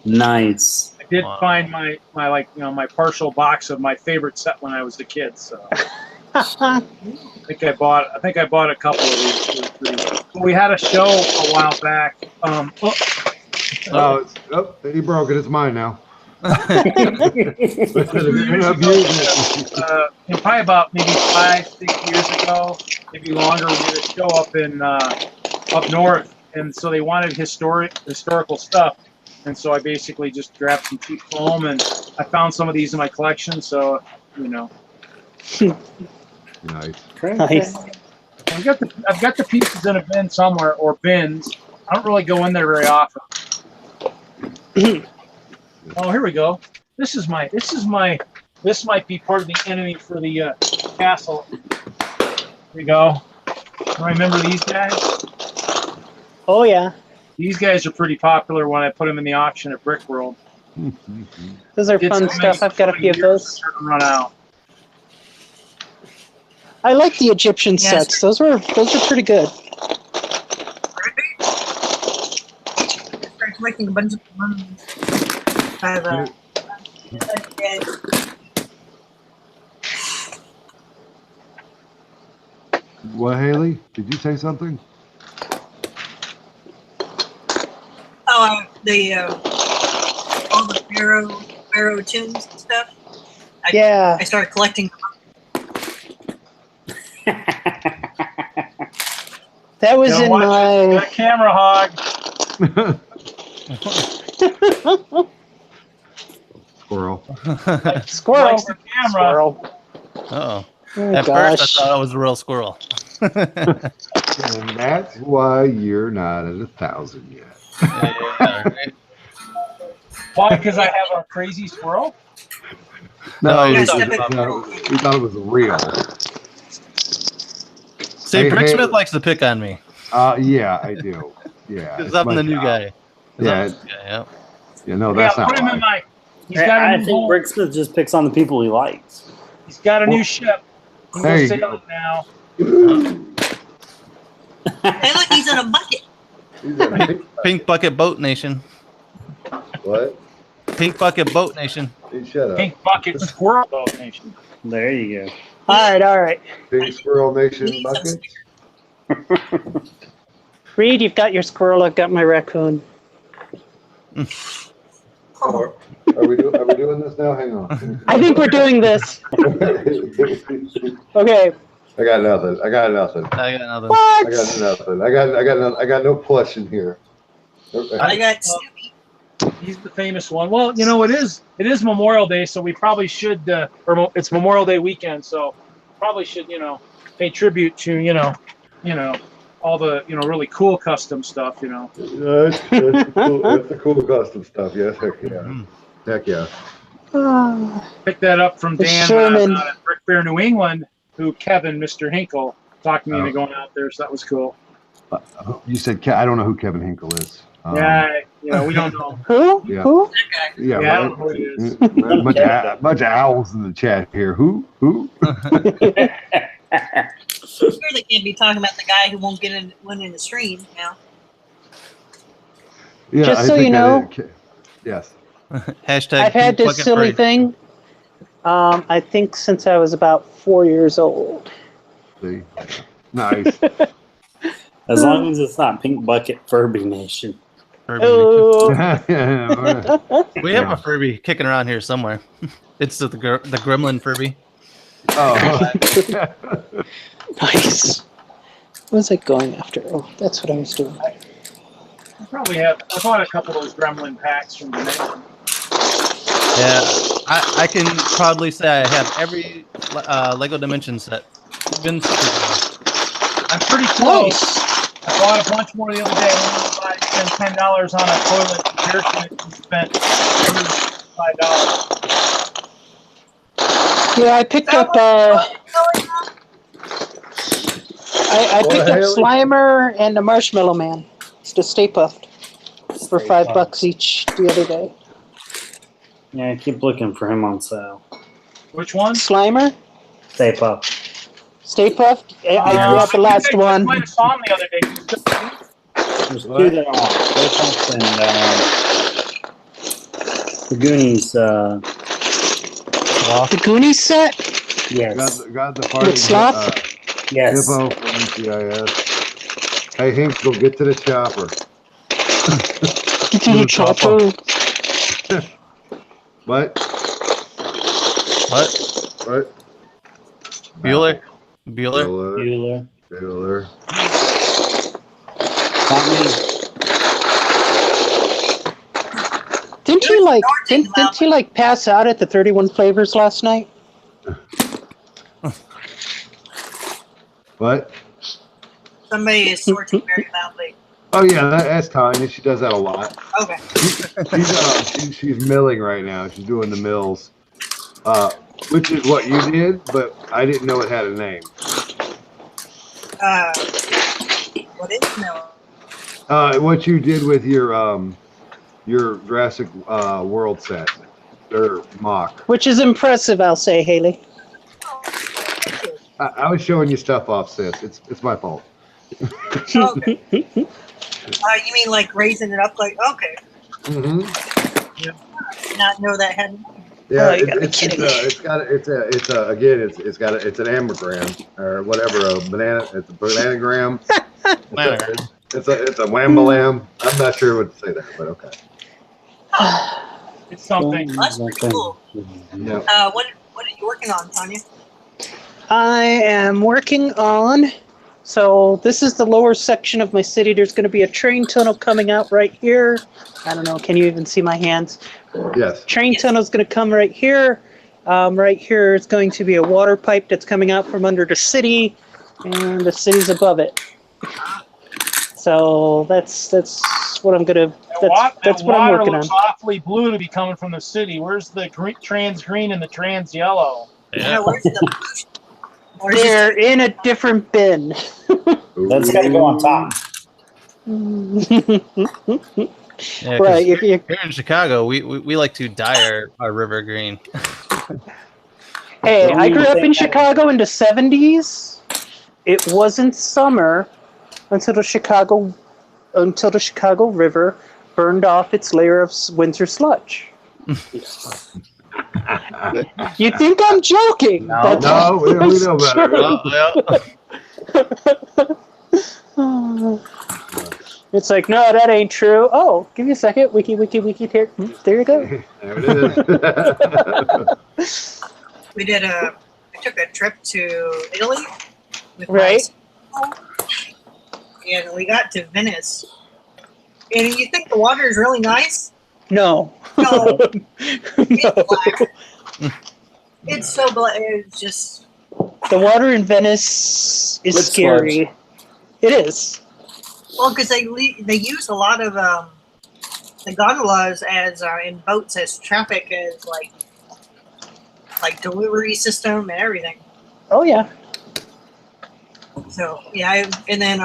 Nice. I did Wow. find my my partial box of my favorite set when I was a kid. So I think I bought a couple of these. We had a show a while back. Oh, he broke it. It's mine now. Probably about maybe 5-6 years ago, maybe longer. We did a show up in up north, and so they wanted historical stuff, and so I basically just grabbed some cheap foam, and I found some of these in my collection. So Nice. Nice. I've got the pieces in a bin somewhere, or bins. I don't really go in there very often. Oh, here we go. This might be part of the enemy for the castle. Here we go. Remember these guys? Oh, yeah. These guys are pretty popular when I put them in the auction at Brick World. Those are Did fun so stuff. many- I've got a so few of many years those. to run out. I like the Egyptian Yes. sets. Those were pretty good. Start collecting a bunch of money. What, Haley? Did you say something? Oh, all the pharaoh tombs and stuff. Yeah. I started collecting. That was Gotta in watch it. my... Got camera hog. Squirrel. Squirrel. Likes the camera. Squirrel. Uh-oh. Oh, At gosh. first, I thought it was a real squirrel. And that's why you're not at 1,000 yet. Yeah, right? Why? Because I have a crazy squirrel? No, we you're thought talking it was real. See, Hey, Brick hey. Smith likes to pick on me. Yeah, I do. Yeah. Because it's I'm my the new job. guy. 'Cause I'm Yeah. the new guy, yeah. Yeah, no, that's Yeah, not put him in why. my. He's got a I new think home. Rick Smith just picks on the people he likes. He's got a new ship. He's There you sailing now. Hey, look, he's in a bucket. Pink Bucket Boat Nation. What? Pink Bucket Boat Nation. Hey, shut up. Pink bucket squirrel boat nation. There you go. All right. Big Squirrel Nation He needs some bucket. Reed, you've got your squirrel. I've got my raccoon. Are we doing this now? Hang on. I think we're doing this. Okay. I got nothing. I got nothing. I got nothing. I got no plush in here. I got Snoopy. He's the famous one. Well, you know, it is Memorial Day, so we probably should, or it's Memorial Day weekend, so probably should, pay tribute to, all the, really cool custom stuff, That's cool. That's the cool custom stuff. Yes, heck yeah. Mhm. Heck yeah. Pick that up from The Dan Sherman. at Brick Fair New England, who Kevin, Mr. Hinkle, talked me into going out there, so that was cool. You said I don't know who Kevin Hinkle is. Yeah, we don't know. Who? Yeah. Who? That guy. Yeah, Yeah, I don't know who it is. bunch of owls in the chat here. Who? Sure, they can't be talking about the guy who won't get in the stream now. Yeah, Just I so think you that know- yes. Hashtag I've had Pink this Bucket silly Parade. thing, I think since I was about 4 years old. See, nice. As long as it's not Pink Bucket Furby Nation. Furby. Oh. We have a Furby kicking around here somewhere. It's the Gremlin Furby. Oh. Nice. What was I going after? Oh, that's what I was doing. I probably have. I bought a couple of those Gremlin packs from Dimension. Yeah, I can proudly say I have every Lego Dimension set. Been I'm pretty close. Nice. I bought a bunch more the other day. I spent $10 on a toilet comparison and spent $5. Yeah, I picked up. I picked up Haley? Slimer and the Marshmallow Man. It's the Stay Puffed for $5 each the other day. Yeah, keep looking for him on sale. Which one? Slimer, Stay Puft. Stay Puft. I got the last one. I might have saw him the other day. There's two that are on. Stay Puft and the Goonies. The Goonies set. Yes. Got the party. With Sloth? Yes. Hippo from NCIS. Hey, Hank, go get to the chopper. Get to the chopper. What? What? What? Bueller? Bueller. Bueller. Not me. Didn't you like pass out at the 31 Flavors last night? What? Somebody is snorting very loudly. Oh yeah, that's Tanya. She does that a lot. Okay. She's milling right now. She's doing the mills, which is what you did, but I didn't know it had a name. What is mill? What you did with your Jurassic World set, or mock. Which is impressive, I'll say, Haley. I was showing you stuff off, sis. It's my fault. Okay. You mean like raising it up? Like okay. Mm-hmm. Did not know that had. Yeah, you gotta be kidding me. it's an ambergram or whatever, it's a bananagram. It's a wambalam. I'm not sure what to say there, but okay. It's something. That's pretty cool. Yeah. What are you working on, Tanya? I am working on. So this is the lower section of my city. There's going to be a train tunnel coming out right here. I don't know. Can you even see my hands? Yes. Train tunnel is going to come right here. Right here is going to be a water pipe that's coming out from under the city, and the city's above it. So that's what I'm gonna. That's what I'm working on. Looks awfully blue to be coming from the city. Where's the trans green and the trans yellow? Yeah, where's the They're in a different bin. That's got to go on top. Yeah, Right. Here in Chicago, we like to dye our river green. Hey, I grew up in Chicago in the 70s. It wasn't summer until the Chicago River burned off its layer of winter sludge. You think I'm joking? No, we know better. It's like, no, that ain't true. Oh, give me a second. Wiki here. There you go. There it is. I took a trip to Italy with Right. and we got to Venice. And you think the water is really nice? No. No. It's No. black. It's so black. It's just. The water in Venice is With scary. sludge. It is. Well, because they use a lot of the gondolas as in boats as traffic as like delivery system and everything. Oh yeah. So yeah, and then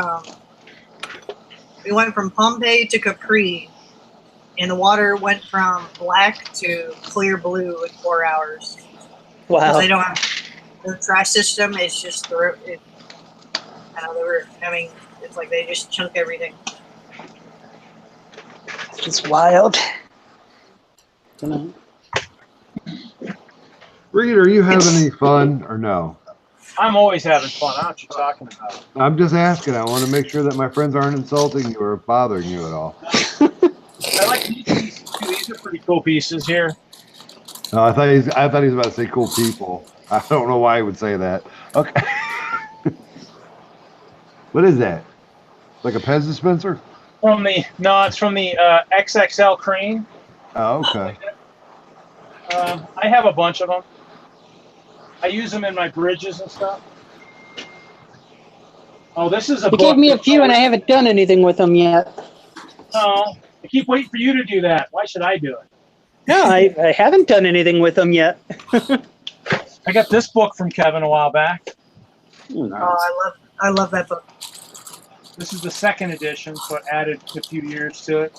we went from Pompeii to Capri, and the water went from black to clear blue in 4 hours. Because Wow. they don't have the trash system. It's just I don't know. They were having. It's like they just chunk everything. It's wild. Reed, are you having any fun or no? I'm always having fun. I don't know what you're talking about. I'm just asking. I want to make sure that my friends aren't insulting you or bothering you at all. I like these pieces too. These are pretty cool pieces here. No, I thought he was about to say cool people. I don't know why he would say that. Okay. What is that? Like a Pez dispenser? It's from the XXL crane. Oh, okay. I have a bunch of them. I use them in my bridges and stuff. Oh, this is a You book. gave me a few and I haven't done anything with them yet. Oh, I keep waiting for you to do that. Why should I do it? No, I haven't done anything with them yet. I got this book from Kevin a while back. Nice. Oh, I love that book. This is the second edition, so it added a few years to it.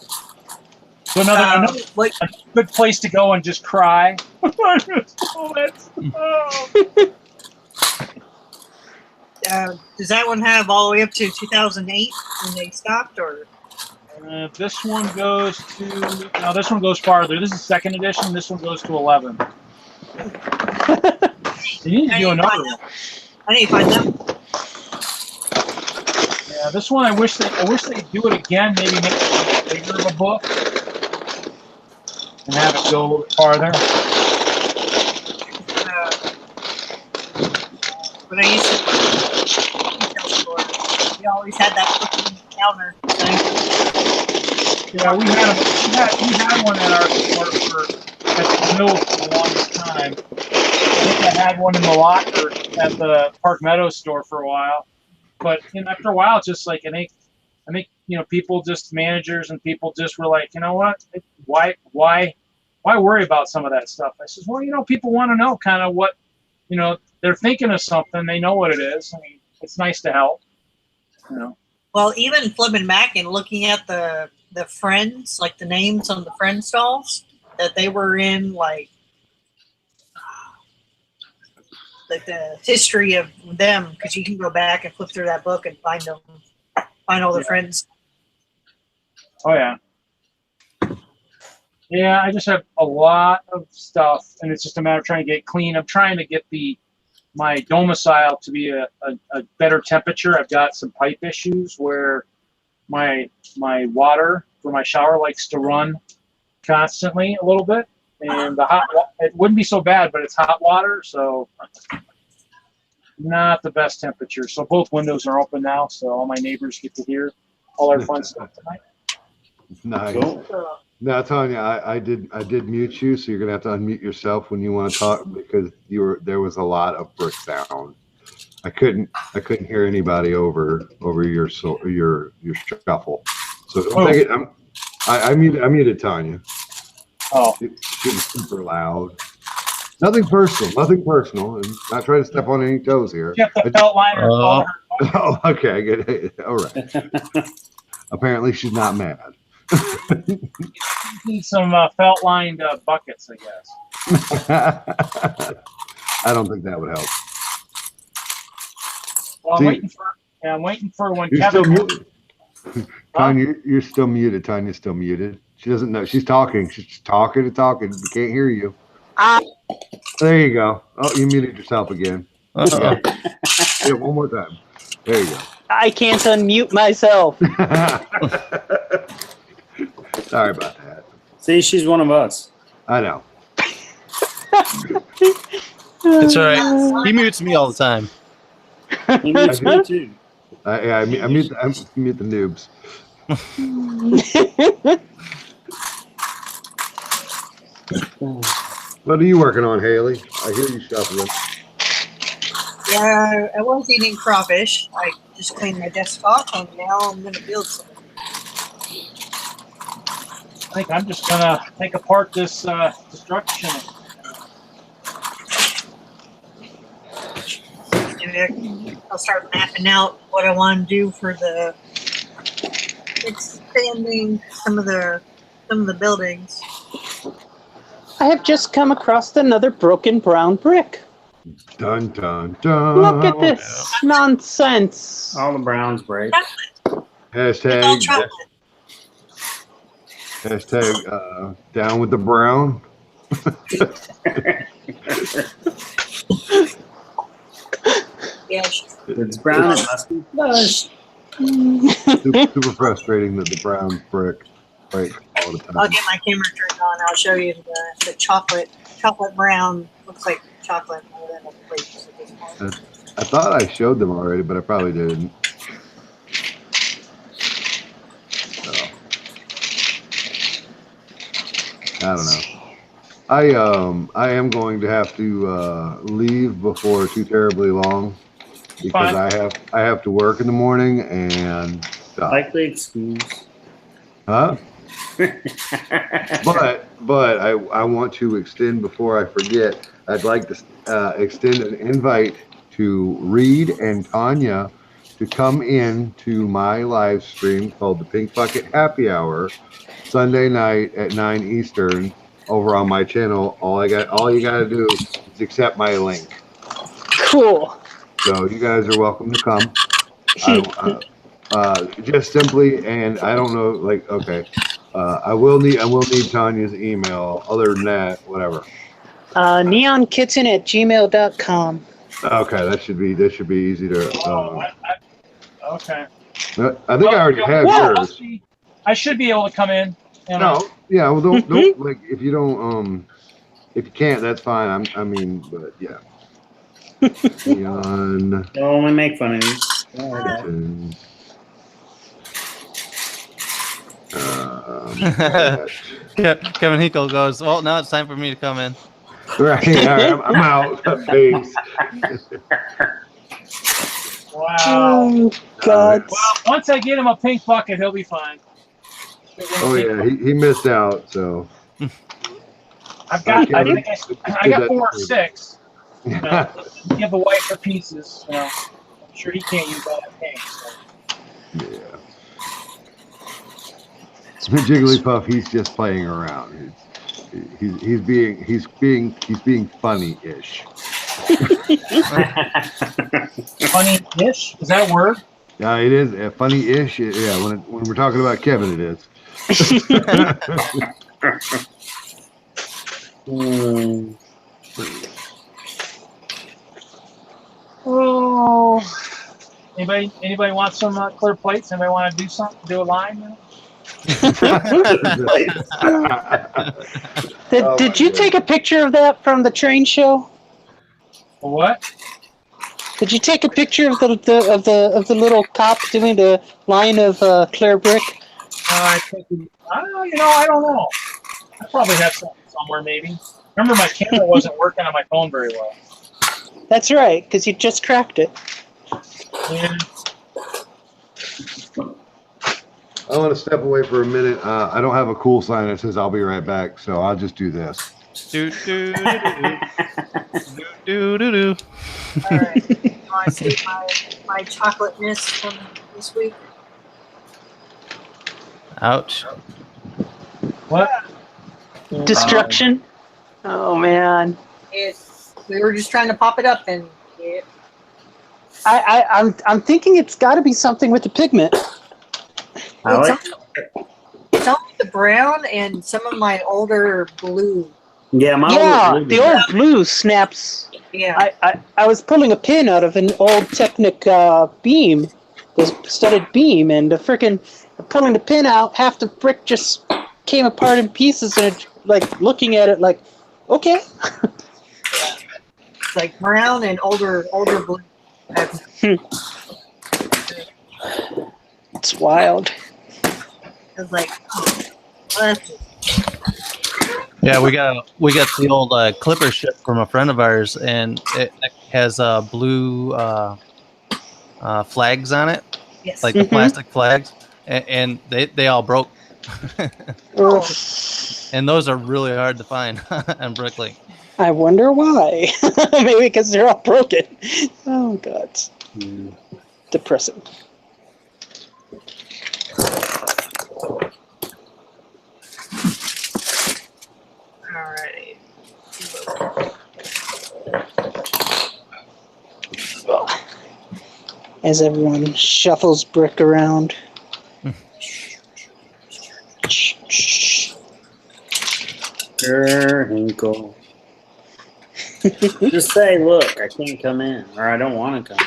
So another Like, good place to go and just cry. does that one have all the way up to 2008 when they stopped, or? This one goes to no. This one goes farther. This is second edition. This one goes to 11. You need to do another one. I need to find them. Yeah, this one I wish they'd do it again. Maybe make it bigger of a book and have it go a little bit farther. When I used to retail store, we always had that book on the counter thing. Yeah, we had one at our store at the mill for the longest time. I think I had one in the locker at the Park Meadows store for a while. But after a while, it's just like I think people, just managers and people, just were like, you know what? Why worry about some of that stuff? I says, well, people want to know kind of what, they're thinking of something. They know what it is. I mean, it's nice to help. Well, even flipping back and looking at the friends, like the names on the friend stalls that they were in, like the history of them, because you can go back and flip through that book and find all the friends. Oh yeah. Yeah, I just have a lot of stuff, and it's just a matter of trying to get clean. I'm trying to get my domicile to be a better temperature. I've got some pipe issues where my water for my shower likes to run constantly a little bit, and it wouldn't be so bad, but it's hot water, so not the best temperature. So both windows are open now, so all my neighbors get to hear all our fun stuff tonight. Nice. Cool. Now, Tanya, I did mute you, so you're gonna have to unmute yourself when you want to talk because there was a lot of brick sound. I couldn't hear anybody over your shuffle. So don't take it. I muted Tanya. Oh, She was super loud. Nothing personal. And not trying to step on any toes here. you have the belt liner. Oh, okay, I get it. All right. Apparently, she's not mad. Need some felt-lined buckets, I guess. I don't think that would help. Well, I'm waiting for when Kevin. Still muted. Tanya, you're still muted. Tanya's still muted. She doesn't know. She's talking. She's talking. We can't hear you. There you go. Oh, you muted yourself again. Yeah, one more time. There you go. I can't unmute myself. Sorry about that. See, she's one of us. I know. It's all right. He mutes me all the time. He mutes me too. I mute the noobs. What are you working on, Haley? I hear you shuffling. Yeah, I was eating crawfish. I just cleaned my desk off, and now I'm going to build something. I think I'm just gonna take apart this destruction. I'll start mapping out what I want to do for the expanding some of the buildings. I have just come across another broken brown brick. Dun dun dun. Look at this nonsense. All the browns break. It's all chocolate. Hashtag down with the brown. Yes. It's brown. It must be flush. Super frustrating that the brown brick break all the time. I'll get my camera turned on. I'll show you the chocolate brown. Looks like chocolate more than a plate at this point. I thought I showed them already, but I probably didn't. So, I don't know. I am going to have to leave before too terribly long because I have to work in the morning and stuff. Likely excuse. Huh? But I want to extend before I forget. I'd like to extend an invite to Reed and Tanya to come in to my live stream called the Pink Bucket Happy Hour, Sunday night at 9 Eastern, over on my channel. All you got to do is accept my link. Cool. So you guys are welcome to come. Just simply, and I don't know, like, okay, I will need Tanya's email. Other than that, whatever. neonkitten@gmail.com. Okay, that should be easy to. Okay. I think I already have yours. I should be able to come in. No, yeah. Well, don't like if you don't if you can't, that's fine. I mean, but yeah. Neon. Don't only make fun of you. Kevin Hinkle goes, well, now it's time for me to come in. Right, I'm out. Thanks. Wow. Oh, God. Well, once I get him a pink bucket, he'll be fine. Oh yeah, he missed out. So I got 4 or 6. You know, give away for pieces. You know, I'm sure he can't use all that pink. So. Yeah. Jigglypuff, he's just playing around. He's being funny-ish. Funny-ish? Is that a word? Yeah, it is funny-ish. Yeah, when we're talking about Kevin, it is. Oh. Anybody want some clear plates? Anybody want to do something? Do a line? You know? Did you take a picture of that from the train show? What? Did you take a picture of the little cop doing the line of clear brick? I don't know. I probably have something somewhere, maybe. Remember, my camera wasn't working on my phone very well. That's right, because you just cracked it. Yeah. I want to step away for a minute. I don't have a cool sign that says I'll be right back, so I'll just do this. Do do do do do do. All right. You want to see my chocolate mist from this week? Ouch. What? Destruction? Oh, man. We were just trying to pop it up, and I'm thinking it's got to be something with the pigment. It's only the brown and some of my older blue. Yeah, the old blue snaps. Yeah. I was pulling a pin out of an old Technic beam, the studded beam, and pulling the pin out, half the brick just came apart in pieces, and it, like looking at it like, okay. It's like brown and older blue. It's wild. I was like, oh, that's Yeah, we got the old Clipper ship from a friend of ours, and it has blue flags on it, yes. like the plastic flags, and they all broke. And those are really hard to find on Bricklink. I wonder why. Maybe because they're all broken. Oh, God. Depressing. alrighty. As everyone shuffles brick around. Sure, Hinkle. Just say, look, I can't come in, or I don't want to come in.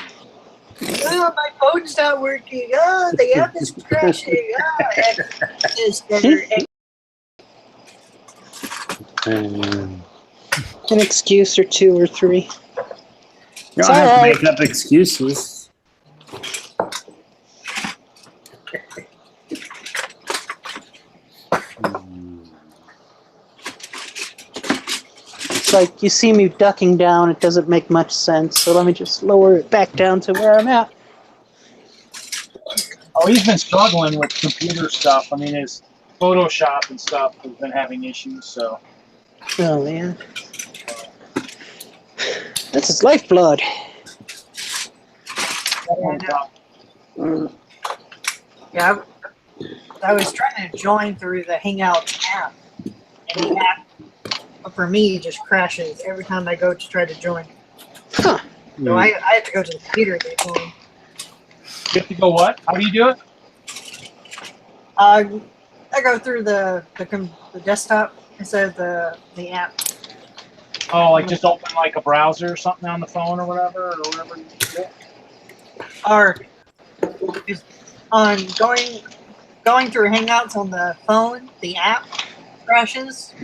Oh, my phone's not working. Oh, the app is crashing. An excuse or two or three. You don't have to make up excuses. It's like you see me ducking down, it doesn't make much sense, so let me just lower it back down to where I'm at. Oh, he's been struggling with computer stuff. I mean, his Photoshop and stuff has been having issues, so. Oh, man. That's his lifeblood. Yeah, I was trying to join through the Hangouts app, and the app for me just crashes every time I go to try to join. Huh. So I have to go to the computer to join. You have to go what? How do you do it? I go through the desktop instead of the app. Oh, like just open like a browser or something on the phone or whatever you do. Or just on going through Hangouts on the phone, the app crashes.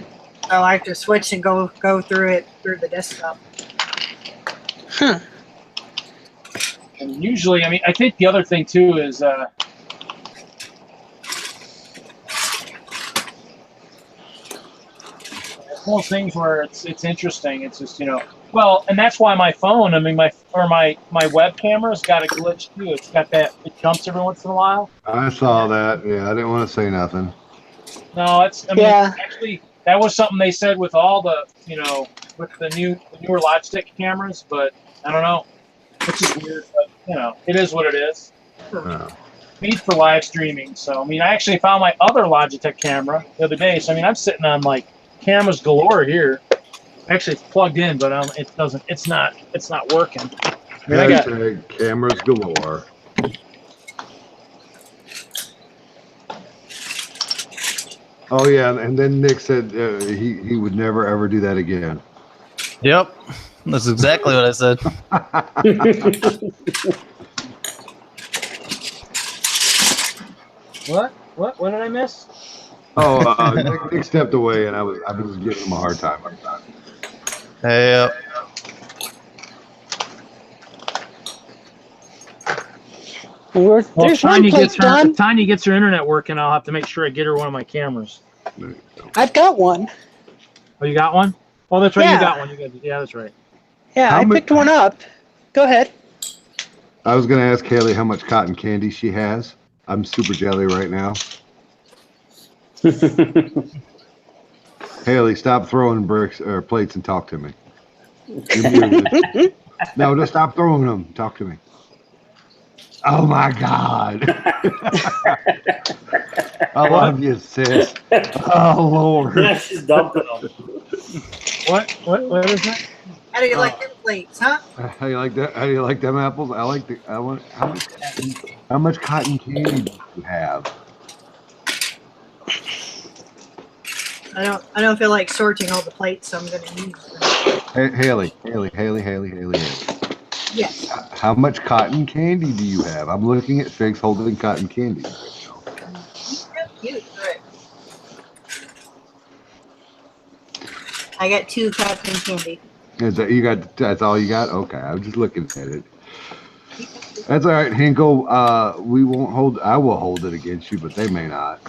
So I have to switch and go through it through the desktop. Huh. And usually, I mean, I think the other thing too is it's one of those things where it's interesting. It's just, you know, well, and that's why my phone, I mean, my web camera's got a glitch too. It's got that, it jumps every once in a while. I saw that. Yeah, I didn't want to say nothing. No, it's, I mean, Yeah. actually, that was something they said with all the, you know, with the newer Logitech cameras, but I don't know. Which is weird, but, you know, it is what it is. Made for live streaming. So, I mean, I actually found my other Logitech camera the other day. So, I mean, I'm sitting on, like, cameras galore here. Actually, it's plugged in, but it's not working. I mean, I got Hashtag cameras galore. Oh yeah, and then Nick said he would never ever do that again. Yep. That's exactly what I said. What did I miss? Oh, Nick stepped away, and I was giving him a hard time. Hey, Well, There's one place done. if Tanya gets her internet working, I'll have to make sure I get her one of my cameras. I've got one. Oh, you got one? Oh, that's right. Yeah. You got one. Yeah, that's right. Yeah, How I much- picked one up. Go ahead. I was going to ask Haley how much cotton candy she has. I'm super jelly right now. Haley, stop throwing bricks or plates and talk to me. No, just stop throwing them. Talk to me. Oh my God. I love you, sis. Oh Lord. Yeah, she's dumping them. What is that? How do you like them plates, huh? How you like that? How do you like them apples? I want how much cotton candy do you have? I don't feel like sorting all the plates, so I'm gonna use them. Hey, Haley. Yes. How much cotton candy do you have? I'm looking at Figs holding cotton candy. Cute. Right. I got 2 cotton candy. Is that you got? That's all you got? Okay, I was just looking at it. That's all right, Hinkle. We won't hold. I will hold it against you, but they may not.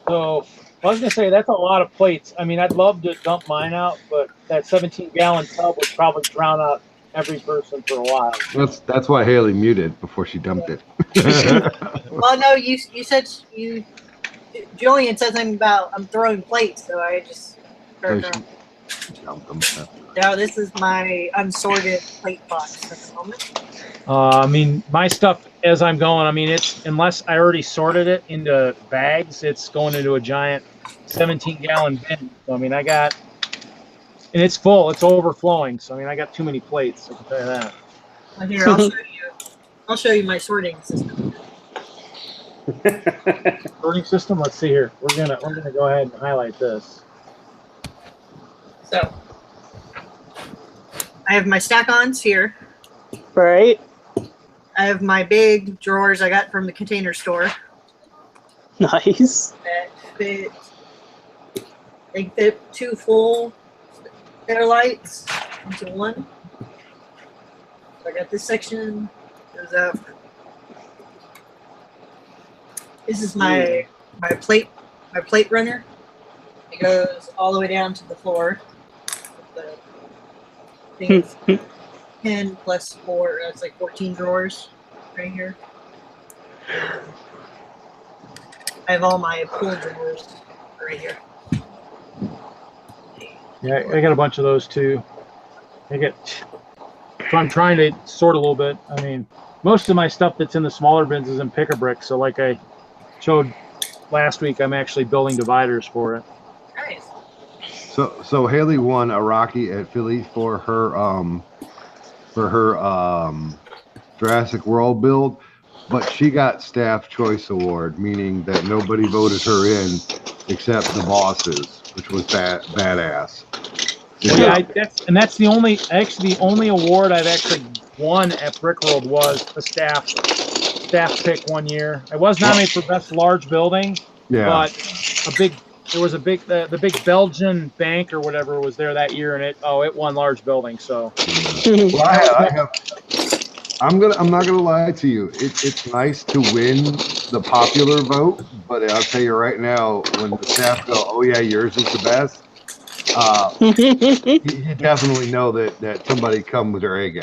So I was gonna say that's a lot of plates. I mean, I'd love to dump mine out, but that 17-gallon tub would probably drown out every person for a while. That's why Haley muted before she dumped it. Well, no, you said Julian said something about I'm throwing plates, so I just started throwing. Dumped them. No, this is my unsorted plate box at the moment. I mean, my stuff as I'm going. I mean, it's unless I already sorted it into bags, it's going into a giant 17-gallon bin. So I mean, I got, and it's full. It's overflowing. So I mean, I got too many plates. I can tell you that. Well, here, I'll show you my sorting system. Sorting system. Let's see here. We're gonna go ahead and highlight this. So I have my stack-ons here. Right. I have my big drawers I got from the Container Store Nice. that fit. They fit 2 full Fairlights into one. So I got this section. Goes up. This is my plate runner. It goes all the way down to the floor. The thing is 10 plus 4. That's like 14 drawers right here. I have all my pool drawers right here. Yeah, I got a bunch of those too. So I'm trying to sort a little bit. I mean, most of my stuff that's in the smaller bins is in Pick-a-Brick. So like I showed last week, I'm actually building dividers for it. Nice. So Haley won a Rocky at Philly for her Jurassic World build, but she got Staff Choice Award, meaning that nobody voted her in except the bosses, which was badass. Yeah, that's the only award I've actually won at Brickworld was the staff pick one year. I was nominated for best large building, but there was a big the big Belgian bank or whatever was there that year, and it won large building. So well, I'm not gonna lie to you. It's nice to win the popular vote, but I'll tell you right now, when the staff go, "Oh yeah, yours is the best," you definitely know that somebody come with their A game.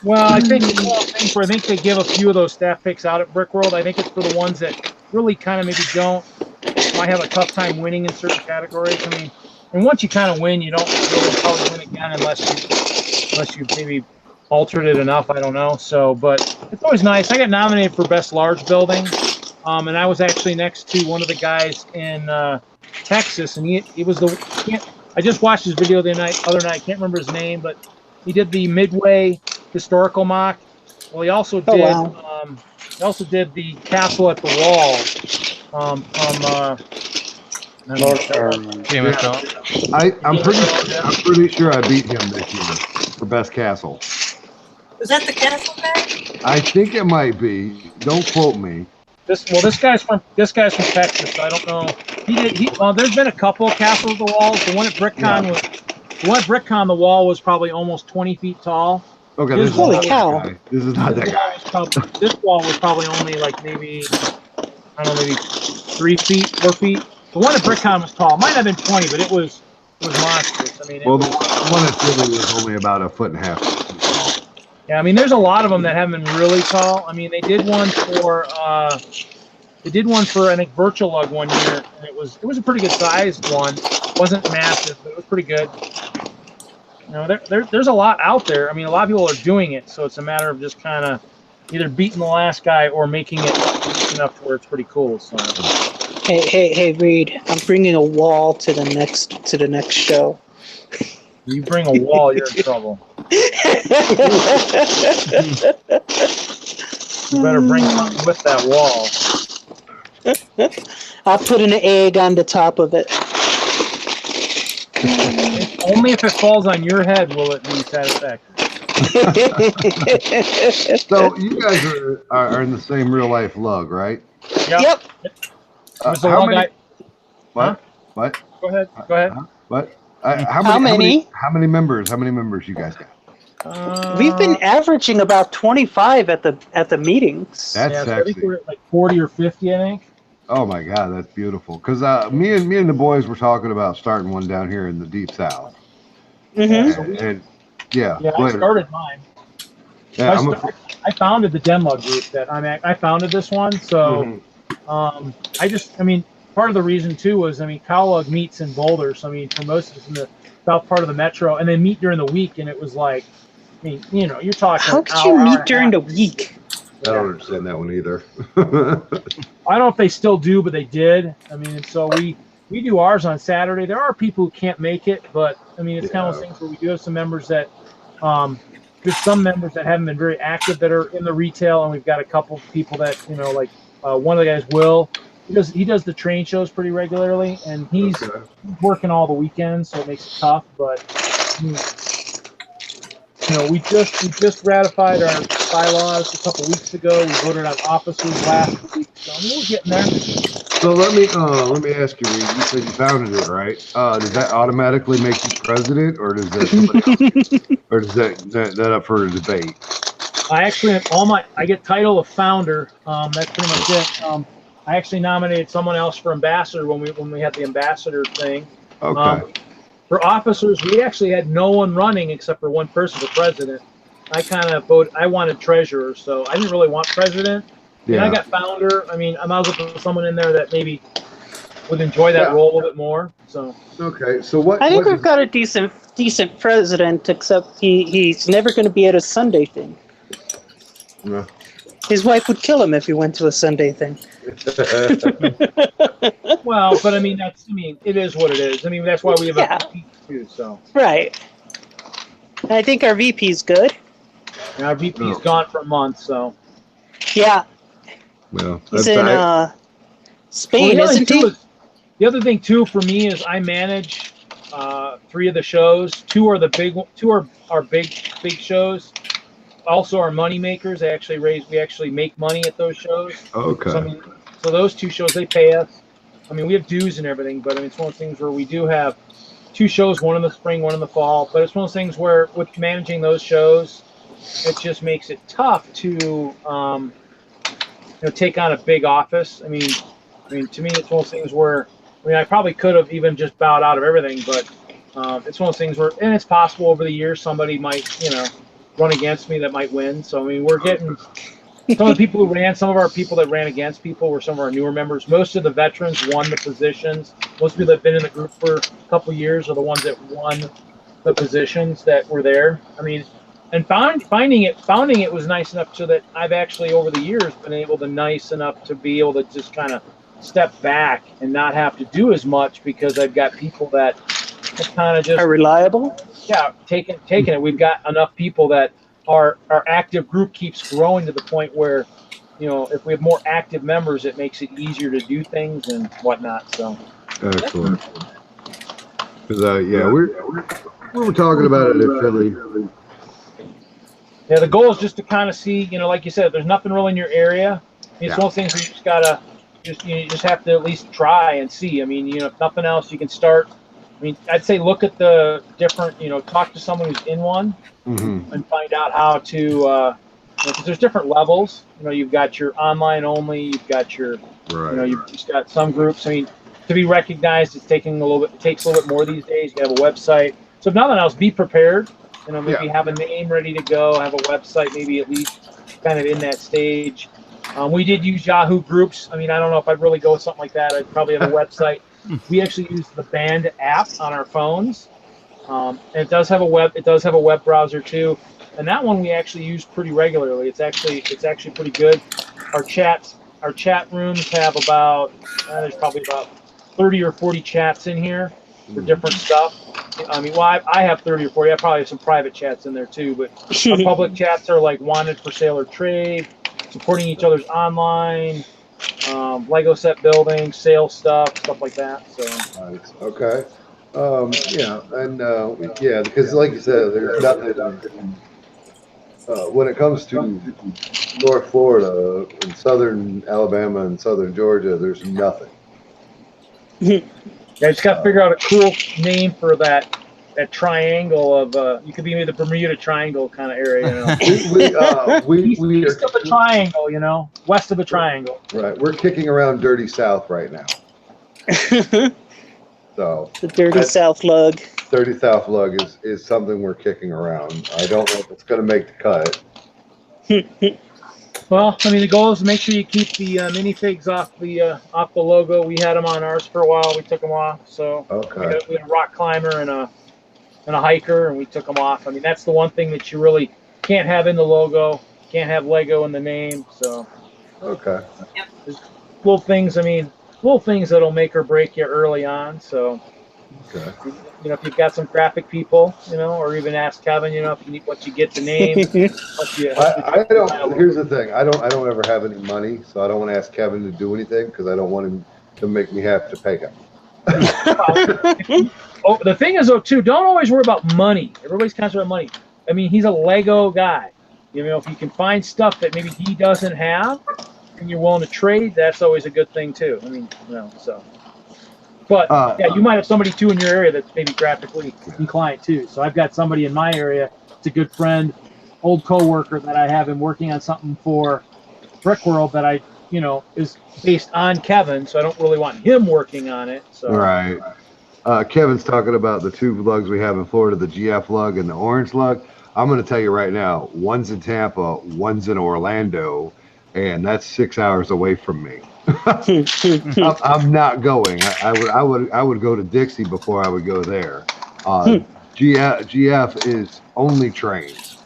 Well, I think it's one of those things where I think they give a few of those staff picks out at Brickworld. I think it's for the ones that really kind of maybe might have a tough time winning in certain categories. I mean, and once you kind of win, you don't really probably win again unless you maybe altered it enough. I don't know. So, but it's always nice. I got nominated for best large building, and I was actually next to one of the guys in Texas, and he was I just watched his video the other night. I can't remember his name, but he did the Midway historical mock. Well, he also did the Castle at the Wall from Game of Thrones. I'm pretty sure I beat him this year for best castle. Was that the castle guy? I think it might be. Don't quote me. This guy's from Texas. So I don't know. There's been a couple Castle at the Walls. The one at BrickCon the wall was probably almost 20 feet tall. Okay, holy cow! This is not that guy. This wall was probably only like maybe 3 feet, 4 feet. The one at BrickCon was tall. It might have been 20, but it was monstrous. I mean, the one at Philly was only about 1.5 feet. Yeah, I mean, there's a lot of them that haven't been really tall. I mean, they did one for I think Virtual Lug one year, and it was a pretty good sized one. It wasn't massive, but it was pretty good. You know, there's a lot out there. I mean, a lot of people are doing it, so it's a matter of just kind of either beating the last guy or making it enough to where it's pretty cool. So. Hey, Reed, I'm bringing a wall to the next show. You bring a wall, you're in trouble. You better bring something with that wall. I'll put an egg on the top of it. Only if it falls on your head will it be satisfactory. So you guys are in the same real life lug, right? Yep. How many? What? Huh? What? Go ahead. What? How many? How many members you guys got? We've been averaging about 25 at the meetings. That's so sexy. I think we're at like 40 or 50, I think. Oh my God, that's beautiful. Because me and the boys were talking about starting one down here in the Deep South. Mm-hmm. I started mine. Yeah, I founded the demo group that I founded this one. So part of the reason too was, Cowlug meets in Boulder. So for most of us in the south part of the metro, and they meet during the week, and it was like, you're talking. How could you meet during the week? I don't understand that one either. I don't know if they still do, but they did. So we do ours on Saturday. There are people who can't make it, but it's kind of those things where we do have some members that, there's some members that haven't been very active that are in the retail, and we've got a couple of people that, one of the guys, Will, he does the train shows pretty regularly, and he's working all the weekends, so it makes it tough. But we just ratified our bylaws a couple weeks ago. We voted on officers last week, so we're getting there. So let me ask you, Reed, you said you founded it, right? Does that automatically make you president, or does that somebody else, or does that up for a debate? I actually I get title of founder. That's pretty much it. I actually nominated someone else for ambassador when we had the ambassador thing. Okay. For officers, we actually had no one running except for one person for president. I kind of voted. I wanted treasurer, so I didn't really want president. Yeah. And I got founder. I might as well put someone in there that maybe would enjoy that role a little bit more. So. Okay. So what? I think we've got a decent president, except he's never going to be at a Sunday thing. Yeah. His wife would kill him if he went to a Sunday thing. Well, but I mean, it is what it is. I mean, that's why we have Yeah. a VP too. So Right. I think our VP's good. and our VP's gone for a month. So Yeah, Well, he's that's- in Spain, Well, isn't he? the other thing too for me is I manage 3 of the shows. 2 are our big shows. Also, our money makers. We actually make money at those shows. okay. So those 2 shows, they pay us. I mean, we have dues and everything, but I mean, it's one of those things where we do have 2 shows, one in the spring, one in the fall. But it's one of those things where with managing those shows, it just makes it tough to take on a big office. I mean, to me, it's one of those things where I probably could have even just bowed out of everything, but it's one of those things where, and it's possible over the years somebody might run against me that might win. So I mean, we're getting some of the people who ran, some of our people that ran against people were some of our newer members. Most of the veterans won the positions. Most people that have been in the group for a couple of years are the ones that won the positions that were there. I mean, and founding it was nice enough so that I've actually over the years been able to be able to just kind of step back and not have to do as much because I've got people that kind of just Are reliable? yeah, taking it. We've got enough people that our active group keeps growing to the point where, if we have more active members, it makes it easier to do things and whatnot. So Excellent. Because we were talking about it in Philly. yeah, the goal is just to kind of see, like you said, there's nothing really in your area. It's one of those things where you just gotta you just have to at least try and see. I mean, if nothing else, you can start. I mean, I'd say look at the different, talk to someone who's in one and find out how to, because there's different levels. You've got your online only, you've got your, you've just got some groups. I mean, to be recognized, it takes a little bit more these days. You have a website. So if nothing else, be prepared. Maybe have a name ready to go, have a website, maybe at least kind of in that stage. We did use Yahoo Groups. I mean, I don't know if I'd really go with something like that. I'd probably have a website. We actually use the Band app on our phones, and it does have a web browser too. And that one we actually use pretty regularly. It's actually pretty good. Our chat rooms have there's probably about 30 or 40 chats in here for different stuff. I mean, well, I have 30 or 40. I probably have some private chats in there too, but our public chats are like wanted for sale or trade, supporting each other's online. Lego set building, sales stuff like that. So Nice. Okay. Because like you said, there's nothing. When it comes to North Florida and Southern Alabama and Southern Georgia, there's nothing. Yeah, just got to figure out a cool name for that triangle of you could be the Bermuda Triangle kind of area. East of the triangle, west of the triangle. Right, we're kicking around Dirty South right now. So the Dirty South lug. Dirty South lug is something we're kicking around. I don't know if it's going to make the cut. Well, I mean, the goal is to make sure you keep the minifigs off the logo. We had them on ours for a while. We took them off. So okay. We had a rock climber and a hiker, and we took them off. I mean, that's the one thing that you really can't have in the logo. Can't have Lego in the name. So okay. There's little things that'll make or break you early on. So okay. If you've got some graphic people, or even ask Kevin, once you get the name. I don't. Here's the thing. I don't ever have any money, so I don't want to ask Kevin to do anything because I don't want him to make me have to pay him. The thing is, though, too, don't always worry about money. Everybody's concerned about money. I mean, he's a Lego guy. If you can find stuff that maybe he doesn't have, and you're willing to trade, that's always a good thing too. I mean, so. But you might have somebody too in your area that's maybe graphically inclined too. So I've got somebody in my area. It's a good friend, old coworker that I have him working on something for Brickworld that is based on Kevin. So I don't really want him working on it. So right. Kevin's talking about the 2 lugs we have in Florida, the GF lug and the orange lug. I'm going to tell you right now, one's in Tampa, one's in Orlando, and that's 6 hours away from me. I'm not going. I would go to Dixie before I would go there. GF is only trains.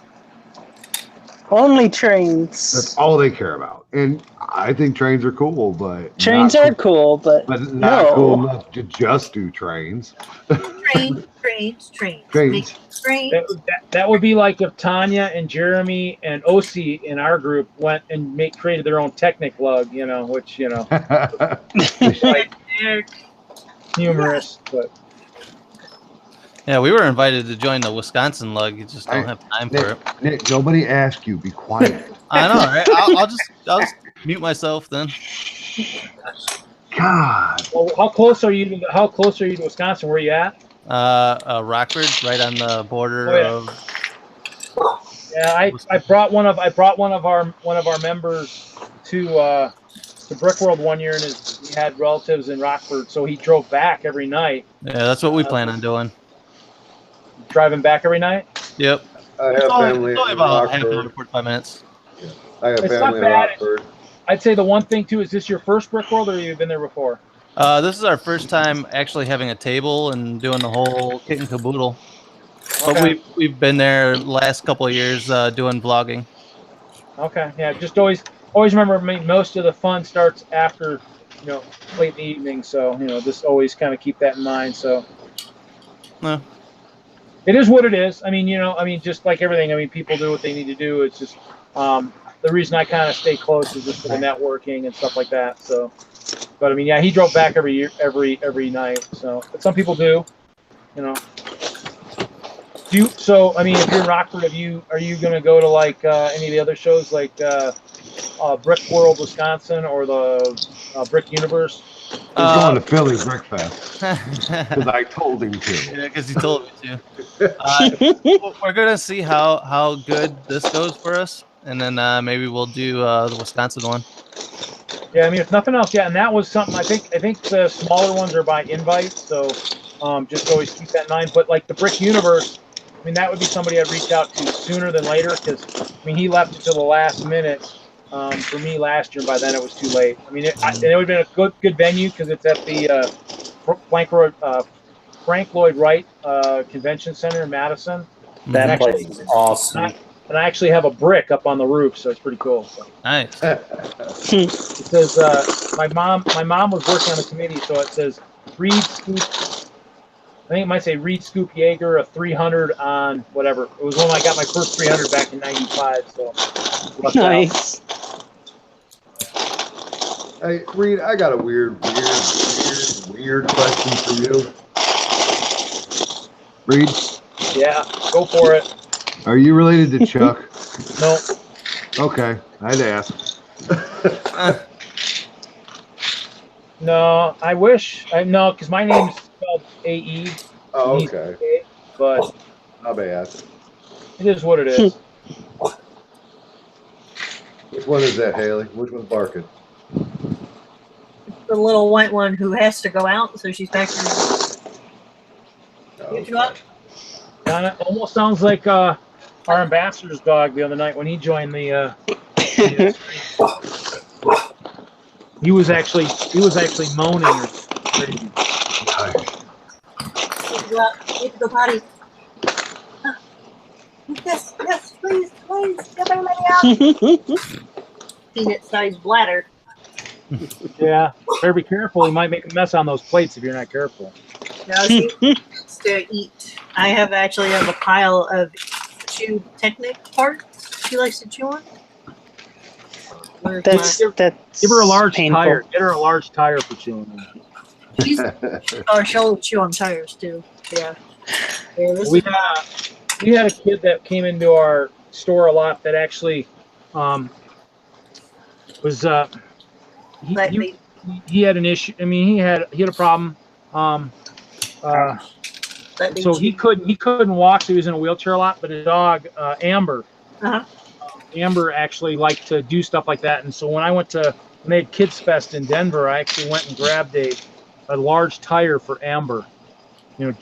Only trains. That's all they care about. And I think trains are cool, but Trains not are cool, but not no. cool enough to just do trains. Trains. Trains. Trains. That would be like if Tanya and Jeremy and OC in our group went and created their own Technic lug, which like humorous, but Yeah, we were invited to join the Wisconsin lug. You just don't have time for it. Nick, nobody asked you. Be quiet. I know, right? I'll just mute myself then. God. well, how close are you to Wisconsin? Where are you at? Rockford, right on the border Oh, yeah. of. Yeah, I brought one of our members to Brick World one year, and he had relatives in Rockford, so he drove back every night. Yeah, that's what we plan on doing. Driving back every night. Yep. I have It's only family in about half an hour, Rockford. 45 minutes. I have It's family not in bad. Rockford. I'd say the one thing too is this your first Brick World, or you've been there before? This is our first time actually having a table and doing the whole kit and caboodle. But Okay. we've been there the last couple of years doing vlogging. Okay, yeah. Just always remember, most of the fun starts after, late in the evening. So just always kind of keep that in mind. So. No. It is what it is. Just like everything. People do what they need to do. It's just the reason I kind of stay close is just for the networking and stuff like that. So, but yeah, he drove back every night. So, but some people do. If you're in Rockford, are you going to go to like any of the other shows like Brick World Wisconsin or the Brick Universe? He's going to Philly Brick Fest because I told him to. Yeah, because he told me to. We're gonna see how good this goes for us, and then maybe we'll do the Wisconsin one. Yeah, if nothing else, yeah, and that was something. I think the smaller ones are by invite, so just always keep that in mind. But like the Brick Universe, that would be somebody I'd reach out to sooner than later because he left it till the last minute. For me last year, by then it was too late. It would have been a good venue because it's at the Frank Lloyd Wright Convention Center in Madison. That place is awesome. And I actually have a brick up on the roof, so it's pretty cool. So. Nice. It says my mom was working on the committee, so it says Reed Scoop. I think it might say Reed Scoop Jaeger, a 300 on whatever. It was when I got my first 300 back in '95. So Nice. Hey, Reed, I got a weird question for you. Reed? Yeah, go for it. Are you related to Chuck? No. Okay, I'd ask. No, I wish. No, because my name's spelled A-E. Oh, okay. But Not bad. it is what it is. Which one is that, Haley? Which one's barking? The little white one who has to go out, so she's back here. Get you up? Kinda almost sounds like our ambassador's dog the other night when he joined the. He was actually moaning. Or crazy. Get you up. Get to go potty. Yes, please, get my money out. Peanut-sized bladder. Yeah, better be careful. You might make a mess on those plates if you're not careful. No, she wants to eat. I have a pile of chewed Technic parts she likes to chew on. That's Give her a large painful. tire. Get her a large tire for chewing on. She'll chew on tires too. Yeah. We had a kid that came into our store a lot that actually was he had an issue. He had a problem. So he couldn't walk. So he was in a wheelchair a lot. But his dog Amber, Amber actually liked to do stuff like that. And so when they had Kids Fest in Denver, I actually went and grabbed a large tire for Amber. Can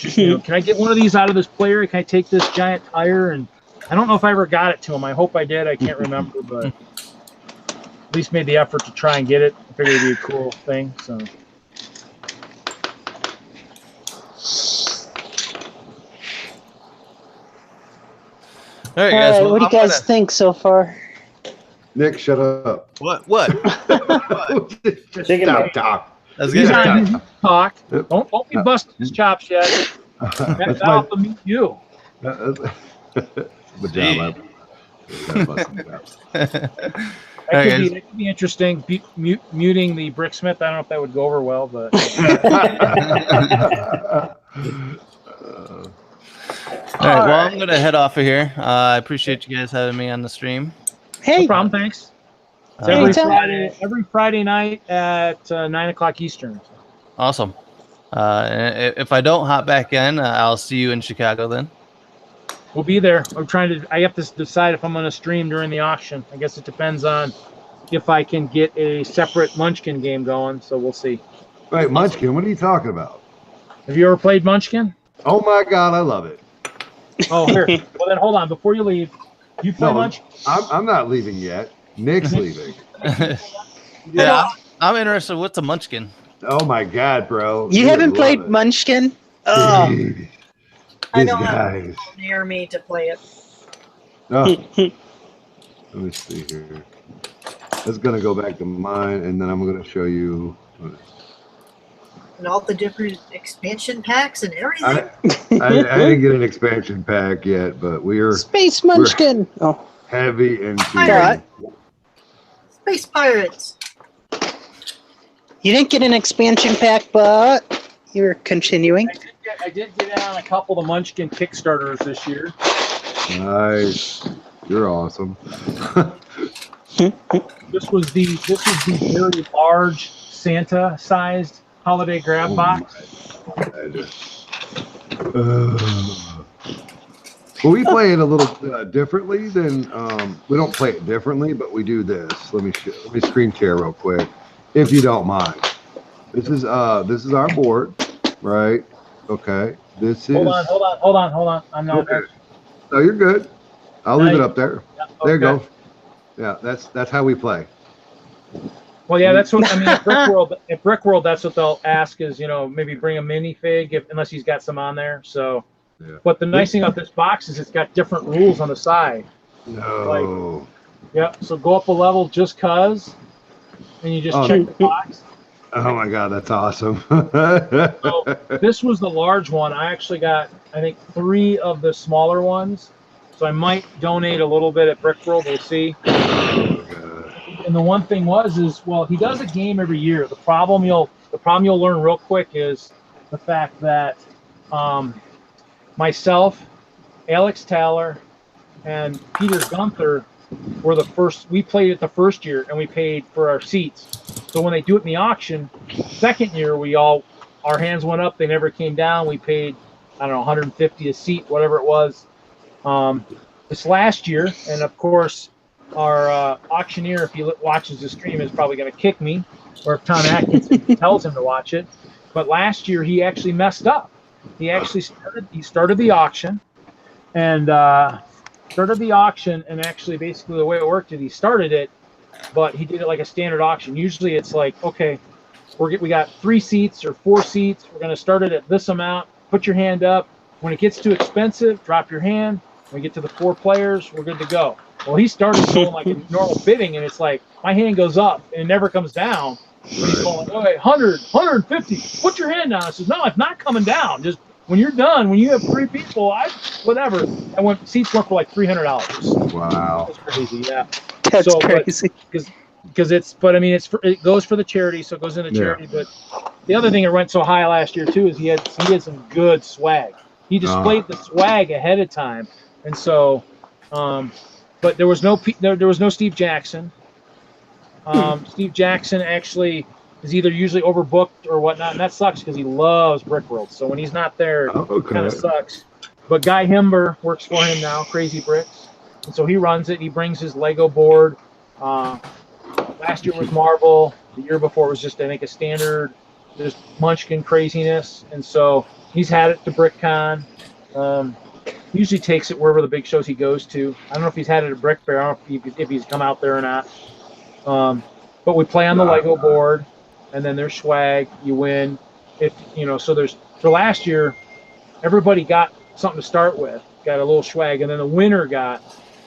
I get one of these out of this player? Can I take this giant tire? And I don't know if I ever got it to him. I hope I did. I can't remember, but at least made the effort to try and get it. I figured it'd be a cool thing. So. All right, All guys. right, Well, what do you I'm guys gonna- think so far? Nick, shut up. What? What? Take it Stop back. talk. He's That's good. Yeah. on his talk. Yep. Don't be busting his chops yet. That's That'll have to meet you. Good job. All right, guys. That could be interesting. Muting the Bricksmith. I don't know if that would go over well, but All right. Well, I'm gonna head off of here. I appreciate you guys having me on the stream. Hey, no problem. Thanks. It's Uh, every Friday night at 9 o'clock Eastern. Awesome. If I don't hop back in, I'll see you in Chicago then. We'll be there. I have to decide if I'm going to stream during the auction. I guess it depends on if I can get a separate Munchkin game going. So we'll see. Wait, Munchkin, what are you talking about? Have you ever played Munchkin? Oh my God, I love it. Oh, here. Well, then hold on. Before you leave, you play No, Munchkin? I'm not leaving yet. Nick's leaving. Yeah, I'm interested. What's a Munchkin? Oh my God, bro. you would haven't love played it. Munchkin? Oh, Dude, I these don't have guys. people near me to play it. Oh, let me see here. It's gonna go back to mine, and then I'm gonna show you. And all the different expansion packs and everything. I didn't get an expansion pack yet, but we're Space Munchkin. Oh, heavy into. Pirate. Space Pirates. you didn't get an expansion pack, but you're continuing. I did get in on a couple of the Munchkin Kickstarters this year. Nice. You're awesome. This was the very large Santa-sized holiday grab box. Well, we play it a little differently than we don't play it differently, but we do this. Let me screen share real quick, if you don't mind. This is our board, right? Okay. This is. Hold on. I'm not. Okay. No, you're good. I'll leave it up there. There you go. Yeah, that's how we play. Well, yeah, that's what I mean. At Brickworld, that's what they'll ask is, maybe bring a minifig unless he's got some on there. So, Yeah. but the nice thing about this box is it's got different rules on the side. No. Yep. So go up a level just cause, and you just Oh. check the box. Oh my God, that's awesome. So this was the large one. I actually got, I think, 3 of the smaller ones. So I might donate a little bit at Brickworld. We'll see. And the one thing is, well, he does a game every year. The problem you'll learn real quick is the fact that myself, Alex Taylor, and Peter Gunther were the first. We played it the first year, and we paid for our seats. So when they do it in the auction, second year our hands went up. They never came down. We paid, I don't know, 150 a seat, whatever it was. This last year, and of course, our auctioneer, if he watches the stream, is probably going to kick me, or if Tom Atkinson tells him to watch it. But last year, he actually messed up. He actually started the auction, and actually basically the way it worked is he started it, but he did it like a standard auction. Usually, it's like, okay, we got 3 seats or 4 seats. We're going to start it at this amount. Put your hand up. When it gets too expensive, drop your hand. When we get to the 4 players, we're good to go. Well, he started going like normal bidding, and it's like my hand goes up and it never comes down. And he's going, okay, 100, 150, put your hand down. I says, no, it's not coming down. Just when you're done, when you have 3 people, whatever. Seats went for like $300. Wow. That's crazy, yeah. That's crazy. Because it goes for the charity, so it goes into charity. But the other thing that went so high last year too is he had some good swag. He displayed the swag ahead of time, and so, but there was no Steve Jackson. Steve Jackson actually is either usually overbooked or whatnot, and that sucks because he loves Brickworld. So when he's not there, it kind of sucks. But Guy Himber works for him now, Crazy Bricks, and so he runs it. He brings his Lego board. Last year was Marvel. The year before was just, I think, a standard, just Munchkin craziness. And so he's had it to BrickCon. He usually takes it wherever the big shows he goes to. I don't know if he's had it at Brick Fair. I don't know if he's come out there or not. But we play on the Lego board, and then there's swag. You win. So for last year, everybody got something to start with. got a little swag, and then the winner got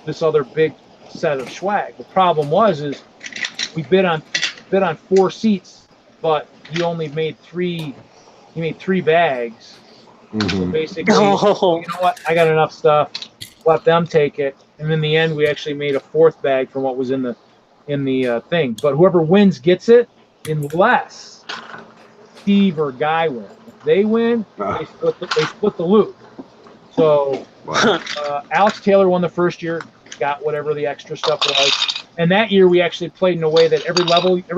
this other big set of swag. The problem is we bid on 4 seats, but he only made 3. He made 3 bags. So basically, you know what? I got enough stuff. Let them take it, and in the end, we actually made a 4th bag from what was in the thing. But whoever wins gets it, unless Steve or Guy win. If they win, they split the loot. So Alex Taylor won the first year, got whatever the extra stuff was, and that year we actually played in a way that every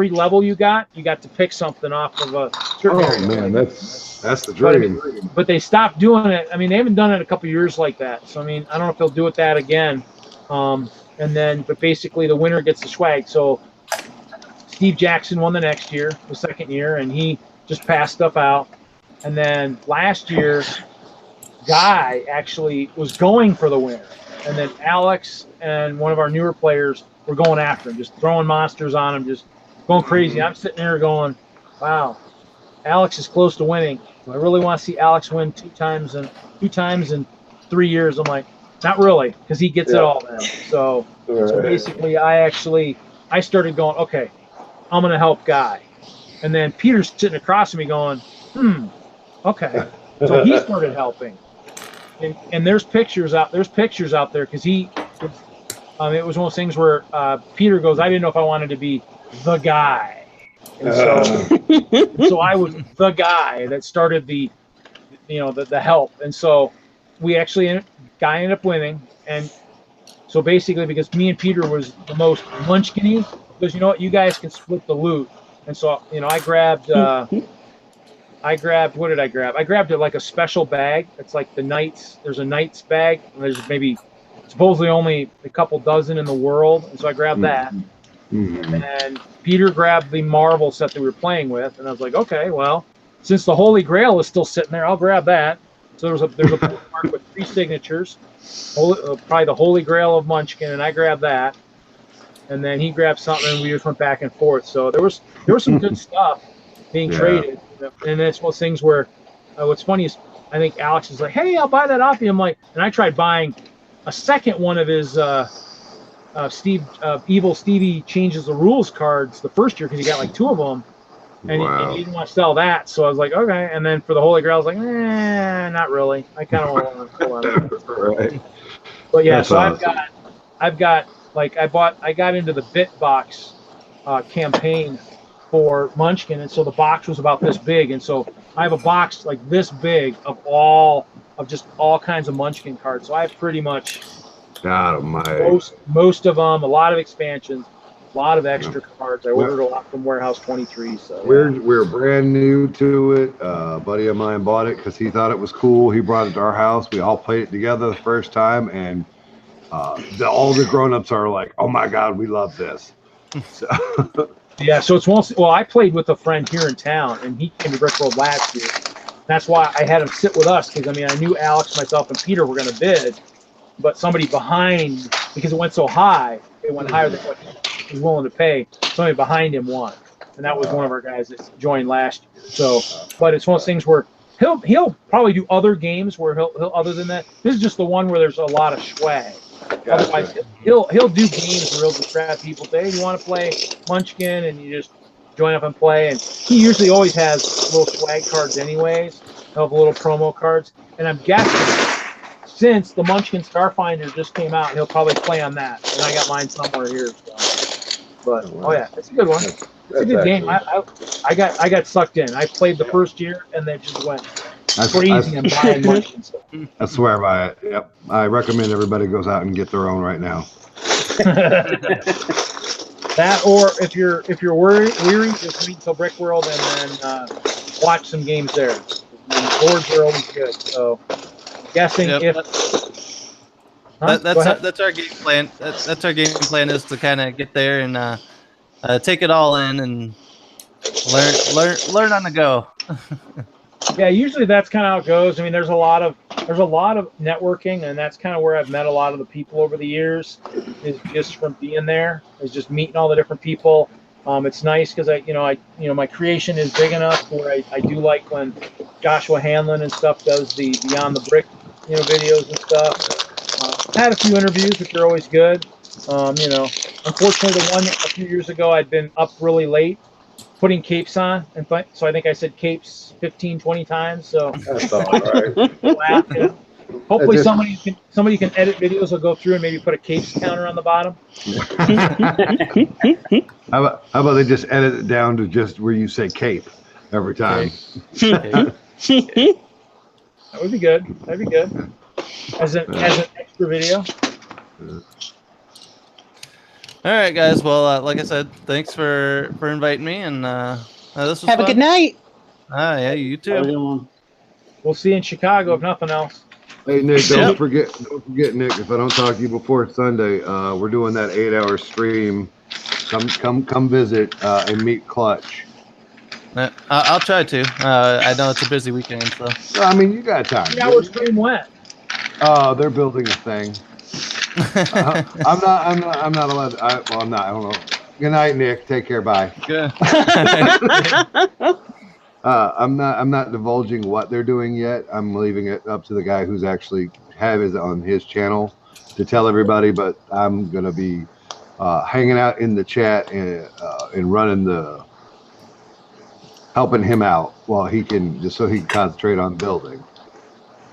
level you got to pick something off of a certain area. Oh man, that's the dream. But they stopped doing it. I mean, they haven't done it in a couple of years like that. So I mean, I don't know if they'll do it that again. But basically the winner gets the swag. So Steve Jackson won the next year, the second year, and he just passed stuff out. And then last year, Guy actually was going for the winner. And then Alex and one of our newer players were going after him, just throwing monsters on him, just going crazy. I'm sitting there going, wow, Alex is close to winning. I really want to see Alex win 2 times in 3 years. I'm like, not really, because he gets it all now. So basically, I started going, okay, I'm going to help Guy. And then Peter's sitting across from me going, okay. So he started helping. And there's pictures out there because it was one of those things where Peter goes, I didn't know if I wanted to be the guy. And so I was the guy that started the help. And so we actually, Guy ended up winning. And so basically, because me and Peter was the most munchkin-y, because you know what, you guys can split the loot. And so, I grabbed, what did I grab? I grabbed like a special bag. It's like there's a Knights bag. And there's maybe supposedly only a couple dozen in the world. And so I grabbed that. And Peter grabbed the Marvel set that we were playing with. And I was like, okay, well, since the Holy Grail is still sitting there, I'll grab that. So there's a bookmark with 3 signatures, probably the Holy Grail of Munchkin, and I grabbed that. And then he grabbed something, and we just went back and forth. So there was some good stuff being traded. And it's one of those things where what's funny is I think Alex is like, hey, I'll buy that off you. I'm like, and I tried buying a second one of his Evil Stevie Changes the Rules cards the first year because he got like 2 of them. And he didn't want to sell that. So I was like, okay. And then for the Holy Grail, I was like, not really. I kind of want to hold on. Right. But yeah, That's so awesome. I've got like I got into the BitBox campaign for Munchkin, and so the box was about this big, and so I have a box like this big of just all kinds of Munchkin cards. So I have pretty much most of them, a lot of expansions, a lot of extra cards. I ordered a lot from Warehouse 23. So we're brand new to it. A buddy of mine bought it because he thought it was cool. He brought it to our house. We all played it together the first time, and all the grown-ups are like, "Oh my God, we love this!" So. Yeah, so it's I played with a friend here in town, and he came to Brickworld last year. That's why I had him sit with us, because, I mean, I knew Alex, myself, and Peter were going to bid, but somebody behind, because it went so high, it went higher than what he was willing to pay, somebody behind him won. And that was one of our guys that joined last year. So, but it's one of those things where he'll probably do other games where he'll other than that. This is just the one where there's a lot of swag. Gotcha. Otherwise, he'll do games where he'll just grab people, say, hey, you want to play Munchkin? And you just join up and play. And he usually always has little swag cards anyways. He'll have little promo cards. And I'm guessing since the Munchkin Starfinder just came out, he'll probably play on that. And I got mine somewhere here. So. But, oh yeah, it's a good one. It's a good game. I got sucked in. I played the first year and then just went crazy and buying Munchkin stuff. I swear by it. Yep. I recommend everybody goes out and get their own right now. That, or if you're weary, just wait until Brickworld and then watch some games there. Boards are always good. So, guessing if that's our game plan. That's our game plan, is to kind of get there and take it all in and learn on the go. Yeah, usually that's kind of how it goes. I mean, there's a lot of networking, and that's kind of where I've met a lot of the people over the years. Is just from being there, is just meeting all the different people. It's nice because my creation is big enough where I do like when Joshua Hanlon and stuff does the Beyond the Brick videos and stuff. Had a few interviews, which are always good. Unfortunately, the one a few years ago, I'd been up really late putting capes on, and so I think I said capes 15, 20 times. So That's all right. Hopefully somebody can edit videos. Will go through and maybe put a capes counter on the bottom. How about they just edit it down to just where you say cape every time? That would be good. That'd be good. As an extra video. All right, guys. Well, like I said, thanks for inviting me, and this was Have fun. a good night. Yeah, you too. We'll see you in Chicago if nothing else. Hey Nick, don't forget, Nick. If I don't talk to you before Sunday, we're doing that 8-hour stream. Come visit and meet Clutch. I'll try to. I know it's a busy weekend, so. I mean, you got time. 8-hour stream what? They're building a thing. I'm not allowed. I'm not. I don't know. Good night, Nick. Take care. Bye. Good. I'm not divulging what they're doing yet. I'm leaving it up to the guy who's actually on his channel to tell everybody. But I'm gonna be hanging out in the chat and running helping him out while he can concentrate on building.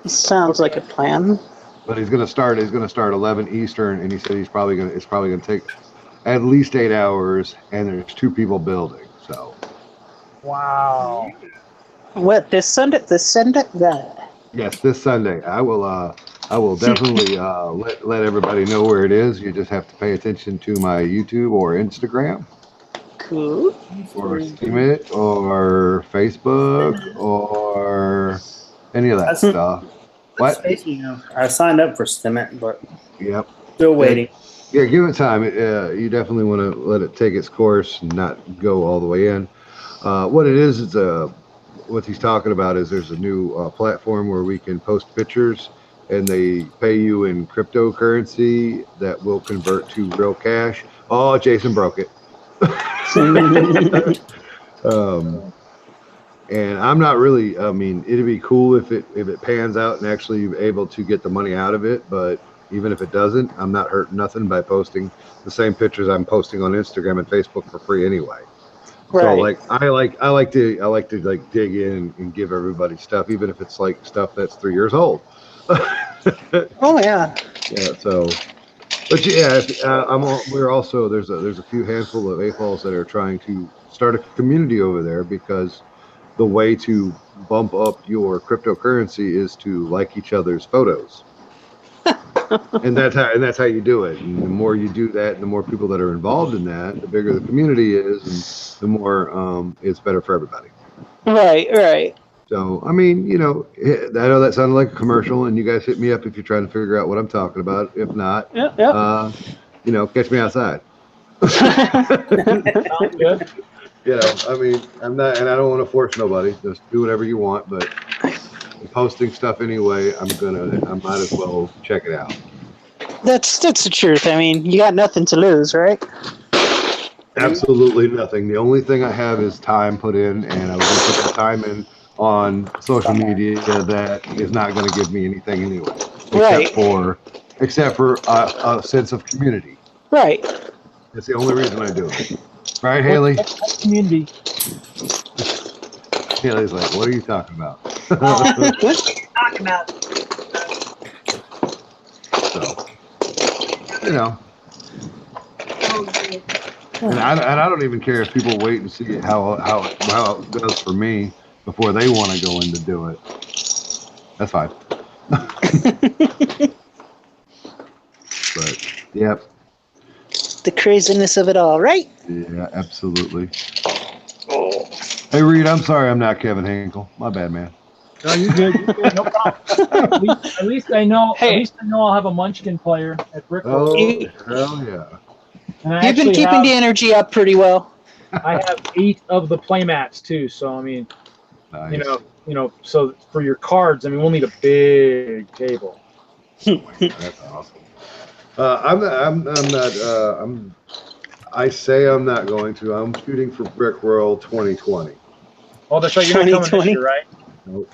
Sounds like a plan. But he's gonna start 11 Eastern, and he said it's probably gonna take at least 8 hours, and there's 2 people building. So. Wow. What, this Sunday? Yes, this Sunday. I will definitely let everybody know where it is. You just have to pay attention to my YouTube or Instagram. Cool. Or Steemit or Facebook or any of that stuff. What? I signed up for Steemit, but yep, still waiting. Yeah, give it time. You definitely want to let it take its course and not go all the way in. What it is what he's talking about is there's a new platform where we can post pictures and they pay you in cryptocurrency that will convert to real cash. Oh, Jason broke it. And I'm not really, I mean, it'd be cool if it pans out and actually you're able to get the money out of it. But even if it doesn't, I'm not hurting nothing by posting the same pictures I'm posting on Instagram and Facebook for free anyway. Right. So I like to dig in and give everybody stuff, even if it's like stuff that's 3 years old. Oh yeah. Yeah. So, but yeah, we're also there's a few handful of AFOLs that are trying to start a community over there because the way to bump up your cryptocurrency is to like each other's photos. and that's how you do it. And the more you do that, the more people that are involved in that, the bigger the community is, and the more it's better for everybody. Right. So, I mean, I know that sounded like a commercial, and you guys hit me up if you're trying to figure out what I'm talking about. If not, catch me outside. Sounds good. I mean, I'm not, and I don't want to force nobody. Just do whatever you want, but posting stuff anyway, I might as well check it out. That's the truth. I mean, you got nothing to lose, right? Absolutely nothing. The only thing I have is time put in, and I was going to put the time in on social media that is not going to give me anything anyway, except for a sense of community. Right. That's the only reason I do it. Right, Haley? Community. Haley's like, what are you talking about? Talk about. So, and I don't even care if people wait and see how it does for me before they want to go in to do it. That's fine. But yep. The craziness of it all, right? Yeah, absolutely. Hey Reed, I'm sorry I'm not Kevin Hinkle. My bad, man. No, you're good. You're good. No problem. At least I know. Hey. At least I know I'll have a Munchkin player at Brickworld. Oh, hell yeah. And You've been keeping the energy up pretty well. I have 8 of the playmats too. So I mean, Nice. So for your cards, I mean, we'll need a big table. That's awesome. I'm not. I say I'm not going to. I'm shooting for Brickworld 2020. Oh, that's right. You're not coming this year, right? Nope.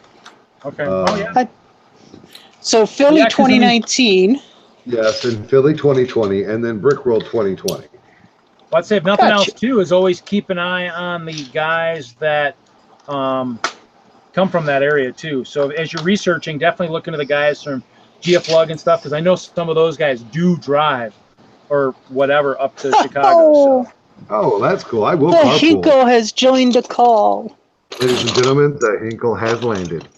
Okay. Oh yeah. So Philly Yeah, 'cause I mean- 2019. Yes, in Philly 2020, and then Brickworld 2020. Well, I'd say if nothing Gotcha. else, too, is always keep an eye on the guys that come from that area, too. So as you're researching, definitely look into the guys from GFLUG and stuff, because I know some of those guys do drive or whatever up to Chicago. So. Oh, well, that's cool. I will The carpool. Hinkle has joined the call. Ladies and gentlemen, the Hinkle has landed.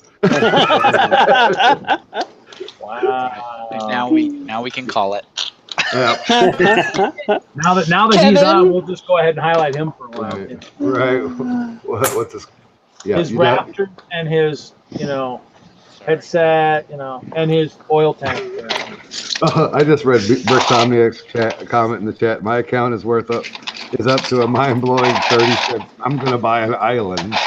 Wow. Now we can call it. Yeah. Now that he's Kevin? on, we'll just go ahead and highlight him for a while. Right. What's this? Yeah. His you got- Raptor and his, headset, and his oil tank. I just read Brick Somniac's comment in the chat. My account is up to a mind-blowing 30 cents. I'm gonna buy an island. My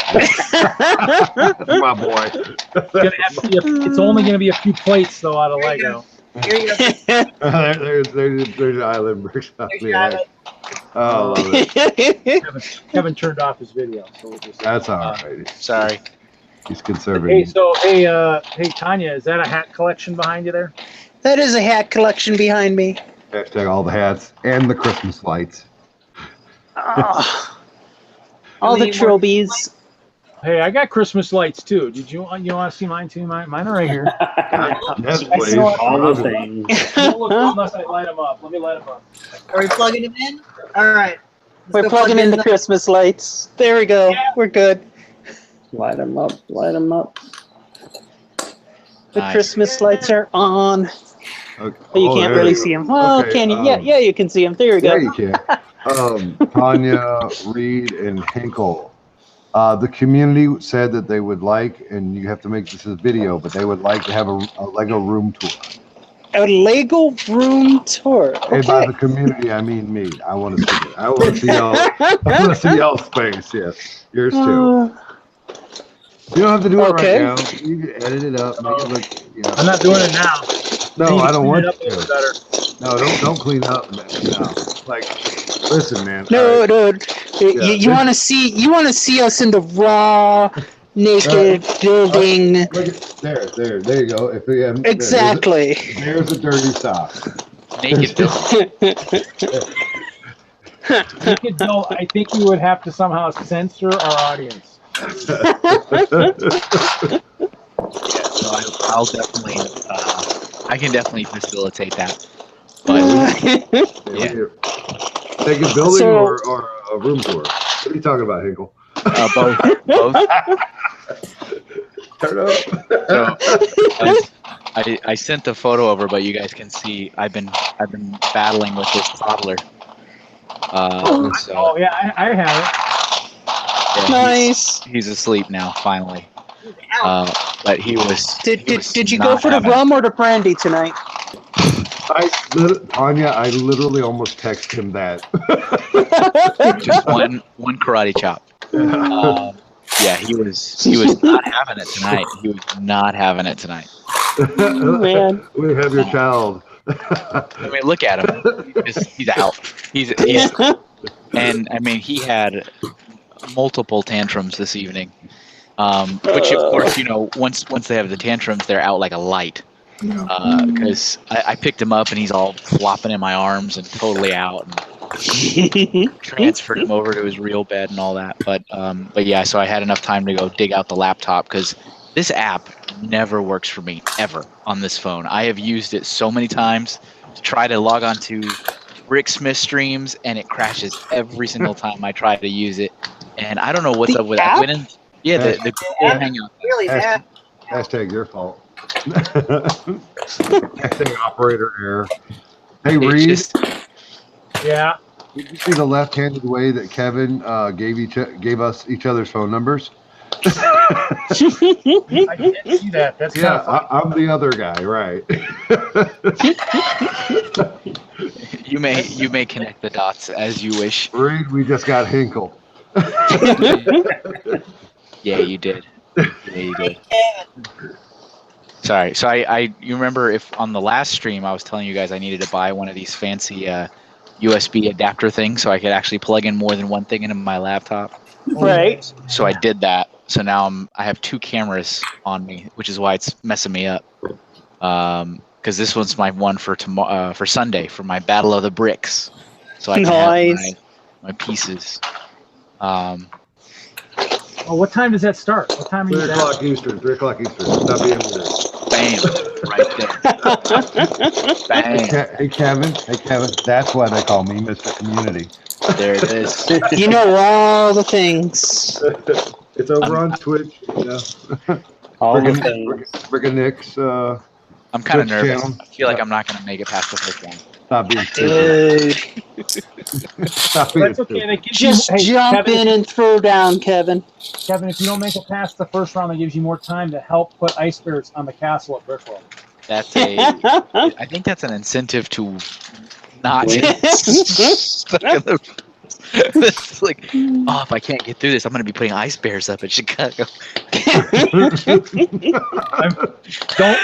boy. It's only going to be a few plates though out of Lego. Here you go. there's an island, Brick There's your island. Somniac. Oh, I love it. Kevin turned off his video, so we'll just. That's all right. Sorry. He's Hey, conservative. so hey, Tanya, is that a hat collection behind you there? That is a hat collection behind me. Hashtag all the hats and the Christmas lights. Ah. All the trilbies. Hey, I got Christmas lights too. Did you want to see mine too? Mine are right here. Yes, I please. saw it. All the things. Don't look good unless I light them up. Let me light them up. Are we plugging them in? All right. Let's We're go plug plugging in the the- Christmas lights. There we go. We're good. Light them up. Light them up. The Nice. Christmas lights are on. Okay. But you Oh, can't there really you see go. them. Well, Okay, can you? Yeah, you can see them. There we go. Yeah, you can. Tanya, Reed, and Hinkle. The community said that they would like, and you have to make this a video, but they would like to have a Lego room tour. A Lego room tour. And by Okay. the community, I mean me. I want to see it. I want to see y'all. I want to see y'all's face. Yes, yours too. You don't have to do it Okay. right now. You can edit it up, make it look. I'm not doing it now. No, I don't want it up a you little to. better. No, don't clean up, man. No, like, listen, man. No, all right. no. Yeah. You want to see us in the raw, naked building. Look at there you go. If we have, Exactly. There's a dirty sock. Naked Bill. Naked Bill, I think you would have to somehow censor our audience. So I'll definitely. I can definitely facilitate that. But Yeah. Take a building So- or a room tour. What are you talking about, Hinkle? both. Turn up. So I sent the photo over, but you guys can see I've been battling with this toddler. So Oh yeah, I have it. yeah, Nice. he's asleep now finally. But he was. Did you go for the rum or the brandy tonight? Anya, I literally almost texted him that. Just one karate chop. Yeah, he was not having it tonight. He was not having it tonight. Man. We have your child. I mean, look at him. He's out. He's and I mean, he had multiple tantrums this evening. Which of course, once they have the tantrums, they're out like a light. Because I picked him up and he's all flopping in my arms and totally out. And transferred him over to his real bed and all that. But yeah, so I had enough time to go dig out the laptop because this app never works for me ever on this phone. I have used it so many times to try to log on to Rick Smith streams and it crashes every single time I try to use it. And I don't know what's up with that. The Google Hangout. Really bad. Hashtag your fault. Hashtag operator error. Hey, It's Reed, just- Yeah. did you see the left-handed way that Kevin gave us each other's phone numbers? I didn't see that. That's kind Yeah, of funny. I'm the other guy, right? You may connect the dots as you wish. Reed, we just got Hinkle. Yeah, you did. Yeah, you did. Sorry. So you remember if on the last stream I was telling you guys I needed to buy one of these fancy USB adapter things so I could actually plug in more than one thing into my laptop. Right. So I did that. So now I have two cameras on me, which is why it's messing me up. because this one's my one for tomorrow, for Sunday, for my Battle of the Bricks. So I can Nice. have my pieces. Oh, what time does that start? What time are 3 you at? o'clock Eastern. 3 o'clock Eastern. Stop being weird. Bam, right there. Bam. Hey Kevin. That's why they call me Mr. Community. There it is. You know all the things. It's over on Twitch. Yeah. All the things. Frickin' Nick's. I'm kind of Twitch nervous. channel. I feel like I'm not going to make it past the first round. Stop being stupid. Dude, Stop being That's okay. stupid. That gives you, just hey, jump Kevin, in and throw down, Kevin. Kevin, if you don't make it past the first round, that gives you more time to help put ice spirits on the castle at Brickworld. That's I think that's an incentive to not get stuck in the. It's like, oh, if I can't get through this, I'm going to be putting ice bears up at Chicago.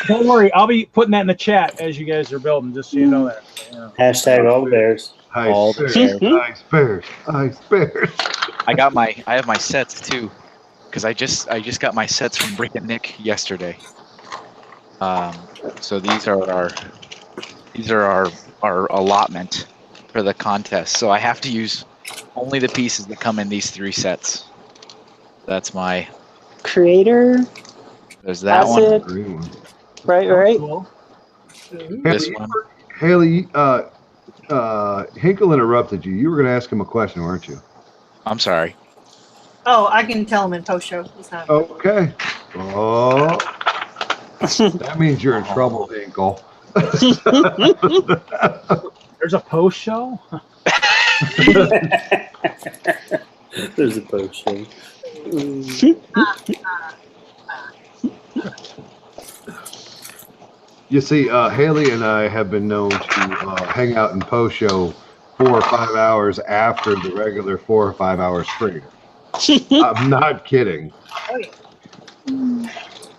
Don't worry. I'll be putting that in the chat as you guys are building, just so you know that. Yeah. Hashtag all the bears. All the Ice bears. I have my sets too, because I just got my sets from Brick and Nick yesterday. So these are our allotment for the contest. So I have to use only the pieces that come in these 3 sets. That's my Creator, there's that Acid. one. Green one. right. Cool. This one. Haley, Hinkle interrupted you. You were going to ask him a question, weren't you? I'm sorry. Oh, I can tell him in post show. It's not. Okay. Oh. That means you're in trouble, Hinkle. There's a post show? There's a potion. You see, Haley and I have been known to hang out in post show 4 or 5 hours after the regular 4 or 5 hour stream. I'm not kidding. Oh, yeah.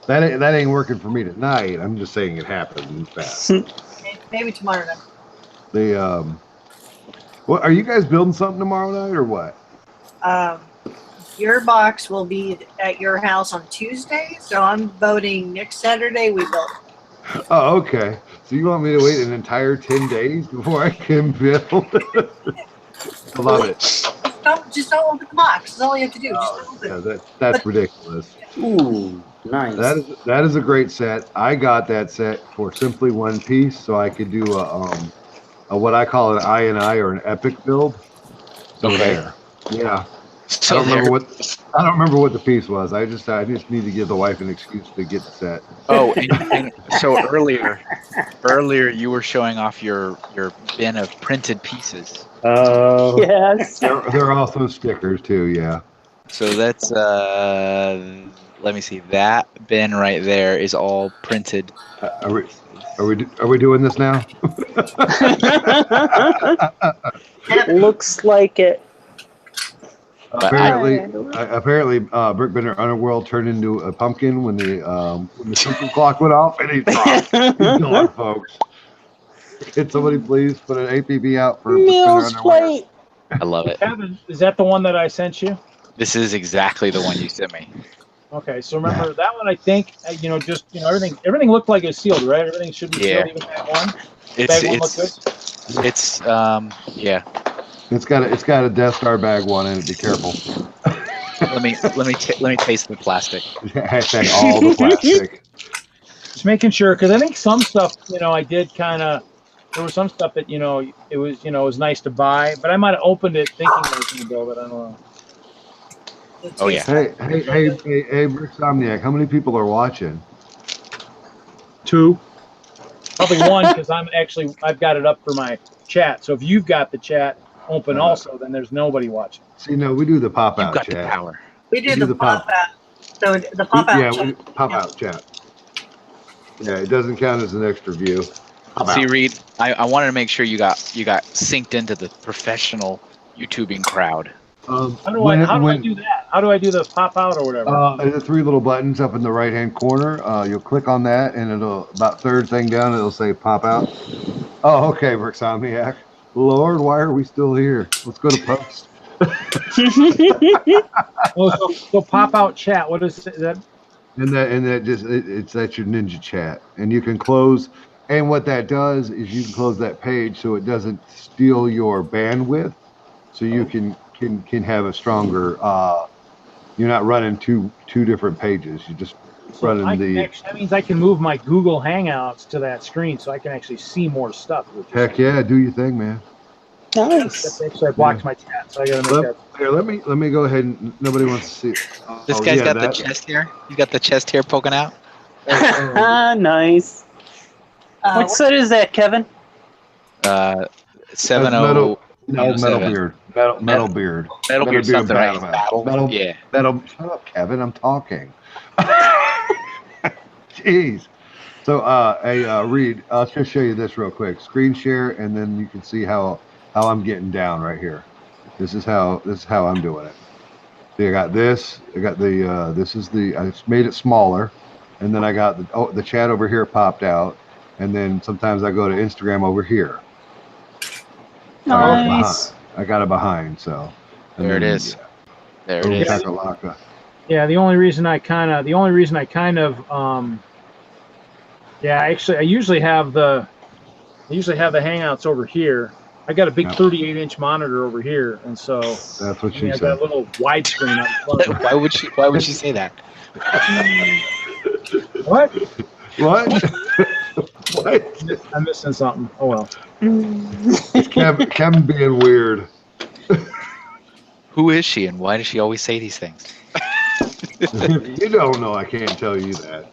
That ain't working for me tonight. I'm just saying it happened fast. Maybe tomorrow night. What are you guys building something tomorrow night or what? Your box will be at your house on Tuesday, so I'm voting next Saturday we build. Oh, okay. So you want me to wait an entire 10 days before I can build? I love it. Just don't open the box. That's all you have to do. Just don't open it. Yeah, that's ridiculous. Ooh, nice. That is a great set. I got that set for simply one piece, so I could do a what I call an I or an epic build. So Okay. there. Yeah. So I don't remember what the piece was. I just need to give the wife an excuse to get the set. Oh, and so earlier you were showing off your bin of printed pieces. Oh, Yes. They're also stickers too. Yeah. So that's let me see. That bin right there is all printed. Are we doing this now? Looks like it. Apparently, Brickbender Underworld turned into a pumpkin when the cuckoo clock went off, and he's gone, folks. Can somebody please put an APB out for Mill's Brickbender Underworld? plate. I love it. Kevin, is that the one that I sent you? This is exactly the one you sent me. Okay, so remember that one. I think everything looked like it's sealed, right? Everything should be sealed, even that one. Bag one looked good? It's yeah. It's got a Death Star bag one in it. Be careful. Let me taste the plastic. Hashtag all the plastic. Just making sure, because I think some stuff, I did kind of. There was some stuff that it was nice to buy, but I might have opened it thinking I was going to build it. I don't know. Oh yeah. Hey, Bricksomniac, how many people are watching? 2, probably 1, because I've got it up for my chat. So if you've got the chat open also, then there's nobody watching. See, no, we do the pop You out got chat. the power. We do the pop out. So the pop out. Yeah, we pop out chat. Yeah, it doesn't count as an extra view. See, Reed, I wanted to make sure you got synced into the professional YouTubing crowd. How do I do that? How do I do the pop out or whatever? There's 3 little buttons up in the right hand corner. You'll click on that, and it'll about third thing down. It'll say pop out. Oh, okay, Bricksomniac. Lord, why are we still here? Let's go to post. So pop out chat. What is that? And that just that's your Ninja Chat, and you can close. And what that does is you can close that page so it doesn't steal your bandwidth, so you can have a stronger. You're not running two different pages. You just running that means I can move my Google Hangouts to that screen, so I can actually see more stuff. Heck yeah, do your thing, man. Nice. Actually, I blocked my chat, so I gotta make that. Here, let me go ahead and nobody wants to see it. This guy's got the chest hair. You got the chest hair poking out. Nice. What set is that, Kevin? 70. Metal beard. Metal beard. Metal beard something, right? Metal. Yeah. Metal. Shut up, Kevin. I'm talking. Jeez. So, Reed, I'll just show you this real quick. Screen share, and then you can see how I'm getting down right here. This is how I'm doing it. See, I got this. I got the. I just made it smaller, and then I got the chat over here popped out, and then sometimes I go to Instagram over here. Nice. I got it behind, so. There it is. There it is. Chakalaka. Yeah, the only reason I kind of, actually, I usually have the Hangouts over here. I got a big 38-inch monitor over here, and so that's what she I said. got a little widescreen up front. Why would she say that? What? What? What? I'm missing something. Oh well. Kevin being weird. Who is she, and why does she always say these things? You don't know. I can't tell you that.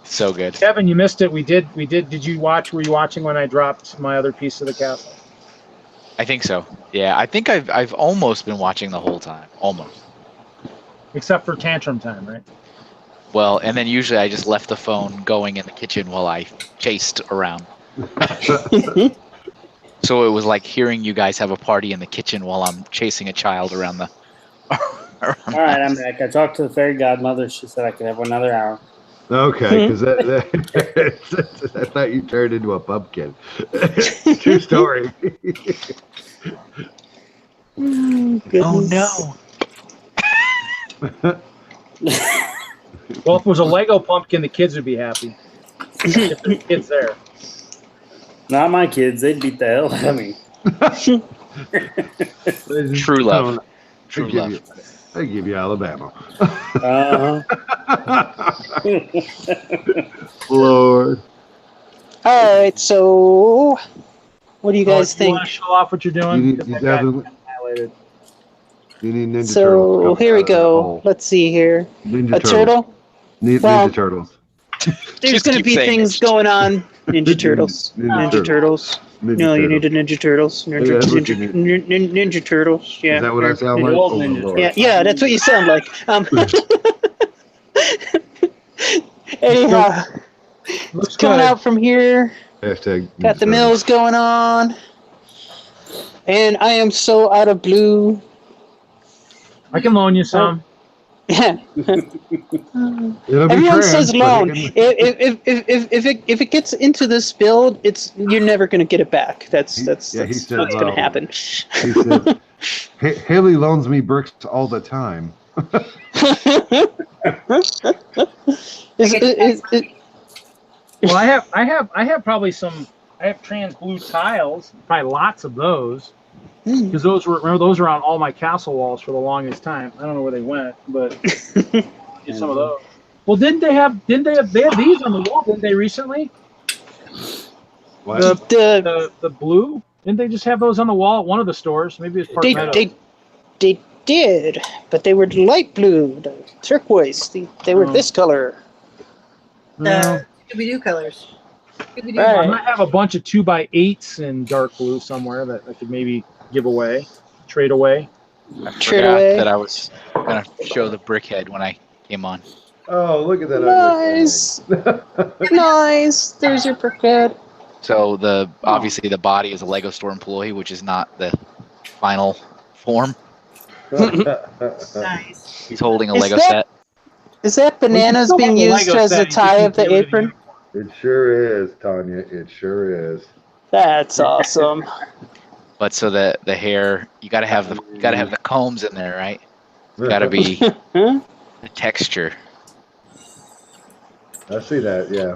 So good. Kevin, you missed it. We did. Did you watch? Were you watching when I dropped my other piece of the castle? I think so. Yeah, I think I've almost been watching the whole time. Almost. Except for tantrum time, right? Well, and then usually I just left the phone going in the kitchen while I chased around. So it was like hearing you guys have a party in the kitchen while I'm chasing a child around the. All right, I'm back. I talked to the fairy godmother. She said I could have another hour. Okay, because I thought you turned into a pumpkin. True story. Oh no! Well, if it was a Lego pumpkin, the kids would be happy. If the kids there. Not my kids. They'd beat the hell out of me. True love. True love. They give you Alabama. Lord. All right, so what do you guys You think? want to show off what you're doing? You Because I got definitely- highlighted. You need Ninja Turtles. So here we out of the go. hole. Let's see here. Ninja A turtle? Ninja Well, Turtles. There's Just going to keep be saying things it. going on. Ninja Turtles. Ninja Turtles. No, you need a Ninja Turtles. Yeah, that's what you need. Ninja Turtles. Yeah. Is that what I sound like? Old Oh, Ninja Lord. Yeah, that's what you sound like. Anyhow, Looks coming good. out from here. Hashtag Got the Ninja mills going on. And I am so out of blue. I can loan you some. Yeah. Turtles. It'll be Everyone trans, says but loan. it If it gets into this build, you're never gonna get it back. That's He what's said gonna loan. happen. He said, Haley loans me bricks all the time. Well, I have probably some. I have trans blue tiles. Probably lots of those. Because those were on all my castle walls for the longest time. I don't know where they went, but get some of those. Well, they had these on the wall, didn't they recently? What? The blue? Didn't they just have those on the wall at one of the stores? Maybe it's Park Meadow. They did, but they were light blue, the turquoise. They were this color. No. Scooby-Doo colors. Scooby-Doo Right. I might have a bunch of 2x8s in dark blue somewhere that I could maybe give away, trade away. I Trade forgot away. that I was gonna show the brickhead when I came on. Oh, look at that. Nice. Nice. There's your brickhead. So obviously the body is a Lego store employee, which is not the final form. Nice. He's holding a Is Lego that- set. Is that bananas still being have the used Lego as the set, you tie just of the need to apron? It sure is, Tanya. It sure is. That's awesome. But so the hair, you gotta have the combs in there, right? Gotta be Huh? the texture. I see that. Yeah.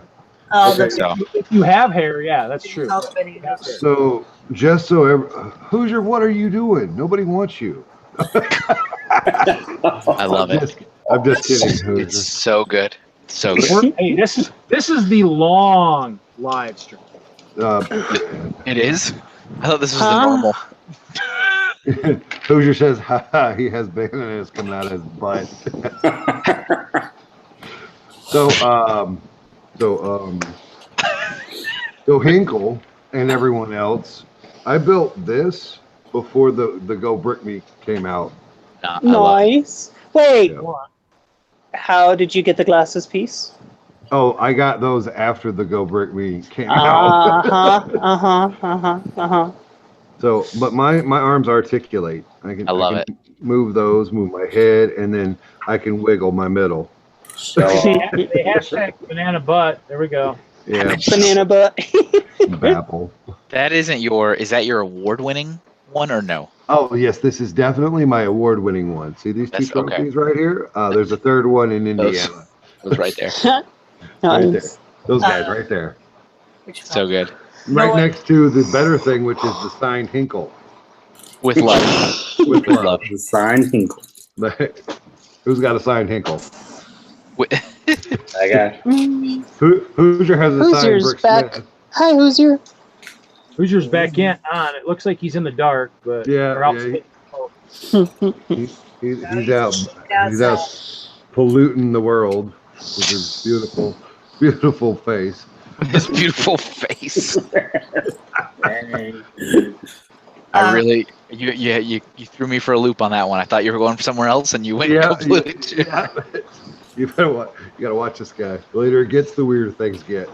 That's So If you have hair, yeah, that's true. all the videos. So just so Hoosier, what are you doing? Nobody wants you. I love it. I'm just kidding, Hoosier. It's so good. So good. Hey, this is the long live stream. It is. I thought this was the normal. Hoosier says, "Ha, he has bananas coming out of his butt." So Hinkle and everyone else, I built this before the Go Brick Me came out. I love it. Nice. Wait, Yeah. how did you get the glasses piece? Oh, I got those after the Go Brick Me came out. So, but my arms articulate. I love can move those, move my head, and then I can wiggle my middle. So they hashtag banana butt. There we go. Yeah, Banana butt. Bapple. That isn't your. Is that your award-winning one or no? Oh yes, this is definitely my award-winning one. See these two That's okay. trophies right here? There's a third one in Indiana. Those right there. Right there. Nice. Those guys right there. So good. Right next to the better thing, which is the signed Hinkle. With love. With love. The sign Hinkle. Who's got a signed Hinkle? I got. Hoosier has a signed Hoosier's Brick back. Smith. Hi, Hoosier. Hoosier's back on. It looks like he's in the dark, but Yeah, or else- He's out polluting the world with his beautiful, beautiful face. His beautiful face. I really, you threw me for a loop on that one. I thought you were going somewhere else, and you went completely. Yeah. You gotta watch this guy. The later it gets, the weirder things get.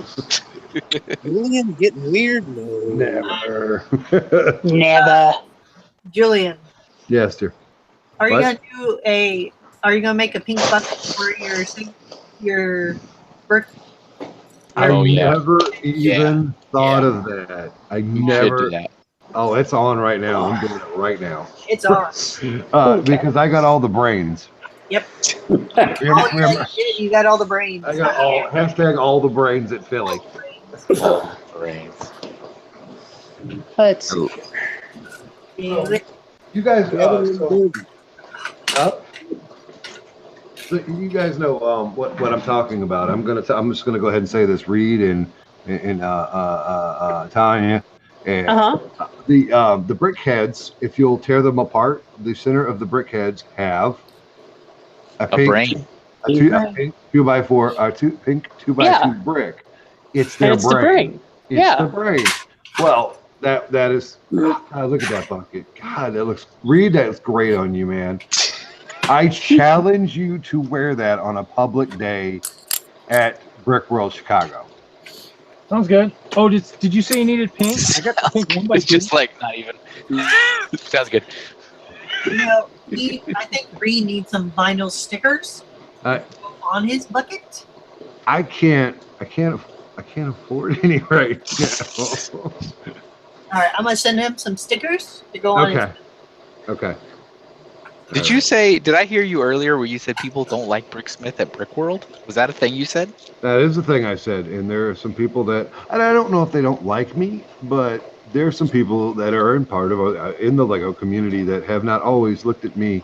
Julian getting weird? No. Never. Never. Julian, Yes, dear. are you What? gonna do a? Are you gonna make a pink bucket for your brick? I Oh, yeah. never even thought Yeah. of that. I You should never. do that. Oh, it's on right now. I'm doing it right now. It's on. Because I got all the brains. Yep. Remember- You got all the brains. I got all the brains at Philly. Brains. Let's see. Yeah. You guys, Together so you guys know what I'm talking about. I'm just gonna go ahead and say this. Reed and Tanya and the brick heads. If you'll tear them apart, the center of the brick heads have A pink, brain. a pink 2x4, pink 2x2 brick. It's their And it's the brain. It's Yeah. the brain. Well, that is. God, look at that bucket. God, that looks. Reed, that's great on you, man. I challenge you to wear that on a public day at Brick World Chicago. Sounds good. Oh, did you say you needed pink? I got the pink one by It's two. just like not even. Sounds good. You know, I think Reed needs some vinyl stickers I on his bucket. I can't afford any right now. All right, I'm gonna send him some stickers to go on. Okay. Okay. Did you say? Did I hear you earlier where you said people don't like Bricksmith at Brick World? Was that a thing you said? That is the thing I said, and there are some people that, and I don't know if they don't like me, but there are some people that are in part of in the Lego community that have not always looked at me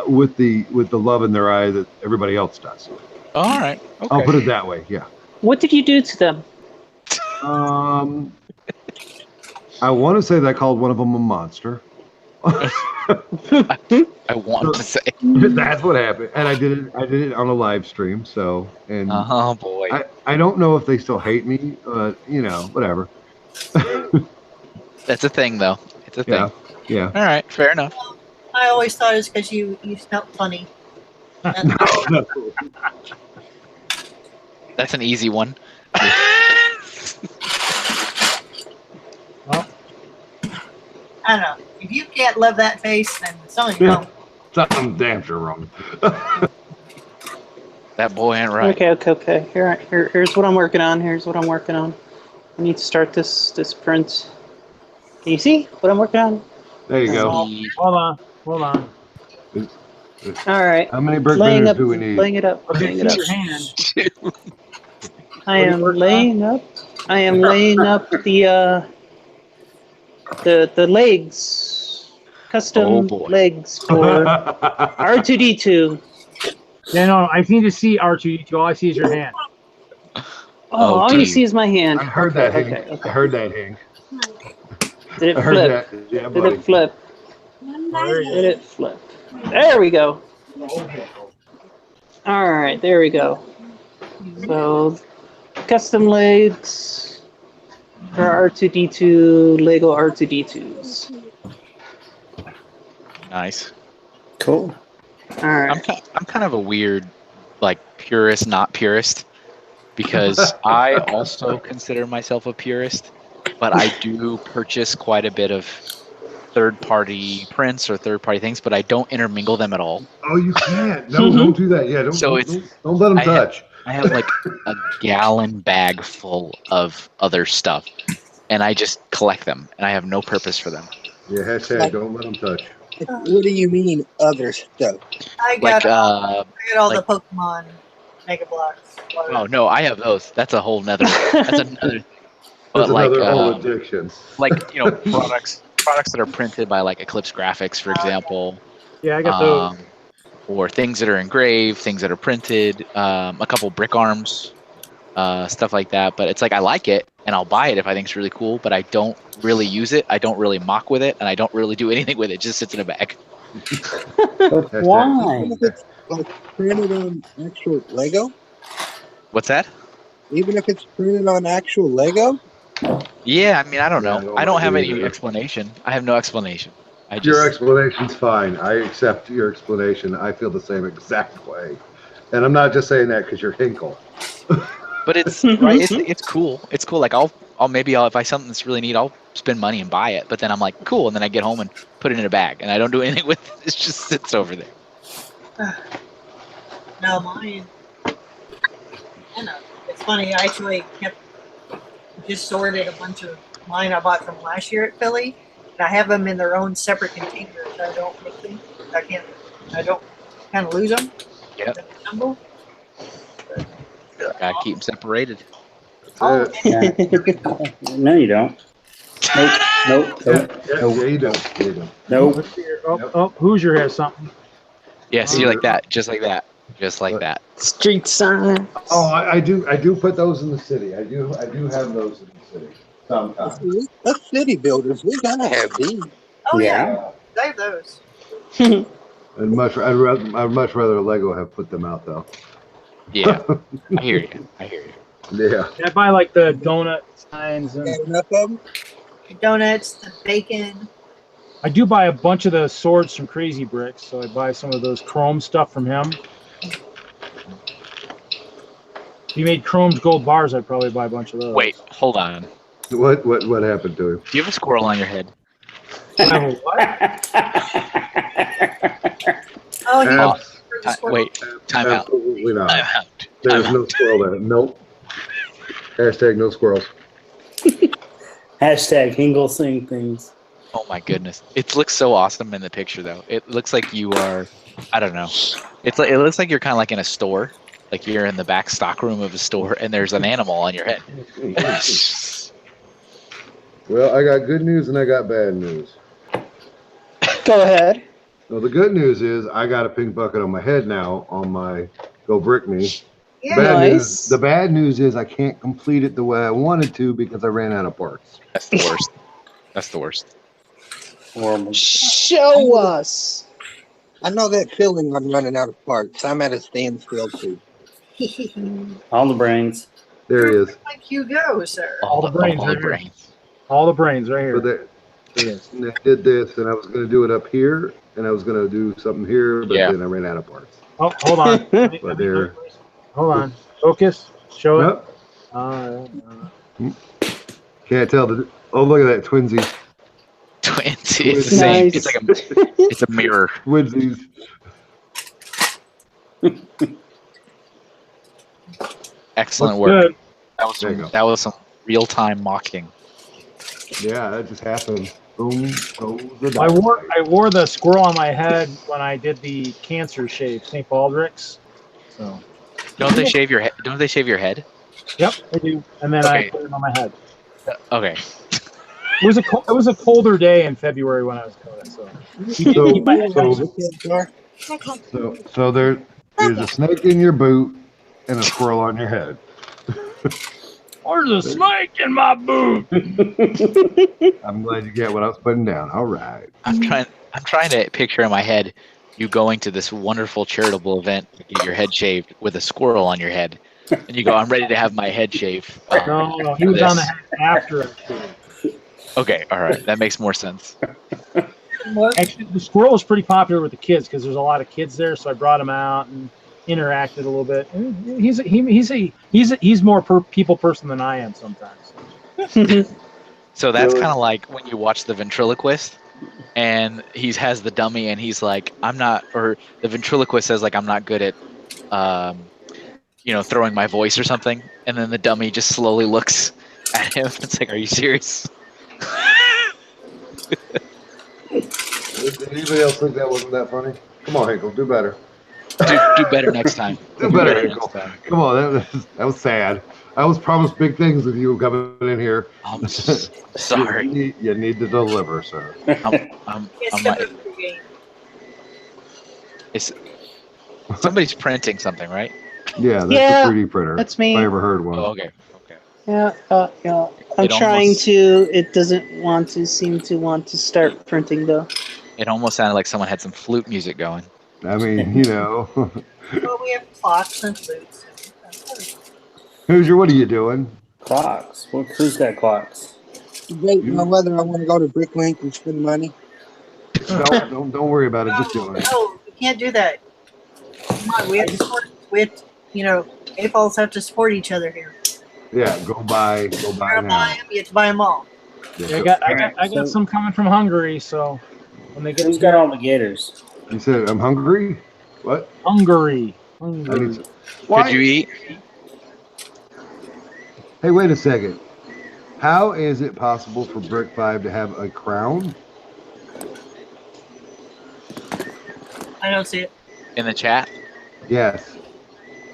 with the love in their eye that everybody else does. Oh, all right. Okay. I'll put it that way. Yeah. What did you do to them? I want to say that I called one of them a monster. I want to say. That's what happened, and I did it on a live stream. So, and Oh boy. I don't know if they still hate me, but whatever. That's a thing, though. It's a thing. Yeah, yeah. All right. Fair enough. I always thought it was because you smelled funny. That's an easy one. Well, I don't know. If you can't love that face, then something wrong. Something damn sure wrong. That boy ain't right. Okay. Here's what I'm working on. I need to start this print. Can you see what I'm working on? There you go. hold on. All right. How many brick Laying benders up, do we need? laying it up. Okay, Laying it see up. your hand. I am laying up. I am laying up the legs, custom boy. legs for R2D2. Yeah, no, I need to see R2D2. All I see is your hand. Oh, all you geez. see is my hand. I heard Okay, that, Hank. okay, okay. I heard that, Hank. Did I it heard flip? that. Yeah, Did buddy. it flip? Did it flip? There we go. All right, there we go. So, custom legs for R2D2 Lego R2D2s. Nice. Cool. All right. I'm kind of a weird, like, purist, not purist, because I also consider myself a purist, but I do purchase quite a bit of third-party prints or third-party things, but I don't intermingle them at all. Oh, you can't. No, don't do that. Yeah, don't let them touch. I have like a gallon bag full of other stuff, and I just collect them, and I have no purpose for them. Yeah, hashtag don't let them touch. What do you mean other stuff? I Like, got all like- the Pokemon Mega Blocks. oh no, I have those. That's a whole nother. That's another. But That's like, another old addiction. like products that are printed by like Eclipse Graphics, for example. Yeah, I got those. Or things that are engraved, things that are printed, a couple brick arms, stuff like that. But it's like I like it, and I'll buy it if I think it's really cool. But I don't really use it. I don't really mock with it, and I don't really do anything with it. It just sits in a bag. But why? Even if it's like printed on actual Lego? What's that? Even if it's printed on actual Lego? Yeah, I mean, I don't Yeah, know. no, I don't have me any either. explanation. I have no explanation. I just Your explanation's fine. I accept your explanation. I feel the same exact way. And I'm not just saying that because you're Hinkle. But it's right. It's cool. It's cool. Like I'll if I something that's really neat, I'll spend money and buy it. But then I'm like, cool, and then I get home and put it in a bag, and I don't do anything with it. It just sits over there. No, mine. I know. It's funny. I actually just sorted a bunch of mine I bought from last year at Philly, and I have them in their own separate containers. I don't make them. I don't kind of lose them. Yep. They tumble. Gotta keep them separated. Oh, Yeah. No, you don't. Nope. Yeah, you don't. You don't. Nope. Let's see here. Oh, Hoosier has something. Yeah, see, like that, just like that, just like that. Street sign. Oh, I do put those in the city. I do have those in the city sometimes. Us city builders, we gotta have these. oh Yeah. I have those. I'd much rather Lego have put them out though. Yeah, I hear you. Yeah. I buy like the donut signs, Got and enough of them? The donuts, the bacon. I do buy a bunch of the swords from Crazy Bricks. So I buy some of those chrome stuff from him. If he made chromed gold bars, I'd probably buy a bunch of those. Wait, hold on. What happened to him? Do you have a squirrel on your head? I have a what? Oh, you Abs- for the squirrel. Wait, time out. Absolutely not. Time out. There's Time no squirrel there. Nope. Hashtag no squirrels. Hashtag Hingle saying things. Oh my goodness, it looks so awesome in the picture though. It looks like you are, I don't know. It looks like you're kind of like in a store, like you're in the back stock room of a store, and there's an animal on your head. Well, I got good news and I got bad news. Go ahead. Well, the good news is I got a pink bucket on my head now on my Go Brick Me. Yeah. Nice. The bad news is I can't complete it the way I wanted to because I ran out of parts. That's the worst. That's the worst. Horrible. Show us. I know that feeling when running out of parts. I'm at a standstill too. All the brains. There he is. Like you go, sir. All the brains all right the here. brains. All the brains right But here. and I did this, and I was going to do it up here, and I was going to do something here, but Yeah. then I ran out of parts. Oh, hold on. But there. Hold on. Focus. Show it. Nope. Can't tell the. Oh, look at that twinsies. Twins. It's the same. Nice. It's like it's a mirror. Twinsies. Excellent Looks work. good. That There you go. was some real time mocking. Yeah, that just happened. Boom goes the I dynamite. wore the squirrel on my head when I did the cancer shave, St. Baldrick's. So Don't they shave your head? Don't they shave your head? Yep, I do. And then Okay. I put it on my head. Okay. It was a colder day in February when I was Coda, so keep my head nice. So there's a snake in your boot and a squirrel on your head. There's a snake in my boot. I'm glad you get what I was putting down. All right. I'm trying to picture in my head you going to this wonderful charitable event to get your head shaved with a squirrel on your head. And you go, I'm ready to have my head shaved. No, he was on the head after I shaved. Okay, all right. That makes more sense. Actually, the squirrel is pretty popular with the kids because there's a lot of kids there, so I brought him out and interacted a little bit. And he's more people person than I am sometimes. So that's kind of like when you watch The Ventriloquist and he has the dummy and he's like, I'm not, or the ventriloquist says like, I'm not good at, throwing my voice or something. And then the dummy just slowly looks at him. It's like, are you serious? Did anybody else think that wasn't that funny? Come on, Hinkle, do better. Do better next time. Do better, Hinkle. Come on, that was sad. I was promised big things with you coming in here. I'm sorry. You need to deliver, sir. I'm like, somebody's printing something, right? Yeah, that's Yeah, a 3D printer. that's me. If I ever heard one. Oh, okay. Yeah. I'm It trying almost- to. It doesn't seem to want to start printing though. It almost sounded like someone had some flute music going. I mean, Well, we have clocks and flutes. Hoosier, what are you doing? Clocks. Who's got clocks? Debating on whether I want to go to Bricklink and spend money. Don't worry about it. Just do it. No, we can't do that. Come on, we have to support. AFOLs have to support each other here. Yeah, go buy You're gonna buy now. them, you have to buy them all. Yeah, I got some coming from Hungary, so when they get Who's got all the gators? You said I'm hungry. What? Hungary. I need to- Could you eat? Hey, wait a second. How is it possible for Brick 5 to have a crown? I don't see it. In the chat? Yes.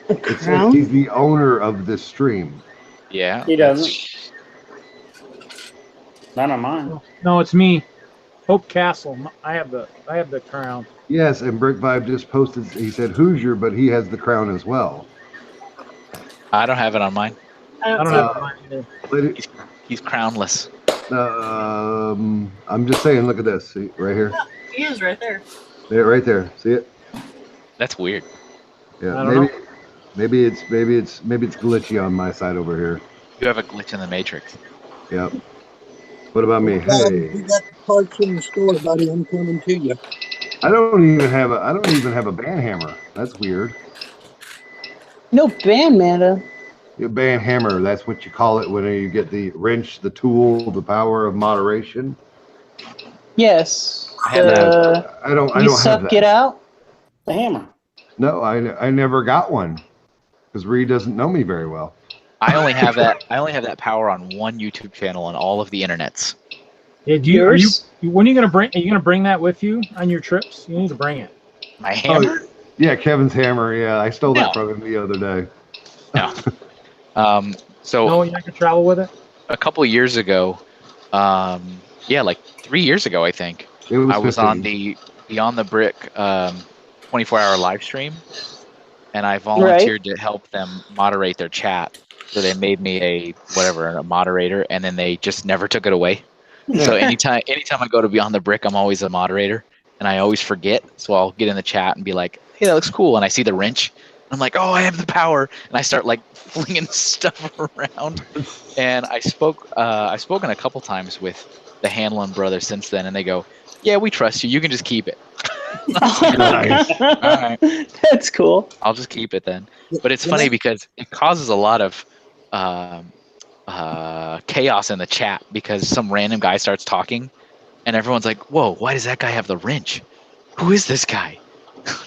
It says crown? he's the owner of this stream. Yeah. He doesn't. Not on mine. No, it's me, Hope Castle. I have the crown. Yes, and Brick 5 just posted, he said Hoosier, but he has the crown as well. I don't have it on mine. I don't have mine either. But it- He's crownless. I'm just saying, look at this. See, right here. He is right there. Yeah, right there. See it? That's weird. Yeah, I don't maybe it's glitchy on my side over here. You have a glitch in the matrix. Yep. What about me? We Hey, got the parts in the store, buddy. I'm coming to you. I don't even have a band hammer. That's weird. No band mana. A band hammer, that's what you call it when you get the wrench, the tool, the power of moderation. Yes. I have that. I don't You have suck that. it out. The hammer. No, I never got one because Reed doesn't know me very well. I only have that power on one YouTube channel on all of the internets. Yeah, when are you gonna bring that with you on your trips? You need to bring it. My hammer? Yeah, Kevin's hammer. Yeah, I stole that No. from him the other day. No. So No, you're not gonna travel with it. a couple of years ago, like 3 years ago, I think, It was I was 15. on the Beyond the Brick 24-hour live stream, and I volunteered to help them moderate their chat. So they made me a moderator, and then they just never took it away. So anytime I go to Beyond the Brick, I'm always a moderator, and I always forget. So I'll get in the chat and be like, "Hey, that looks cool," and I see the wrench. I'm like, "Oh, I have the power," and I start like flinging stuff around. And I've spoken a couple times with the Hanlon brothers since then, and they go, "Yeah, we trust you. You can just keep it." Nice. All right, That's cool. I'll just keep it then. But it's funny because it causes a lot of chaos in the chat because some random guy starts talking, and everyone's like, "Whoa, why does that guy have the wrench? Who is this guy?"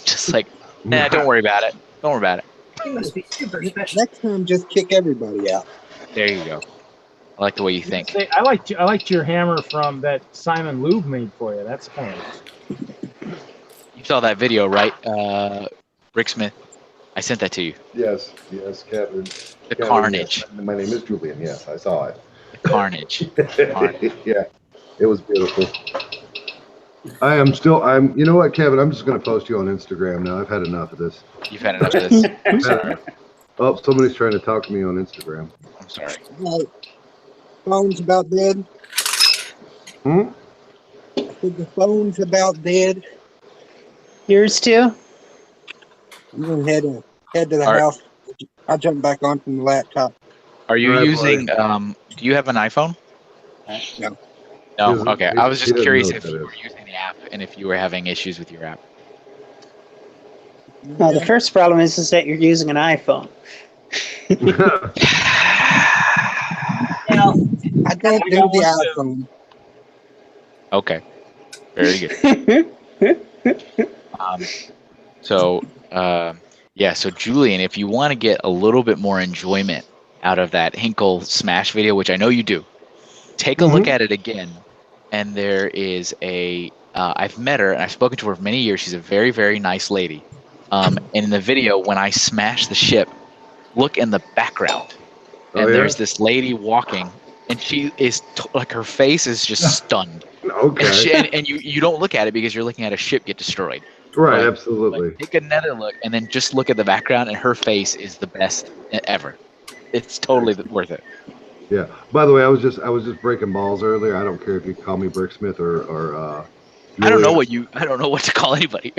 Just like, nah, don't worry about it. Don't worry about it. He must be super special. Next time, just kick everybody out. There you go. I like the way you think. Say, I liked your hammer from that Simon Lube made for you. That's kind of You saw that video, right, Bricksmith? I sent that to you. Yes, Catherine. The Catherine, carnage. yes. My name is Julian. Yes, I saw it. The carnage. Yeah, it was beautiful. You know what, Kevin? I'm just going to post you on Instagram now. I've had enough of this. You've had enough of this. I'm sorry. Oh, somebody's trying to talk to me on Instagram. I'm sorry. Phone's about dead. Hmm? I said the phone's about dead. Yours too? I'm gonna head to the All right. house. I'll jump back on from the laptop. Are you All right, using? Do you have an iPhone? No. No. He Okay. doesn't- I was he just doesn't curious know if what you that were using the app and if you were having issues with your app. No, the first problem is that you're using an iPhone. Now, I don't do the iPhone. Okay. Very good. Yeah. So Julian, if you want to get a little bit more enjoyment out of that Hinkle Smash video, which I know you do, take a look at it again. And there is I've met her and I've spoken to her for many years. She's a very, very nice lady. And in the video, when I smash the ship, look in the background, and there's this lady walking, and she is like her face is just stunned. Okay. And you don't look at it because you're looking at a ship get destroyed. Right, But- absolutely. But take another look, and then just look at the background, and her face is the best ever. It's totally worth it. Yeah. By the way, I was just breaking balls earlier. I don't care if you call me Bricksmith or I don't know Julian. I don't know what to call anybody.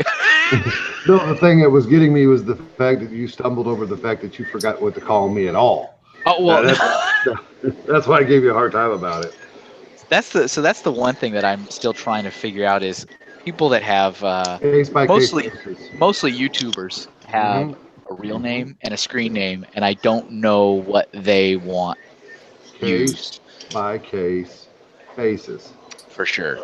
No, the thing that was getting me was the fact that you stumbled over the fact that you forgot what to call me at all. Oh well, That's why I gave you a hard time about it. that's the one thing that I'm still trying to figure out is people that have Case by mostly case basis. mostly YouTubers have a real name and a screen name, and I don't know what they want used Case by case basis. for sure.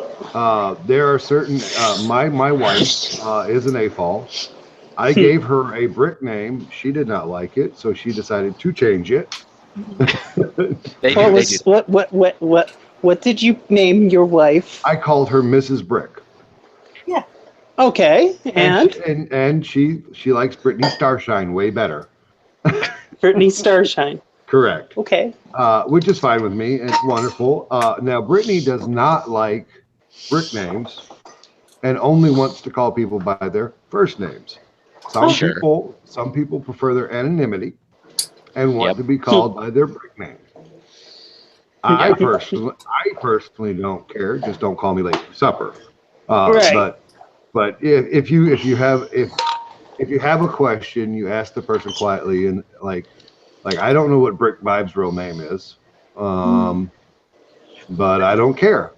There are certain. My wife is an AFOL. I gave her a brick name. She did not like it, so she decided to change it. They do. What did you name your wife? I called her Mrs. Brick. Okay, and And she likes Brittany Starshine way better. Brittany Starshine. Correct. Okay. Which is fine with me. It's wonderful. Now, Brittany does not like brick names and only wants to call people by their first names. Some people prefer their anonymity and want to be called by their brick name. I personally don't care. Just don't call me late for supper. Right. But if you have a question, you ask the person quietly and like I don't know what Brick Vibe's real name is, but I don't care.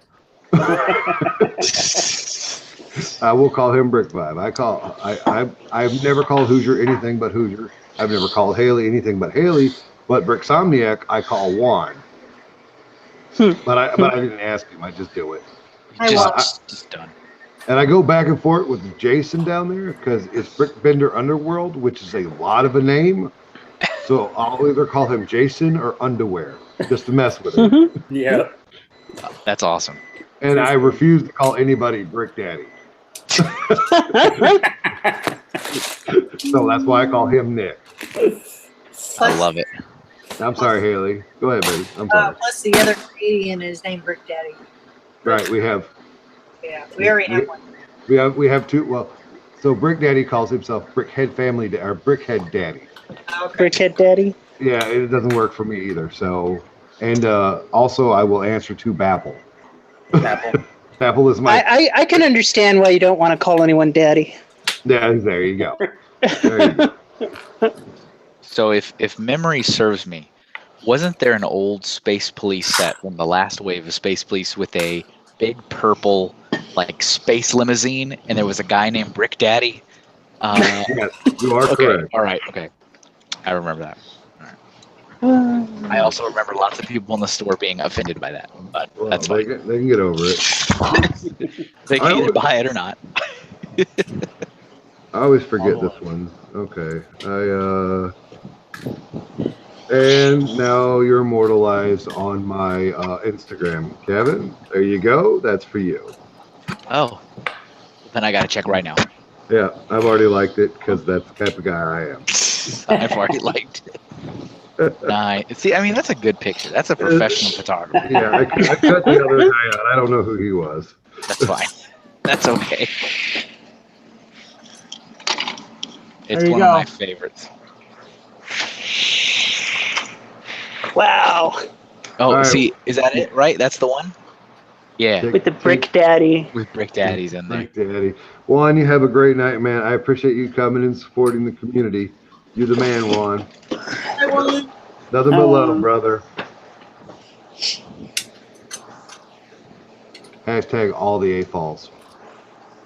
I will call him Brick Vibe. I've never called Hoosier anything but Hoosier. I've never called Haley anything but Haley. But Bricksomniac I call Juan. But I didn't ask him. I just do it. Just done. And I go back and forth with Jason down there because it's Brickbender Underworld, which is a lot of a name. So I'll either call him Jason or Underwear just to mess with him. Yeah. That's awesome. And I refuse to call anybody Brick Daddy. So that's why I call him Nick. I love it. I'm sorry, Haley. Go ahead, baby. I'm sorry. Plus the other Canadian is named Brick Daddy. Right, we have. Yeah, we already have one. We have two. Well, so Brick Daddy calls himself Brickhead Family or Brickhead Daddy. Okay. Brickhead Daddy. Yeah, it doesn't work for me either. So, and also I will answer to Babel. Babel is my. I can understand why you don't want to call anyone Daddy. Yeah, there you go. There you go. So if memory serves me, wasn't there an old Space Police set from the last wave of Space Police with a big purple like space limousine, and there was a guy named Brick Daddy? Yes, you are Okay. correct. All right. Okay. I remember that. All right. I also remember lots of people in the store being offended by that, but Well, that's they fine. can get over it. They can either buy it or not. I always forget this one. Okay. And now you're immortalized on my Instagram. Kevin, there you go. That's for you. Oh, then I got to check right now. Yeah, I've already liked it because that's the type of guy I am. I've already liked it. Nice. See, I mean, that's a good picture. That's a professional photographer. Yeah, I cut the other guy out. I don't know who he was. That's fine. That's okay. It's There you one go. of my favorites. Wow. Oh, All right. see, is that it? Right? That's the one? Yeah, With the Brick Daddy. with Brick Daddies in there. Thank Daddy. Juan, you have a great night, man. I appreciate you coming and supporting the community. You're the man, Juan. I won. Nothing but love, brother. Hashtag all the A-falls.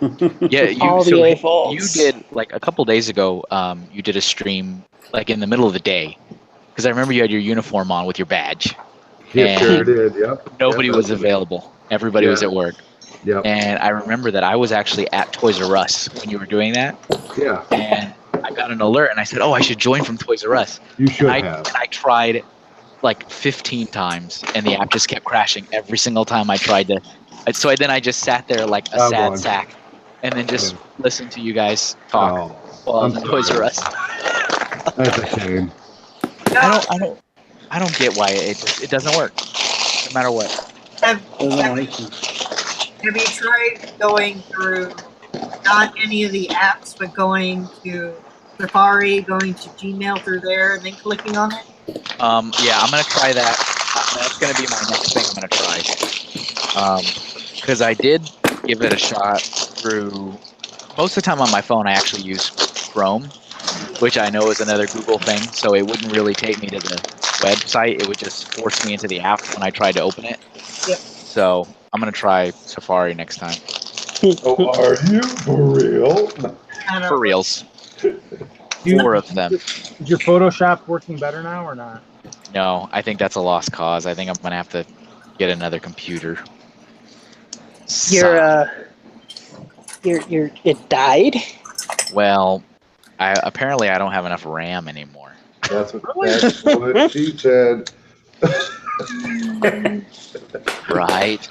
Yeah, All the A-falls. you did like a couple days ago. You did a stream like in the middle of the day because I remember you had your uniform on with your badge. Yep, sure And did. Yep. Nobody Yep. was available. Everybody was Yeah. at work. Yep. And I remember that I was actually at Toys R Us when you were doing that, Yeah. and I got an alert, and I said, "Oh, I should join from Toys R Us." You should I have. tried like 15 times, and the app just kept crashing every single time I tried to. So then I just sat there like a I'm sad on. sack, and then just listened to you guys talk Oh, while I I'm was at Toys R sorry. Us. That's a shame. I don't get why it doesn't work, no matter what. Have you tried going through not any of the apps, but going to Safari, going to Gmail through there, and then clicking on it? Yeah, I'm gonna try that. That's gonna be my next thing I'm gonna try. Because I did give it a shot through. Most of the time on my phone, I actually use Chrome, which I know is another Google thing. So it wouldn't really take me to the website. It would just force me into the app when I tried to open it. Yep. So I'm gonna try Safari next time. Oh, are you for real? I don't For reals. You- 4 of them. Is your Photoshop working better now or not? No, I think that's a lost cause. I think I'm gonna have to get another computer. It died? Well, apparently I don't have enough RAM anymore. That's what she said. Right.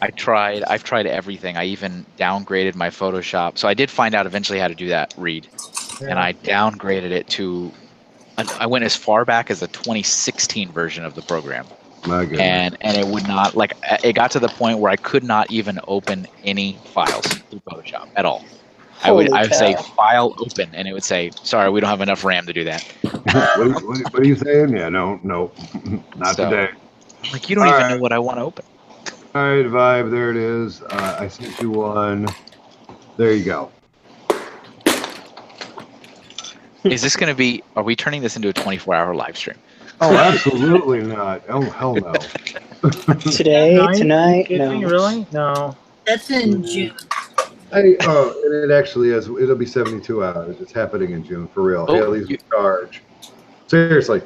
I've tried everything. I even downgraded my Photoshop. So I did find out eventually how to do that, Reed. And I downgraded it to, I went as far back as the 2016 version of the program. My goodness. And it would not, like, it got to the point where I could not even open any files through Photoshop at all. I would say file open, and it would say, sorry, we don't have enough RAM to do that. what are you saying? Yeah, no, not So, today. Like, you don't even know what I want to open. All right, Vibe, there it is. I sent you one. There you go. Is this going to be, are we turning this into a 24-hour live stream? Oh, absolutely not. Oh, hell no. Today, Nine? tonight, Kidding? no. Really? No. That's in June. Hey, and it actually is. It'll be 72 hours. It's happening in June, for real. Oh, Haley's in charge. Seriously.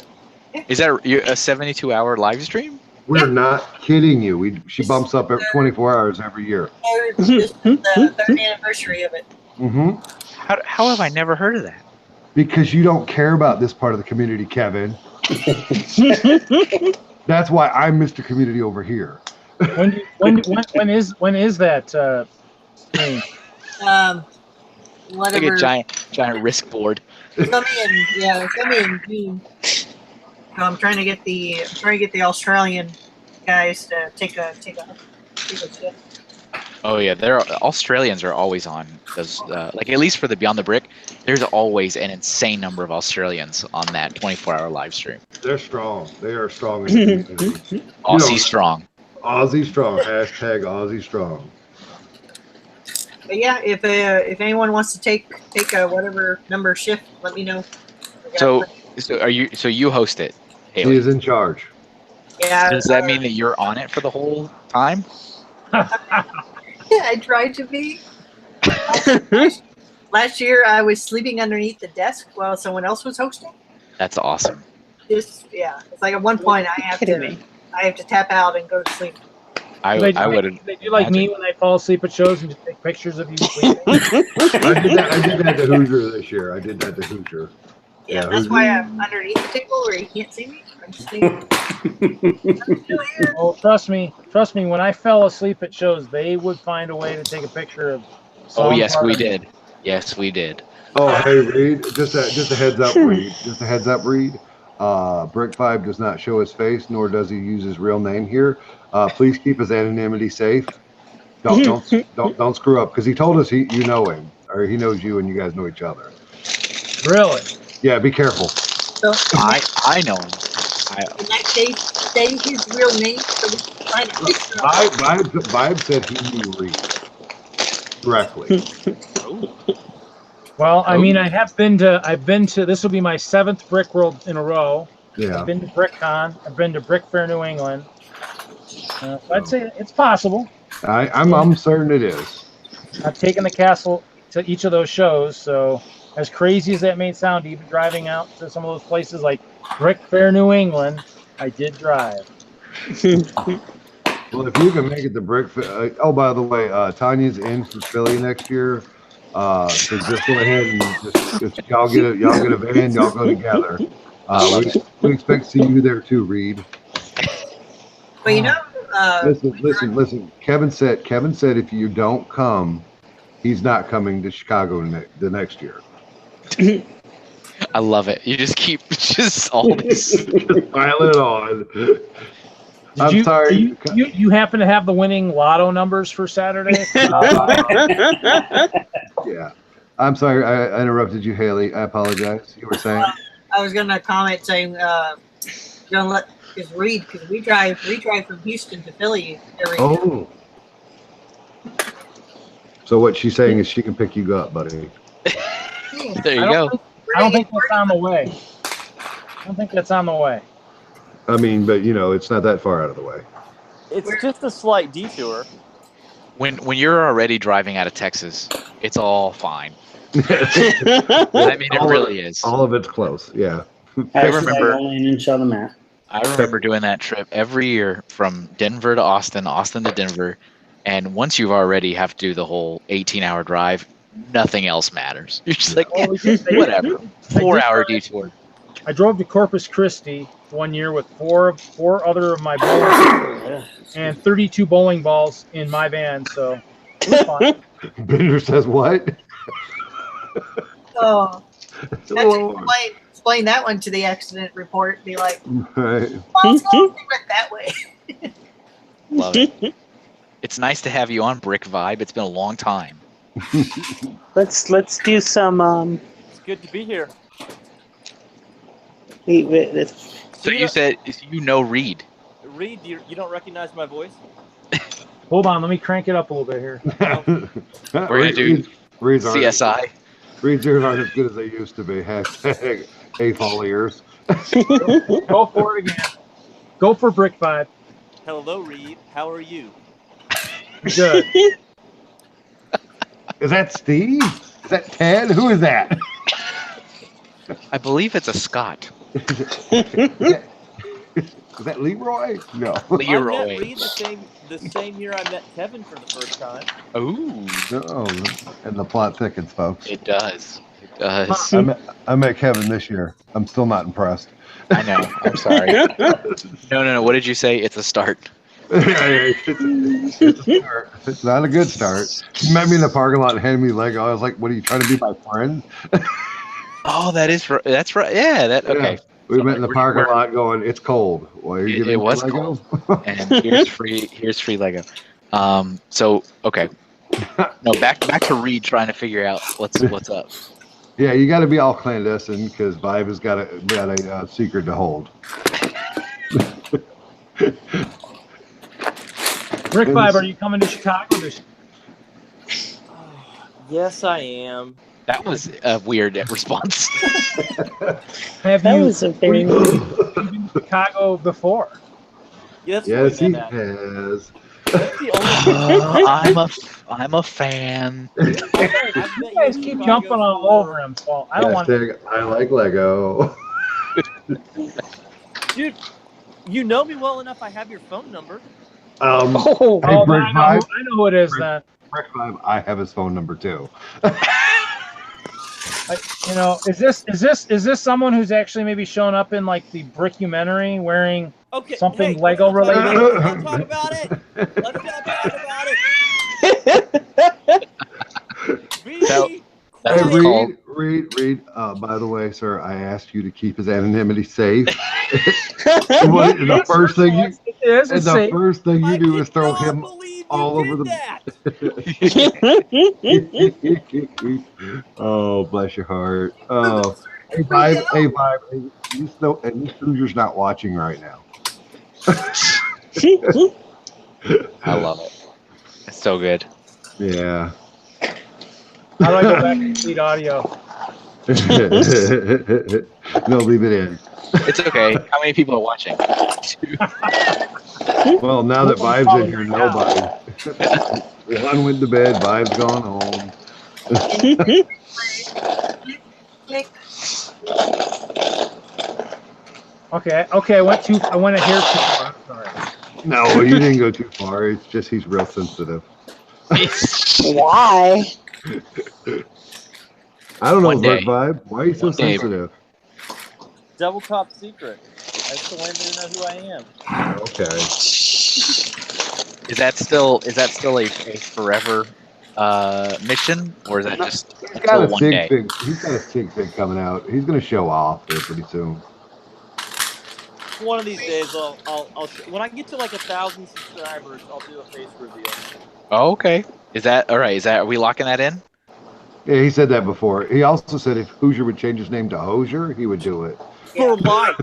Is that a 72-hour live stream? We're not kidding you. She bumps up every 24 hours every year. This is the third anniversary of it. Mm-hmm. How have I never heard of that? Because you don't care about this part of the community, Kevin. That's why I'm Mr. Community over here. When is that thing? Whatever. Like a giant risk board. It's gonna be in June. So I'm trying to get the Australian guys to take a shift. Oh yeah, Australians are always on those. Like at least for the Beyond the Brick, there's always an insane number of Australians on that 24-hour live stream. They're strong. They are strong. In the community. Aussie strong. Aussie strong. Hashtag Aussie strong. But yeah, if anyone wants to take a whatever number shift, let me know. So you host it, He Haley. is in charge. Yeah. Does that mean that you're on it for the whole time? Yeah, I tried to be. Last year, I was sleeping underneath the desk while someone else was hosting. That's awesome. It's like at one point I have to tap out and go to sleep. I would. They do like me when I fall asleep at shows and just take pictures of you sleeping. I did that to Hoosier this year. I did that to Hoosier. Yeah, that's why I'm underneath the table where you can't see me. I'm just thinking, I'm still here. Oh, trust me. When I fell asleep at shows, they would find a way to take a picture of. Oh some yes, part we of me. did. Yes, we did. Oh, hey, Reed. Just a heads up, Reed. Just a heads up, Reed. Brick Vibe does not show his face, nor does he use his real name here. Please keep his anonymity safe. Don't screw up, because he told us you know him, or he knows you, and you guys know each other. Really? Yeah, be careful. So I know him. in that case, say his real name so we can find it. Vibe said he knew Reed directly. Well, I mean, I've been to, this will be my 7th Brick World in a row. Yeah. I've been to BrickCon. I've been to Brick Fair New England. So I'd say it's possible. I'm certain it is. I've taken the castle to each of those shows, so as crazy as that may sound, even driving out to some of those places like Brick Fair New England, I did drive. Well, if you can make it to Brick Fair, oh, by the way, Tanya's in for Philly next year. So just go ahead and just y'all get a van, y'all go together. We expect to see you there too, Reed. But you know, Listen. Kevin said if you don't come, he's not coming to Chicago the next year. I love it. You just keep all this. Just pile it on. I'm sorry. You happen to have the winning lotto numbers for Saturday? Yeah. I'm sorry. I interrupted you, Haley. I apologize. You were saying? I was gonna comment saying, don't let because we drive from Houston to Philly every year. Oh. So what she's saying is she can pick you up, buddy. There you go. I don't think that's on the way. I mean, but it's not that far out of the way. It's just a slight detour. When you're already driving out of Texas, it's all fine. I mean, it really is. All of it's close. Yeah. I remember only an inch on the map. I remember doing that trip every year from Denver to Austin, Austin to Denver, and once you already have to do the whole 18-hour drive, nothing else matters. You're just like, whatever. 4-hour detour. I drove to Corpus Christi one year with four other of my bowling and 32 bowling balls in my van, so it was fun. Bender says what? Oh, explain that one to the accident report. Be like, right. well, we went that way. Love it. It's nice to have you on Brick Vibe. It's been a long time. Let's do some. It's good to be here. So you said you know Reed. Reed, you don't recognize my voice? Hold on, let me crank it up a little bit here. We're gonna do CSI. Reed's ears aren't as good as they used to be. Hashtag A-fall ears. Go for it again. Go for Brick Vibe. Hello, Reed. How are you? Good. Is that Steve? Is that Ted? Who is that? I believe it's a Scott. Is that Leroy? No. Leroy. I met Reed the same year I met Kevin for the first time. Ooh. Oh, and the plot thickens, folks. It does. It does. I met Kevin this year. I'm still not impressed. I know. I'm sorry. No. What did you say? It's a start. It's a start. It's not a good start. You met me in the parking lot and handed me Lego. I was like, "What are you trying to be my friend?" Oh, that's right. Yeah. Okay. Yeah. We met in the parking lot going, "It's cold. Why are you giving me was Lego?" cold. And here's free Lego. So okay. No, back to Reed trying to figure out what's up. Yeah, you got to be all clandestine because Vibe has got a secret to hold. Brick Vibe, are you coming to Chicago this year? Yes, I am. That was a weird response. Have That you was a very been to Chicago before? Yes, Yes, he that. has. That's the only I'm a fan. You guys keep jumping all over him, Paul. I don't want to. Hashtag, I like Lego. Dude, you know me well enough. I have your phone number. Hey, Oh, Brick I Vibe. know who it is then. Brick Vibe, I have his phone number too. Is this someone who's actually maybe shown up in like the Brickumentary wearing Okay, something hey, Lego related? Let's talk about it. Let's not talk about it. Be It's called. Reed. By the way, sir, I asked you to keep his anonymity safe. The first thing you do is throw him all over the. Oh, bless your heart. Oh, hey, Vibe. You Hoosiers not watching right now. I love it. It's so good. Yeah. How do I go back and delete audio? No, leave it in. It's okay. How many people are watching? Well, now that Vibe's in here, nobody. One went to bed. Vibe's gone home. Okay. I went here too far. I'm sorry. No, you didn't go too far. It's just he's real sensitive. Why? I don't know, One day. Vibe. Why are you so sensitive? Double top secret. That's the way they know who I am. Okay. Is that still a forever mission, or is that just He's got a one sig day? fig. He's got a sig fig coming out. He's gonna show off there pretty soon. One of these days, I'll when I get to like 1,000 subscribers, I'll do a face reveal. Oh, okay. Is that all right? Are we locking that in? Yeah, he said that before. He also said if Hoosier would change his name to Hosier, he would do it. For life.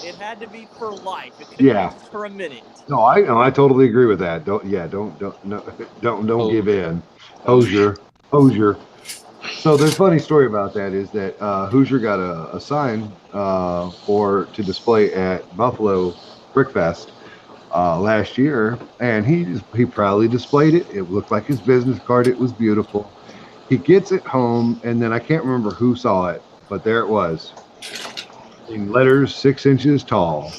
It had to be for life. It couldn't Yeah. be just for a minute. No, I totally agree with that. Don't give in. Hosier. So the funny story about that is that Hoosier got a sign to display at Buffalo Brickfest last year, and he proudly displayed it. It looked like his business card. It was beautiful. He gets it home, and then I can't remember who saw it, but there it was, in letters 6 inches tall.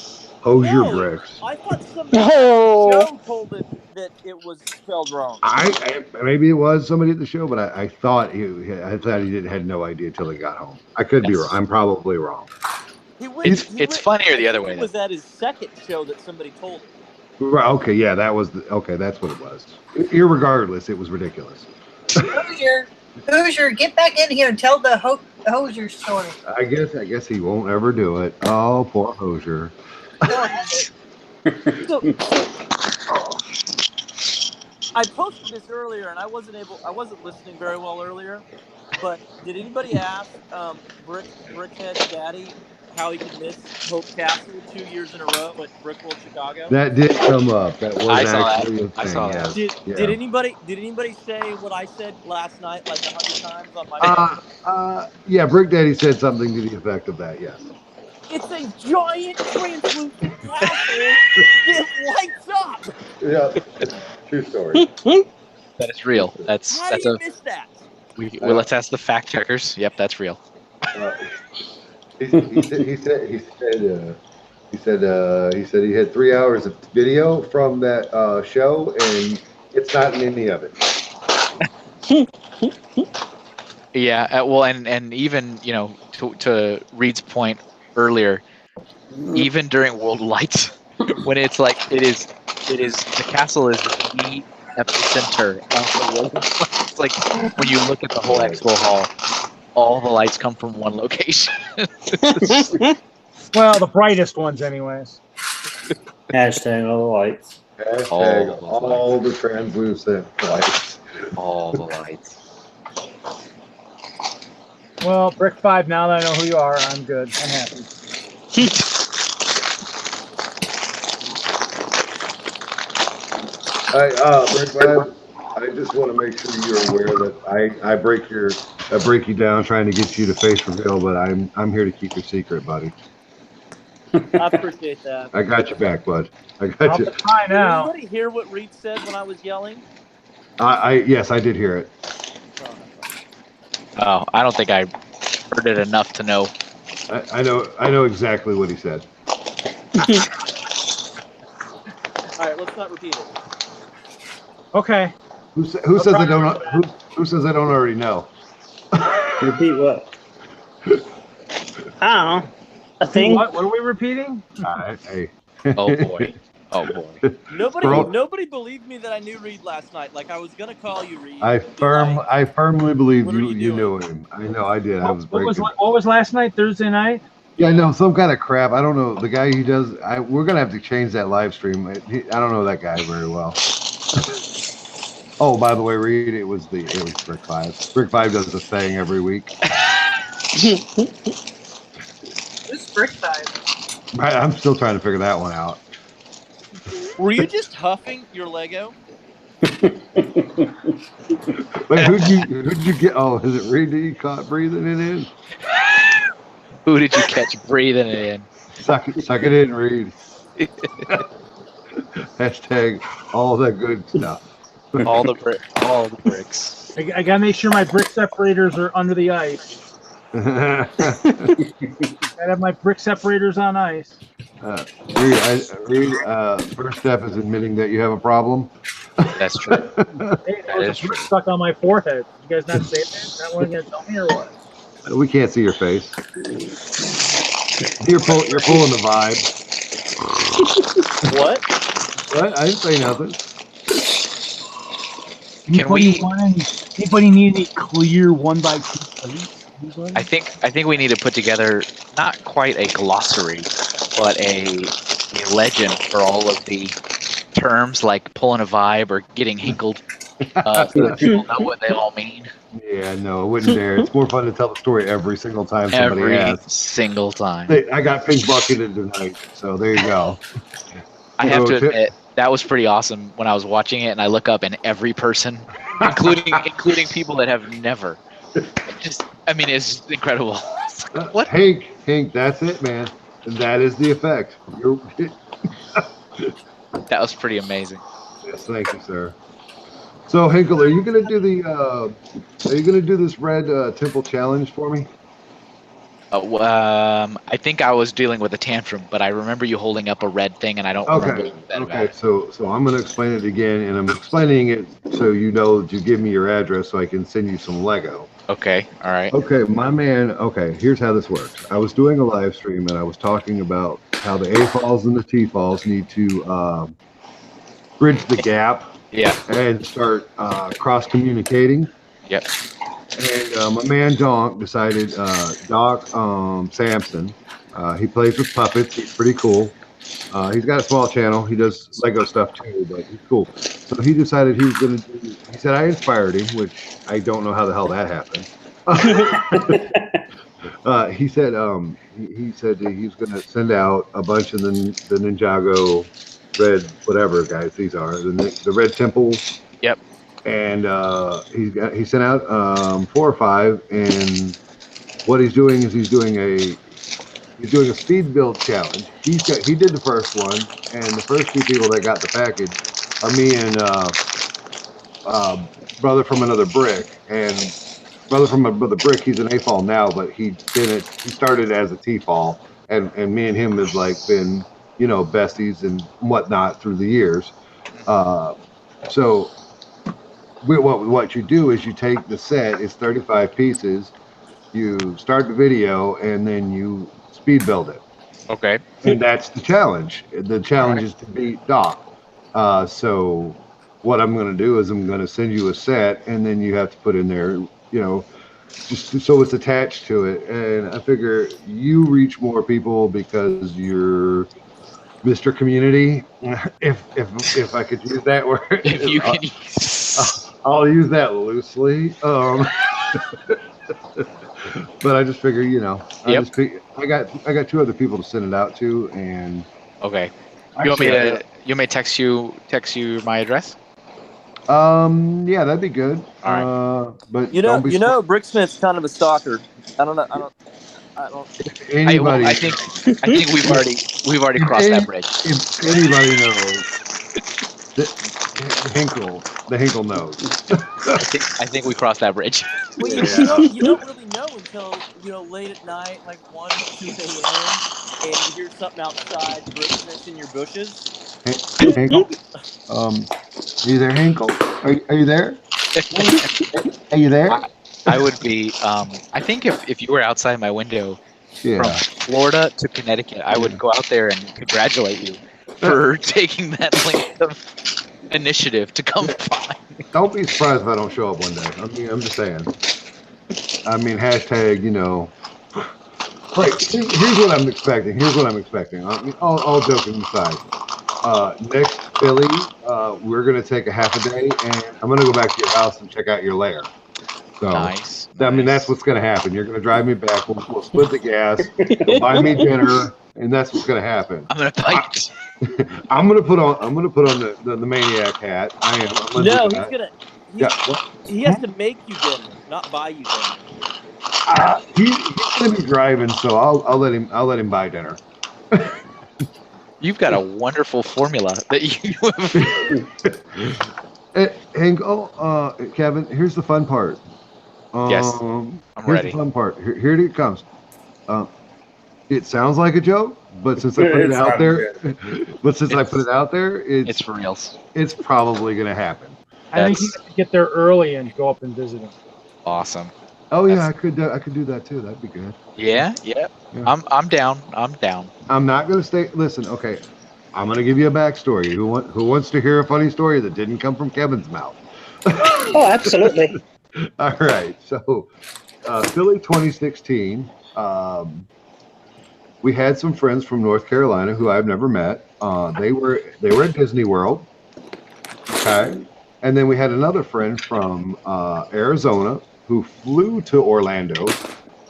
Hosier Bricks. I thought somebody at the show told it that it was spelled wrong. I maybe it was somebody at the show, but I thought he had no idea until he got home. I could be wrong. I'm probably wrong. It's funnier the other way. It was at his second show that somebody told him. Right, okay, yeah, that's what it was. Irregardless, it was ridiculous. Hoosier, get back in here and tell the Hosier story. I guess he won't ever do it. Oh, poor Hosier. I posted this earlier, and I wasn't listening very well earlier. But did anybody ask Brickhead Daddy how he could miss Hope Castle 2 years in a row at Brickworld Chicago? That did come up. That was I saw actually that. a thing. I saw that. Did anybody say what I said last night like 100 times on my phone? Yeah, Brick Daddy said something to the effect of that, yes. It's a giant translucent castle that lights up. Yeah, true story. That is real. That's How do you miss that? Let's ask the fact checkers. Yep, that's real. He said he had 3 hours of video from that show, and it's not in any of it. Yeah, well, and even to Reed's point earlier, even during World Lights, when it's like it is the castle is the epicenter of the World Lights. It's like when you look at the whole expo hall, all the lights come from one location. Well, the brightest ones, anyways. Hashtag all the lights. Hashtag all the translucent lights. All the lights. Well, Brick 5, now that I know who you are, I'm good. I'm happy. Brick 5, I just want to make sure you're aware that I break you down trying to get you to face reveal, but I'm here to keep your secret, buddy. I appreciate that. I got you back, bud. I got you. Try now. Did anybody hear what Reed said when I was yelling? Yes, I did hear it. Oh, I don't think I heard it enough to know. I know exactly what he said. All right, let's not repeat it. Okay. Who says I don't? Who says I don't already know? Repeat what? I don't know. A thing? What are we repeating? Hey. Oh boy. Oh boy. Nobody believed me that I knew Reed last night. Like I was gonna call you, Reed. I firmly believe What are you you knew doing? him. I know I did. I was What breaking. was last night? Thursday night? Yeah, no, some kind of crap. I don't know. The guy he does. We're gonna have to change that live stream. I don't know that guy very well. Oh, by the way, Reed, it was Brick 5. Brick 5 does this thing every week. Who's Brick 5? Right, I'm still trying to figure that one out. Were you just huffing your Lego? Wait, who'd you get? Oh, is it Reed that you caught breathing it in? Who did you catch breathing it in? Suck it in, Reed. Hashtag all the good stuff. All the bricks. I gotta make sure my brick separators are under the ice. Gotta have my brick separators on ice. Reed, first step is admitting that you have a problem. That's true. Hey, That is true. stuck on my forehead. You guys not say that? Not one gonna tell me or what? We can't see your face. You're pulling the vibe. What? What? I didn't say nothing. Anybody need any clear 1x2 plates? I think we need to put together not quite a glossary, but a legend for all of the terms like pulling a vibe or getting hinkled, so that people know what they all mean. Yeah, no, I wouldn't dare. It's more fun to tell the story every single time somebody Every asks. single time. I got pink bucketed tonight, so there you go. I have to admit, that was pretty awesome when I was watching it, and I look up and every person, including people that have never, it's incredible. What? Hank, that's it, man. That is the effect. That was pretty amazing. Yes, thank you, sir. So, Hinkle, are you gonna do this red temple challenge for me? I think I was dealing with a tantrum, but I remember you holding up a red thing, and I don't remember that. Okay. So I'm gonna explain it again, and I'm explaining it so you know to give me your address so I can send you some Lego. Okay. All right. Okay, my man. Okay, here's how this works. I was doing a live stream, and I was talking about how the A falls and the T falls need to bridge the gap. Yeah. And start cross communicating. Yep. And my man Doc decided, Doc Sampson, he plays with puppets. He's pretty cool. He's got a small channel. He does Lego stuff too, but he's cool. So he decided he was going to do, he said I inspired him, which I don't know how the hell that happened. He said he was going to send out a bunch of the Ninjago red whatever guys these are, the red temple. Yep. And he sent out 4 or 5, and what he's doing is he's doing a speed build challenge. He did the first one, and the first 2 people that got the package are me and brother from another brick. And brother from another brick, he's an A-fall now, but he started as a T-fall, and me and him has been besties and whatnot through the years. So what you do is you take the set, it's 35 pieces, you start the video, and then you speed build it. Okay. And that's the challenge. The challenge is to beat Doc. So what I'm going to do is I'm going to send you a set, and then you have to put in there, just so it's attached to it. And I figure you reach more people because you're Mr. Community, if I could use that word. If you can I'll use that loosely. But I just figure, I got 2 other people to send it out to, and okay. You want me to text you my address? Yeah, that'd be good. All right. But Bricksmith's kind of a stalker. I don't. Anybody. I think we've already crossed that bridge. If anybody knows, the Hinkle knows. I think we crossed that bridge. Well, you don't really know until late at night, like 1, 2 a.m., and you hear something outside Bricksmith's in your bushes. Hinkle, are you there, Hinkle? Are you there? Are you there? I would be. I think if you were outside my window Yeah. from Florida to Connecticut, I would go out there and congratulate you for taking that length of initiative to come by. Don't be surprised if I don't show up one day. I mean, I'm just saying. I mean, hashtag, you know. Right, here's what I'm expecting. I mean, all joking aside. Next Philly, we're going to take a half a day, and I'm going to go back to your house and check out your lair. So, Nice. I mean, that's what's going to happen. You're going to drive me back. We'll split the gas. You'll buy me dinner, and that's what's going to happen. I'm gonna bite. I'm going to put on the maniac hat. I am. I'm gonna No, do he's that. gonna. Yeah. He has to make you dinner, not buy you dinner. He's going to be driving, so I'll let him buy dinner. You've got a wonderful formula that you have. And Kevin, here's the fun part. Yes, I'm ready. The fun part. Here it comes. It sounds like a joke, but since I put it out there, It's for reals. it's probably going to happen. I think you have to get there early and go up and visit him. Awesome. Oh yeah, I could do that too. That'd be good. Yeah. I'm down. I'm not going to stay. Listen, okay. I'm going to give you a backstory. Who wants to hear a funny story that didn't come from Kevin's mouth? Oh, absolutely. All right. So, Philly 2016. We had some friends from North Carolina who I've never met. They were at Disney World. Okay. And then we had another friend from Arizona who flew to Orlando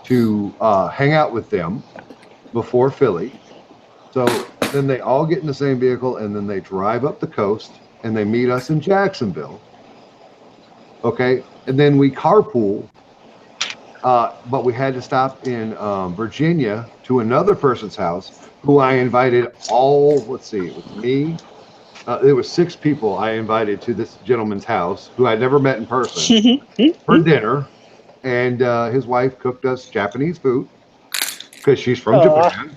to hang out with them before Philly. So then they all get in the same vehicle and then they drive up the coast and they meet us in Jacksonville. Okay. And then we carpool. But we had to stop in Virginia to another person's house who I invited all, let's see, it was me. There was 6 people I invited to this gentleman's house who I'd never met in person for dinner. And his wife cooked us Japanese food because she's from Japan.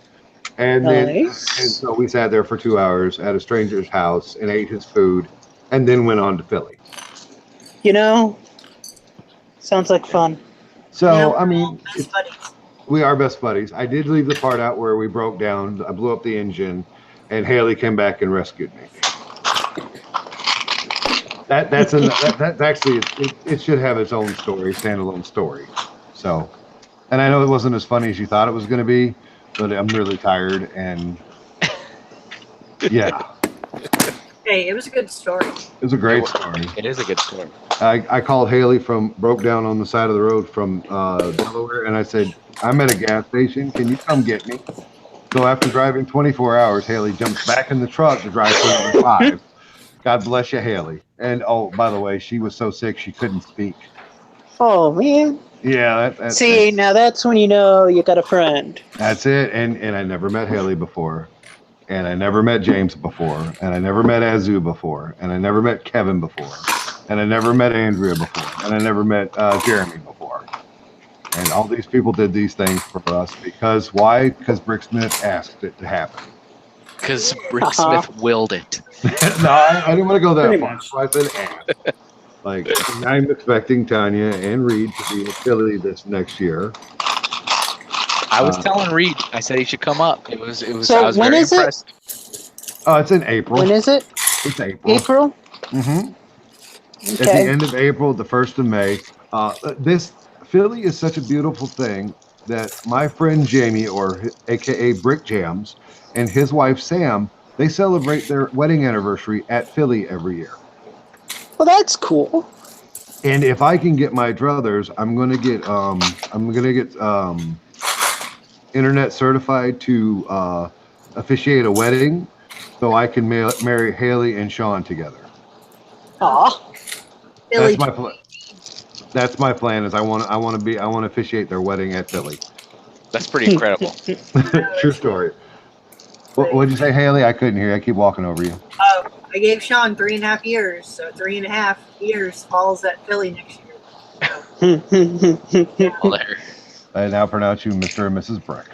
And then, and so we sat there for 2 hours at a stranger's house and ate his food and then went on to Philly. You know, sounds like fun. So, I mean, Best buddies. we are best buddies. I did leave the part out where we broke down. I blew up the engine, and Haley came back and rescued me. That's actually it should have its own story, standalone story. So, and I know it wasn't as funny as you thought it was going to be, but I'm really tired and yeah. Hey, it was a good story. It was a great story. It is a good story. I called Haley broke down on the side of the road from Delaware, and I said, I'm at a gas station. Can you come get me? So after driving 24 hours, Haley jumps back in the truck to drive 25. God bless you, Haley. And oh, by the way, she was so sick she couldn't speak. Oh, man. Yeah. See, now that's when you know you got a friend. That's it. And I never met Haley before. And I never met James before. And I never met Azu before. And I never met Kevin before. And I never met Andrea before. And I never met Jeremy before. And all these people did these things for us because why? Because Brick Smith asked it to happen. Because Brick Smith willed it. No, I didn't want to go that Pretty far. much. So I said ask. Like, I'm expecting Tanya and Reed to be in Philly this next year. I was telling Reed, I said he should come up. It was. So I was when very is it? impressed. Oh, it's in April. When is it? It's April. April? Mm-hmm. At the Okay. end of April, the 1st of May. This Philly is such a beautiful thing that my friend Jamie, or AKA Brick Jams, and his wife Sam, they celebrate their wedding anniversary at Philly every year. Well, that's cool. And if I can get my druthers, I'm gonna get internet certified to officiate a wedding, so I can marry Haley and Sean together. Aw. Billy, That's my plan. That's my plan. Is I want to officiate their wedding at Philly. That's pretty incredible. True story. What'd you say, Haley? I couldn't hear you. I keep walking over you. I gave Sean 3.5 years, so 3.5 years falls at Philly next year. Well, there. I now pronounce you Mr. and Mrs. Brick.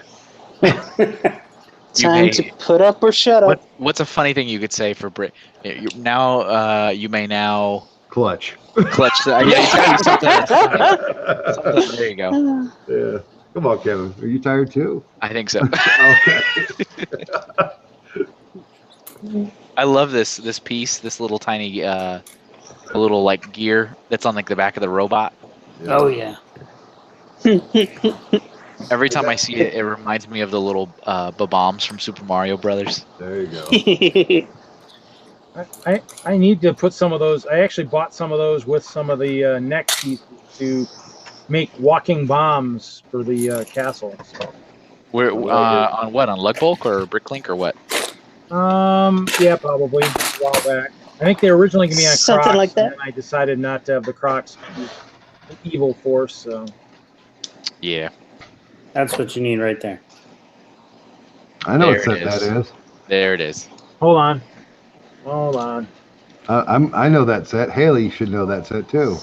Time to put up or shut up. What's a funny thing you could say for Brick? You may now Clutch. clutch. Yeah, you gotta do something that's funny. Something, there you go. Yeah. Come on, Kevin. Are you tired too? I think so. Okay. I love this piece, this little tiny little like gear that's on like the back of the robot. Oh yeah. Every time I see it, it reminds me of the little bombs from Super Mario Brothers. There you go. I need to put some of those. I actually bought some of those with some of the neck pieces to make walking bombs for the castle. So. Where on what? On Lugbulk or Bricklink or what? Yeah, probably a while back. I think they were originally going to be on Something Crocs, like that. and I decided not to have the Crocs be an evil force. So Yeah. That's what you need right there. I know There what it set that is. is. There it is. hold on. I know that set. Haley should know that set too.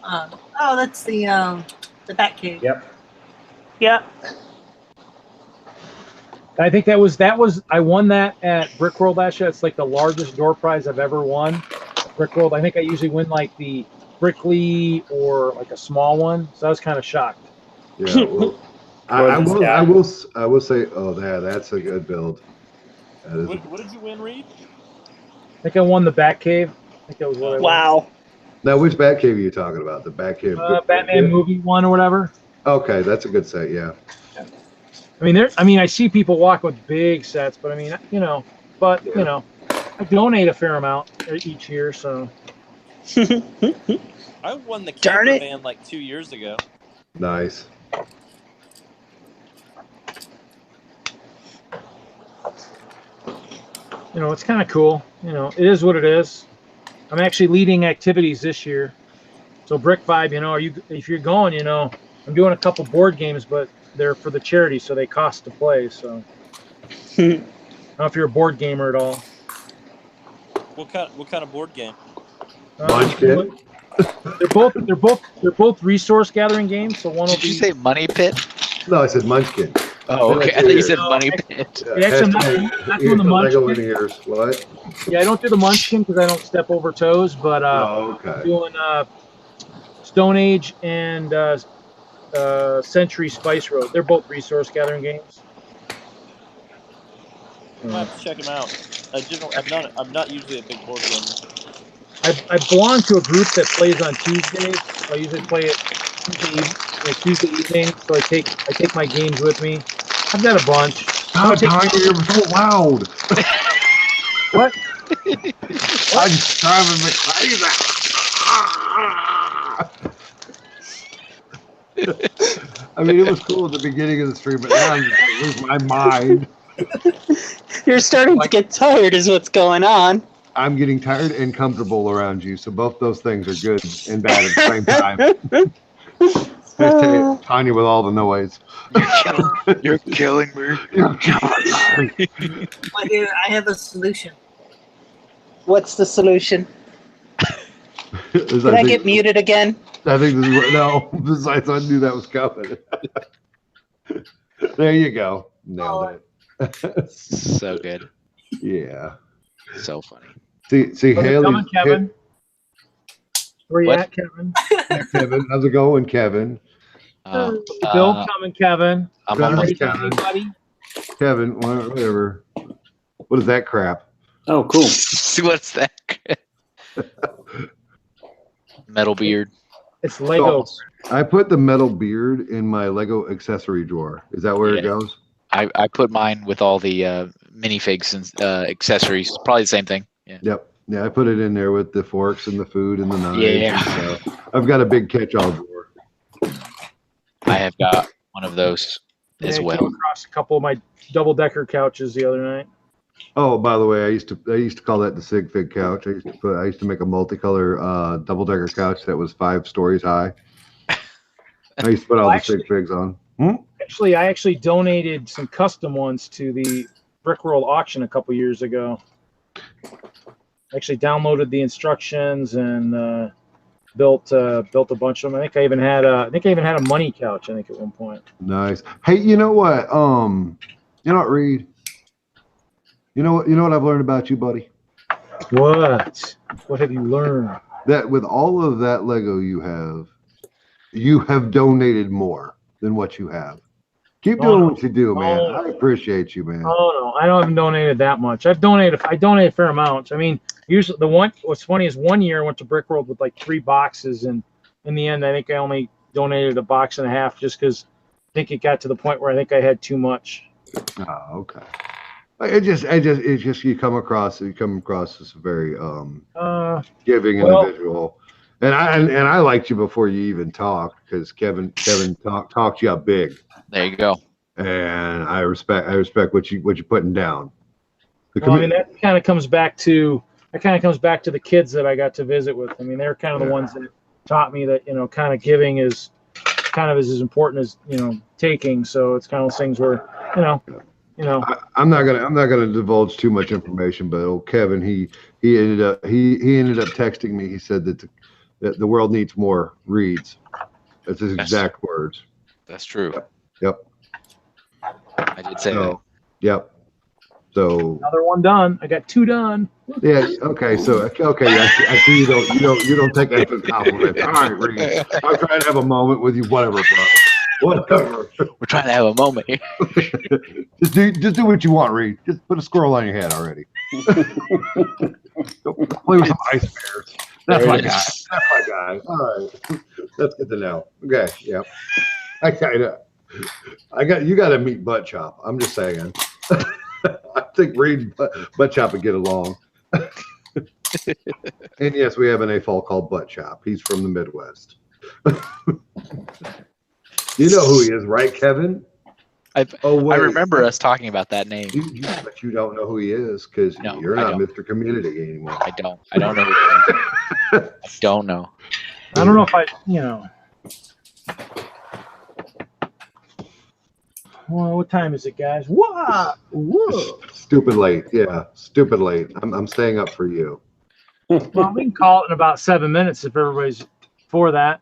Oh, that's the Batcave. Yep. Yeah. I think that was I won that at Brickworld last year. It's like the largest door prize I've ever won. Brickworld. I think I usually win like the Brickley or like a small one. So I was kind of shocked. Yeah. Well, I will say, oh, that's a good build. That is What did you win, Reed? I think I won the Batcave. I think that was what I won. Wow. Now, which Batcave are you talking about? The Batcave? Batman movie one or whatever. Okay, that's a good set. Yeah. I mean, I see people walk with big sets, but I mean, I donate a fair amount each year, so. I won the Darn camper it. van like 2 years ago. Nice. It's kind of cool. It is what it is. I'm actually leading activities this year. So Brick Vibe, if you're going, I'm doing a couple board games, but they're for the charity, so they cost to play. So I don't know if you're a board gamer at all. What kind of board game? Munchkin. They're both resource gathering games. So one will Did be. you say Money Pit? No, I said Munchkin. Oh, okay. I thought you said Money Pit. Actually, I'm not doing the Lego Munchkin. linears. What? Yeah, I don't do the Munchkin because I don't step over toes. But Oh, I'm okay. doing Stone Age and Century Spice Road. They're both resource gathering games. I have to check them out. I'm not usually a big board gamer. I belong to a group that plays on Tuesdays. I usually play it Tuesday evening, so I take my games with me. I've got a bunch. Oh, Tanya, you're so loud. What? I'm just driving me crazy. I mean, it was cool at the beginning of the stream, but now I'm just like, lose my mind. You're starting to get tired, is what's going on. I'm getting tired and comfortable around you, so both those things are good and bad at the same time. Hashtag Tanya with all the noise. You're killing me. You're killing me. Well, here, I have a solution. What's the solution? Did I get muted again? I think this is what, no. Besides, I knew that was coming. There you go. Nailed it. So good. Yeah. So funny. See, Haley. Coming, Kevin. Where you What? at, Kevin? Kevin, how's it going, Kevin? Bill coming, Kevin. I'm Kevin, almost Kevin. done. Buddy. Kevin, whatever. What is that crap? Oh, cool. See what's that? Metal beard. It's Lego. I put the metal beard in my Lego accessory drawer. Is that where it Yeah. goes? I put mine with all the minifigs and accessories. Probably the same thing. Yeah. Yep. Yeah, I put it in there with the forks and the food and the knives. Yeah. And stuff. I've got a big catch-all drawer. I have got one of those as I well. came across a couple of my double-decker couches the other night. Oh, by the way, I used to call that the Sig Fig couch. I used to make a multicolor double-decker couch that was 5 stories high. I used to put all the Sig Figs on. Actually, I donated some custom ones to the Brickworld auction a couple years ago. Actually downloaded the instructions and built a bunch of them. I think I even had a money couch. I think at one point. Nice. Hey, you know what? Reed. You know what I've learned about you, buddy? What? What have you learned? That with all of that Lego you have donated more than what you have. Keep doing what you do, man. I appreciate you, man. Oh no, I haven't donated that much. I donated fair amounts. I mean, usually what's funny is one year I went to Brick World with like 3 boxes, and in the end I think I only donated a box and a half just because I think it got to the point where I think I had too much. Oh, okay. It's just you come across as a very giving individual. And I liked you before you even talked, because Kevin talked you up big. There you go. And I respect what you're putting down. Well, I mean, that kind of comes back to the kids that I got to visit with. I mean, they're kind of the ones that taught me that, kind of giving is kind of as important as, taking. So it's kind of those things where, I'm not gonna divulge too much information, but old Kevin, he ended up texting me. He said that the world needs more reads. That's his exact words. That's true. Yep. I did say that. Yep. So another one done. I got 2 done. Yeah. Okay. So I see you don't take that as a compliment. All right, Reed. I'm trying to have a moment with you. Whatever, bro. Whatever. We're trying to have a moment here. just do what you want, Reed. Just put a squirrel on your head already. Play with some ice bears. That's my guy. All right. That's good to know. Okay. Yeah. You got to meet Butt Chop. I'm just saying. I think Reed Butt Chop would get along. And yes, we have an AFOL called Butt Chop. He's from the Midwest. You know who he is, right, Kevin? I remember us talking about that name. But you don't know who he is because you're not Mr. Community anymore. I don't know who he is. I don't know. I don't know if Well, what time is it, guys? Whoa! Stupid late. Yeah, stupid late. I'm staying up for you. Well, we can call it in about 7 minutes if everybody's for that.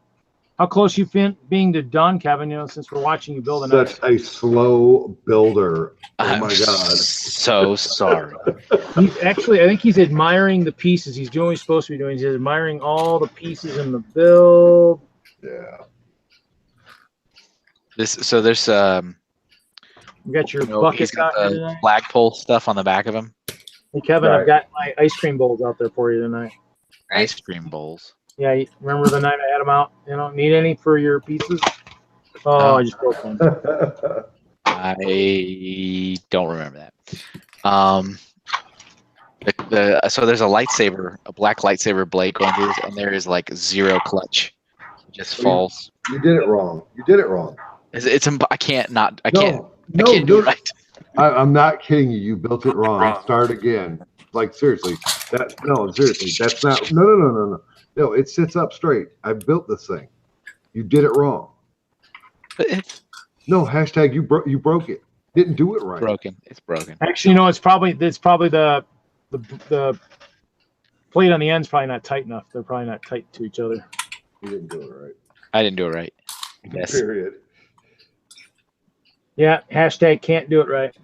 How close you being to done, Kevin? Since we're watching you build Such a slow builder. Oh my God! So sorry. I think he's admiring the pieces. He's doing what he's supposed to be doing. He's admiring all the pieces in the build. Yeah. There's You got your bucket. He's got the flagpole stuff on the back of him. Hey, Kevin, I've got my ice cream bowls out there for you tonight. Ice cream bowls. Yeah, remember the night I had them out? Need any for your pizzas? Oh, I just broke one. I don't remember that. So there's a lightsaber, a black lightsaber blade going through this, and there is like 0 clutch. It just falls. You did it wrong. I can't do it right. I'm not kidding you. You built it wrong. Start again. Like seriously. Seriously. That's not. No. No, it sits up straight. I built this thing. You did it wrong. No, hashtag you broke it. Didn't do it right. It's broken. Actually, it's probably the plate on the end's probably not tight enough. They're probably not tight to each other. You didn't do it right. I didn't do it right. Yes. Period. Yeah, hashtag can't do it right.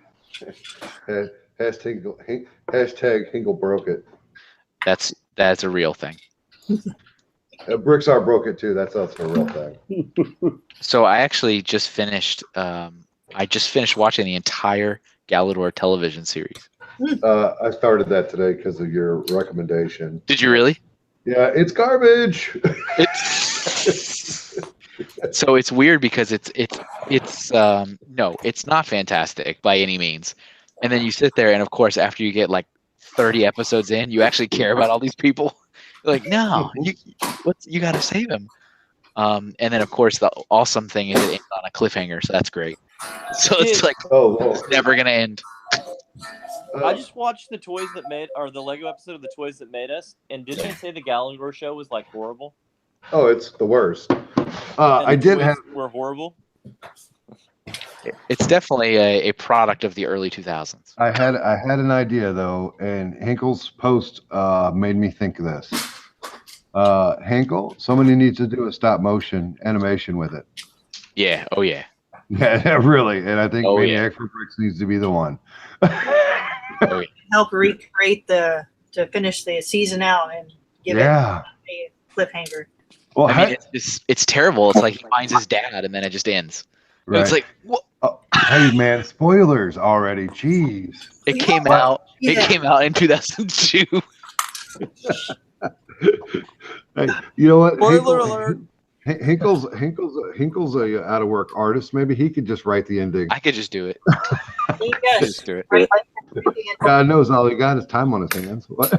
Hashtag Hinkle broke it. That's a real thing. Bricks are broke it too. That's also a real thing. So I actually just finished. I just finished watching the entire Galador television series. I started that today because of your recommendation. Did you really? Yeah, it's garbage. So it's weird because it's not fantastic by any means. And then you sit there, and of course, after you get like 30 episodes in, you actually care about all these people. You're like, no, you got to save him. And then of course the awesome thing is it ends on a cliffhanger, so that's great. So it's like it's never gonna end. I just watched the the Lego episode of The Toys That Made Us, and didn't they say the Galador show was like horrible? Oh, it's the worst. Were horrible. It's definitely a product of the early 2000s. I had an idea though, and Hinkle's post made me think of this. Hinkle, somebody needs to do a stop motion animation with it. Yeah. Oh yeah. Yeah, really. And I think Maniac for Bricks needs to be the one. Help recreate to finish the season out and give it a cliffhanger. Well, I mean, it's terrible. It's like he finds his dad and then it just ends. Right. It's like, what? Oh, hey man, spoilers already. Jeez. It came out. It came out in 2002. Hey, you know what? Spoiler alert. Hinkle's a out of work artist. Maybe he could just write the ending. I could just do it. Just do it. God knows all he got is time on his hands. What?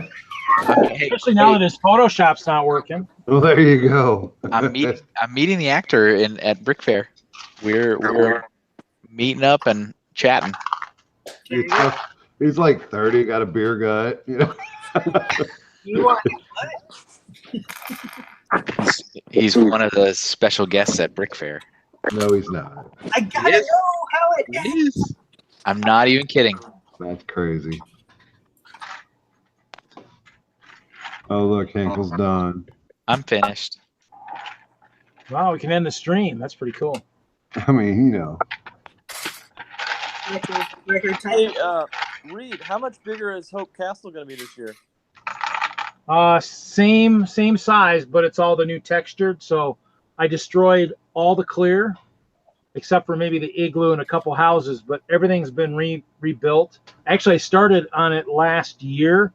Hey, Especially now that his Photoshop's not working. Well, there you go. I'm meeting the actor at Brick Fair. We're meeting up and chatting. He's like 30, got a beer gut. You know. You are He's one of the special guests at Brick Fair. No, he's not. I gotta know how it is. I'm not even kidding. That's crazy. Oh, look, Hinkle's done. I'm finished. Wow, we can end the stream. That's pretty cool. I mean, you know. Hey, Reed, how much bigger is Hope Castle going to be this year? Same size, but it's all the new textured. So I destroyed all the clear, except for maybe the igloo and a couple houses, but everything's been rebuilt. Actually, I started on it last year.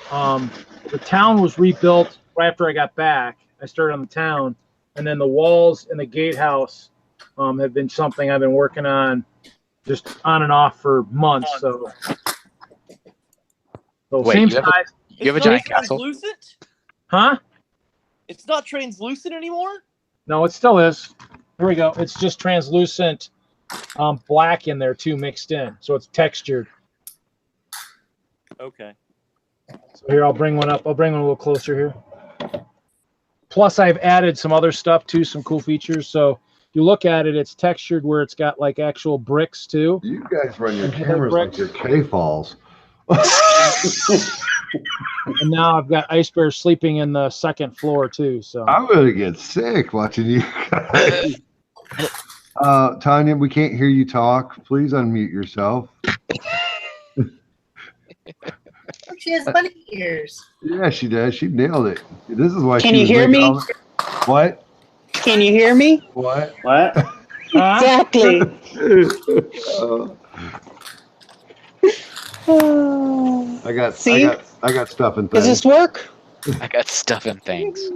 The town was rebuilt right after I got back. I started on the town, and then the walls and the gatehouse have been something I've been working on just on and off for months. So Wait, same you have size. You have a giant castle? Translucent? Huh? It's not translucent anymore? No, it still is. Here we go. It's just translucent black in there too, mixed in. So it's textured. Okay. So here, I'll bring one up. I'll bring one a little closer here. Plus, I've added some other stuff too, some cool features. So if you look at it, it's textured where it's got like actual bricks too. You guys run your cameras like your K-falls. And now I've got Ice Bear sleeping in the second floor too. So I'm gonna get sick watching you guys. Tanya, we can't hear you talk. Please unmute yourself. She has bunny ears. Yeah, she does. She nailed it. This is why. Can you hear me? What? Can you hear me? What? What? Exactly. I got stuff and Does things. this work? I got stuff and things.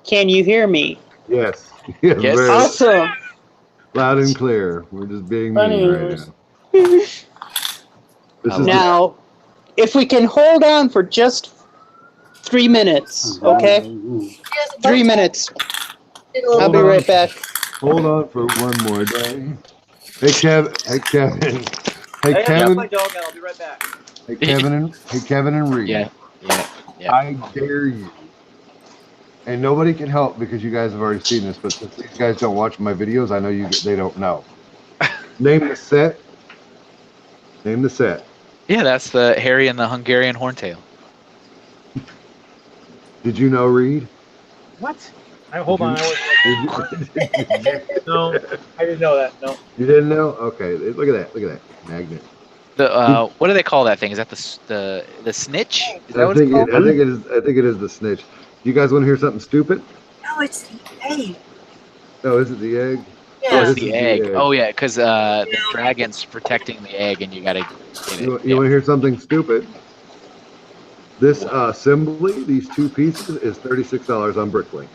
Can you hear me? Yes. Yes. Yes. Very Awesome. loud and clear. We're just being mean Bunny right ears. now. This is Now, if we can hold on for just 3 minutes, okay? 3 minutes. I'll be right back. Hold on for one more day. Hey, Kevin. Hey, Kevin. Hey, Hey, I got Kevin. my dog out. I'll be right back. Hey, Kevin and Reed. Yeah. I dare you. And nobody can help because you guys have already seen this, but since these guys don't watch my videos, I know they don't know. Name the set. Name the set. Yeah, that's the Harry and the Hungarian Horntail. Did you know, Reed? what? Hold on. No, I didn't know that. No. You didn't know? Okay, look at that. Look at that magnet. The what do they call that thing? Is that the snitch? Is that I what it's think called? it is the snitch. You guys want to hear something stupid? No, it's the egg. Oh, is it the egg? Yeah. Oh, It's this the is egg. Oh yeah, because the dragon's protecting the egg, and you gotta get You it. want to hear something stupid? This assembly, these two pieces, is $36 on Bricklink.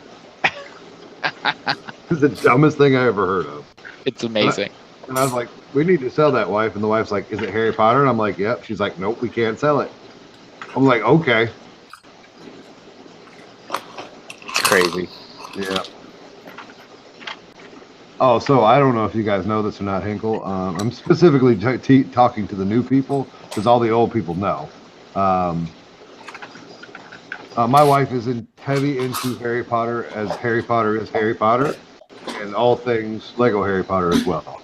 It's the dumbest thing I ever heard of. It's amazing. And I was like, we need to sell that, wife. And the wife's like, is it Harry Potter? And I'm like, yep. She's like, nope, we can't sell it. I'm like, okay. It's crazy. Yeah. Oh, so I don't know if you guys know this or not, Hinkle. I'm specifically talking to the new people because all the old people know. My wife is heavy into Harry Potter, as Harry Potter is Harry Potter, and all things Lego Harry Potter as well.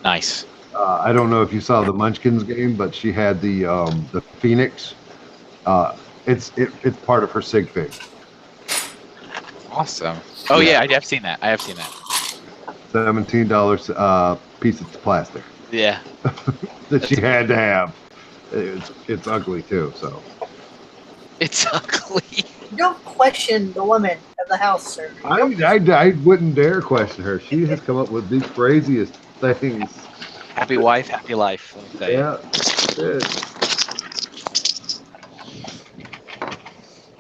Nice. I don't know if you saw the Munchkins game, but she had the Phoenix. It's part of her sig fig. Awesome. Oh yeah, I have seen that. I have seen that. $17 piece of plastic Yeah. that she had to have. It's ugly too. So It's ugly. You don't question the woman of the house, sir. I wouldn't dare question her. She has come up with the craziest things. Happy wife, happy life. I'll tell you. Yeah. Good.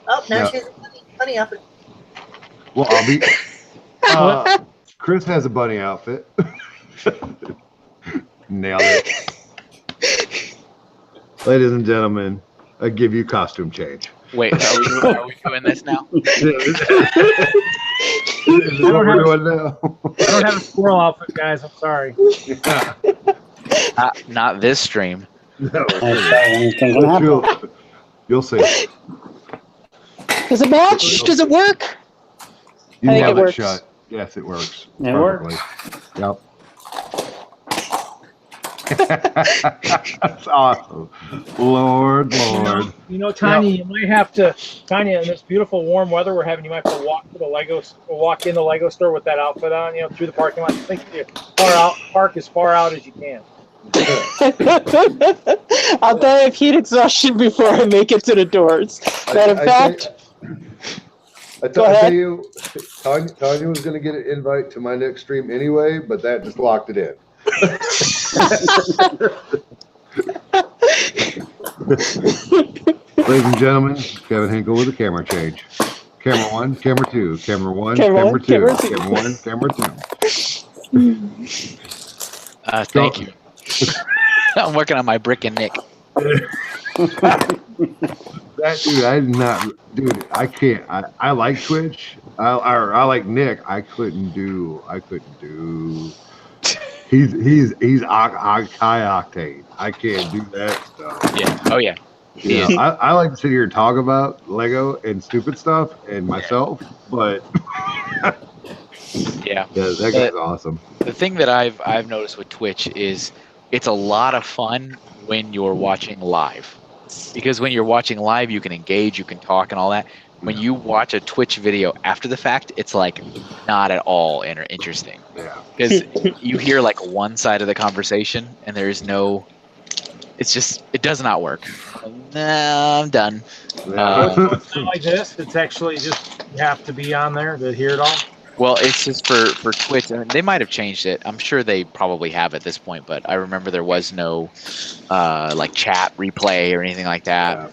Oh, now Yeah. she has a bunny outfit. Well, I'll be. Chris has a bunny outfit. Nailed it. Ladies and gentlemen, I give you costume change. Wait, are we doing this now? Is what we're doing now? I don't have a squirrel outfit, guys. I'm sorry. Not this stream. No. Anything can happen. You'll see. Does it match? Does it work? You I think nailed it works. shut. Yes, it works. It perfectly. Yep. That's awesome. Lord. You know, Tanya, you might have to, Tanya, in this beautiful warm weather we're having, you might have to walk in the Lego store with that outfit on, through the parking lot. I think you park as far out as you can. I'll die of heat exhaustion before I make it to the doors. Matter of fact, I tell you, Tanya was going to get an invite to my next stream anyway, but that just locked it in. Ladies and gentlemen, Kevin Hinkle with a camera change. Camera 1, camera 2, camera 1, camera 2, camera 1, camera 2. Thank you. I'm working on my Brick and Nick. That dude, I can't. I like Twitch. I like Nick. I couldn't do. He's high octane. I can't do that stuff. Yeah. Oh yeah. Yeah. I like to sit here and talk about Lego and stupid stuff and myself, but yeah, that guy's awesome. The thing that I've noticed with Twitch is it's a lot of fun when you're watching live, because when you're watching live you can engage, you can talk and all that. When you watch a Twitch video after the fact, it's like not at all interesting. Yeah. Because you hear like one side of the conversation and there's no. It's just it does not work. Nah, I'm done. It's not like this. It's actually just you have to be on there to hear it all. Well, it's just for Twitch. I mean, they might have changed it. I'm sure they probably have at this point, but I remember there was no like chat replay or anything like that.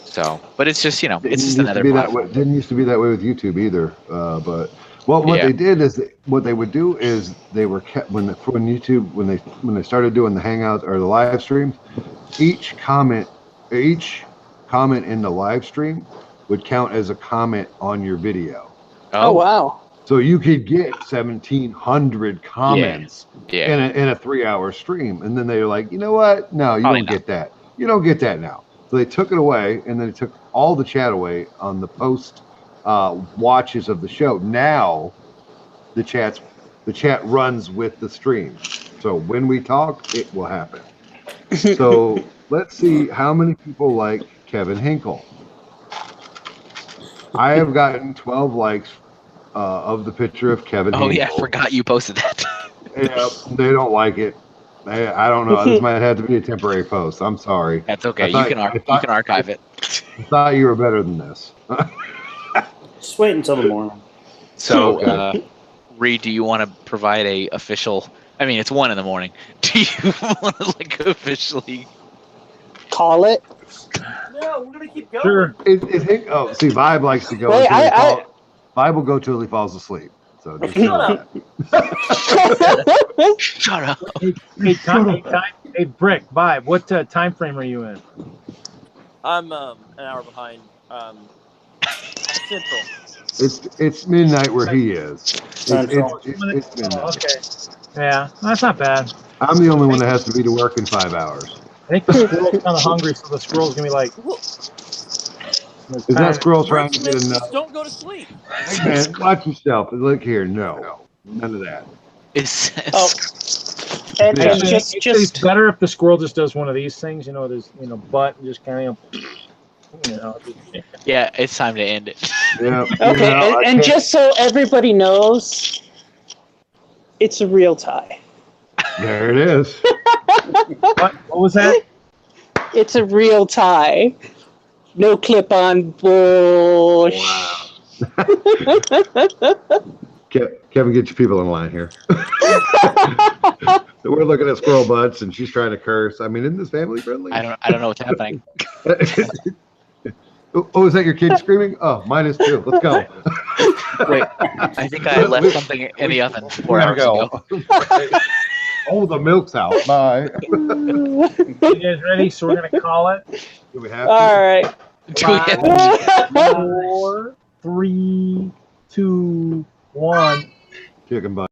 So, but it's just it's just another. Didn't used to be that way with YouTube either. But what they did is what they would do is they were kept when YouTube when they started doing the Hangouts or the live streams, each comment in the live stream would count as a comment on your video. Oh wow! So you could get 1,700 comments in a 3-hour stream, and then they were like, you know what? No, you don't get that. You don't get that now. So they took it away, and then they took all the chat away on the post watches of the show. Now the chat runs with the stream. So when we talk, it will happen. So let's see how many people like Kevin Hinkle. I have gotten 12 likes of the picture of Kevin Hinkle. Oh yeah, I forgot you posted that. Yeah, they don't like it. I don't know. This might have to be a temporary post. I'm sorry. That's okay. You can archive it. I thought you were better than this. Just wait until the morning. So, Reed, do you want to provide a official? I mean, it's 1 in the morning. Do you want to officially call it? No, we're gonna keep going. Sure. See, Vibe likes to go. Wait, Vibe will go till he falls asleep. So just shut up. Hey, Brick, Vibe, what time frame are you in? I'm an hour behind. Central. It's midnight where he is. It's midnight. Okay. Yeah, that's not bad. I'm the only one that has to be to work in 5 hours. I think the squirrel's kind of hungry, so the squirrel's gonna be like. Is that squirrel trying to get enough? Don't go to sleep. Hey man, watch yourself. Look here, no, none of that. It's it's better if the squirrel just does one of these things, there's butt and just kind of Yeah, it's time to end it. Yeah. Okay, and just so everybody knows, it's a real tie. There it is. What was that? It's a real tie. No clip-on bullshit. Wow. Kevin, get your people in line here. We're looking at squirrel butts, and she's trying to curse. I mean, isn't this family friendly? I don't know what's happening. Oh, is that your kid screaming? Oh, mine is too. Let's go. Wait, I think I left something in the oven 4 hours ago. Oh, the milk's out. Bye. You guys ready? So we're gonna call it. Do we have to? All right. Do we have- 4, 3, 2, 1. Chicken butt.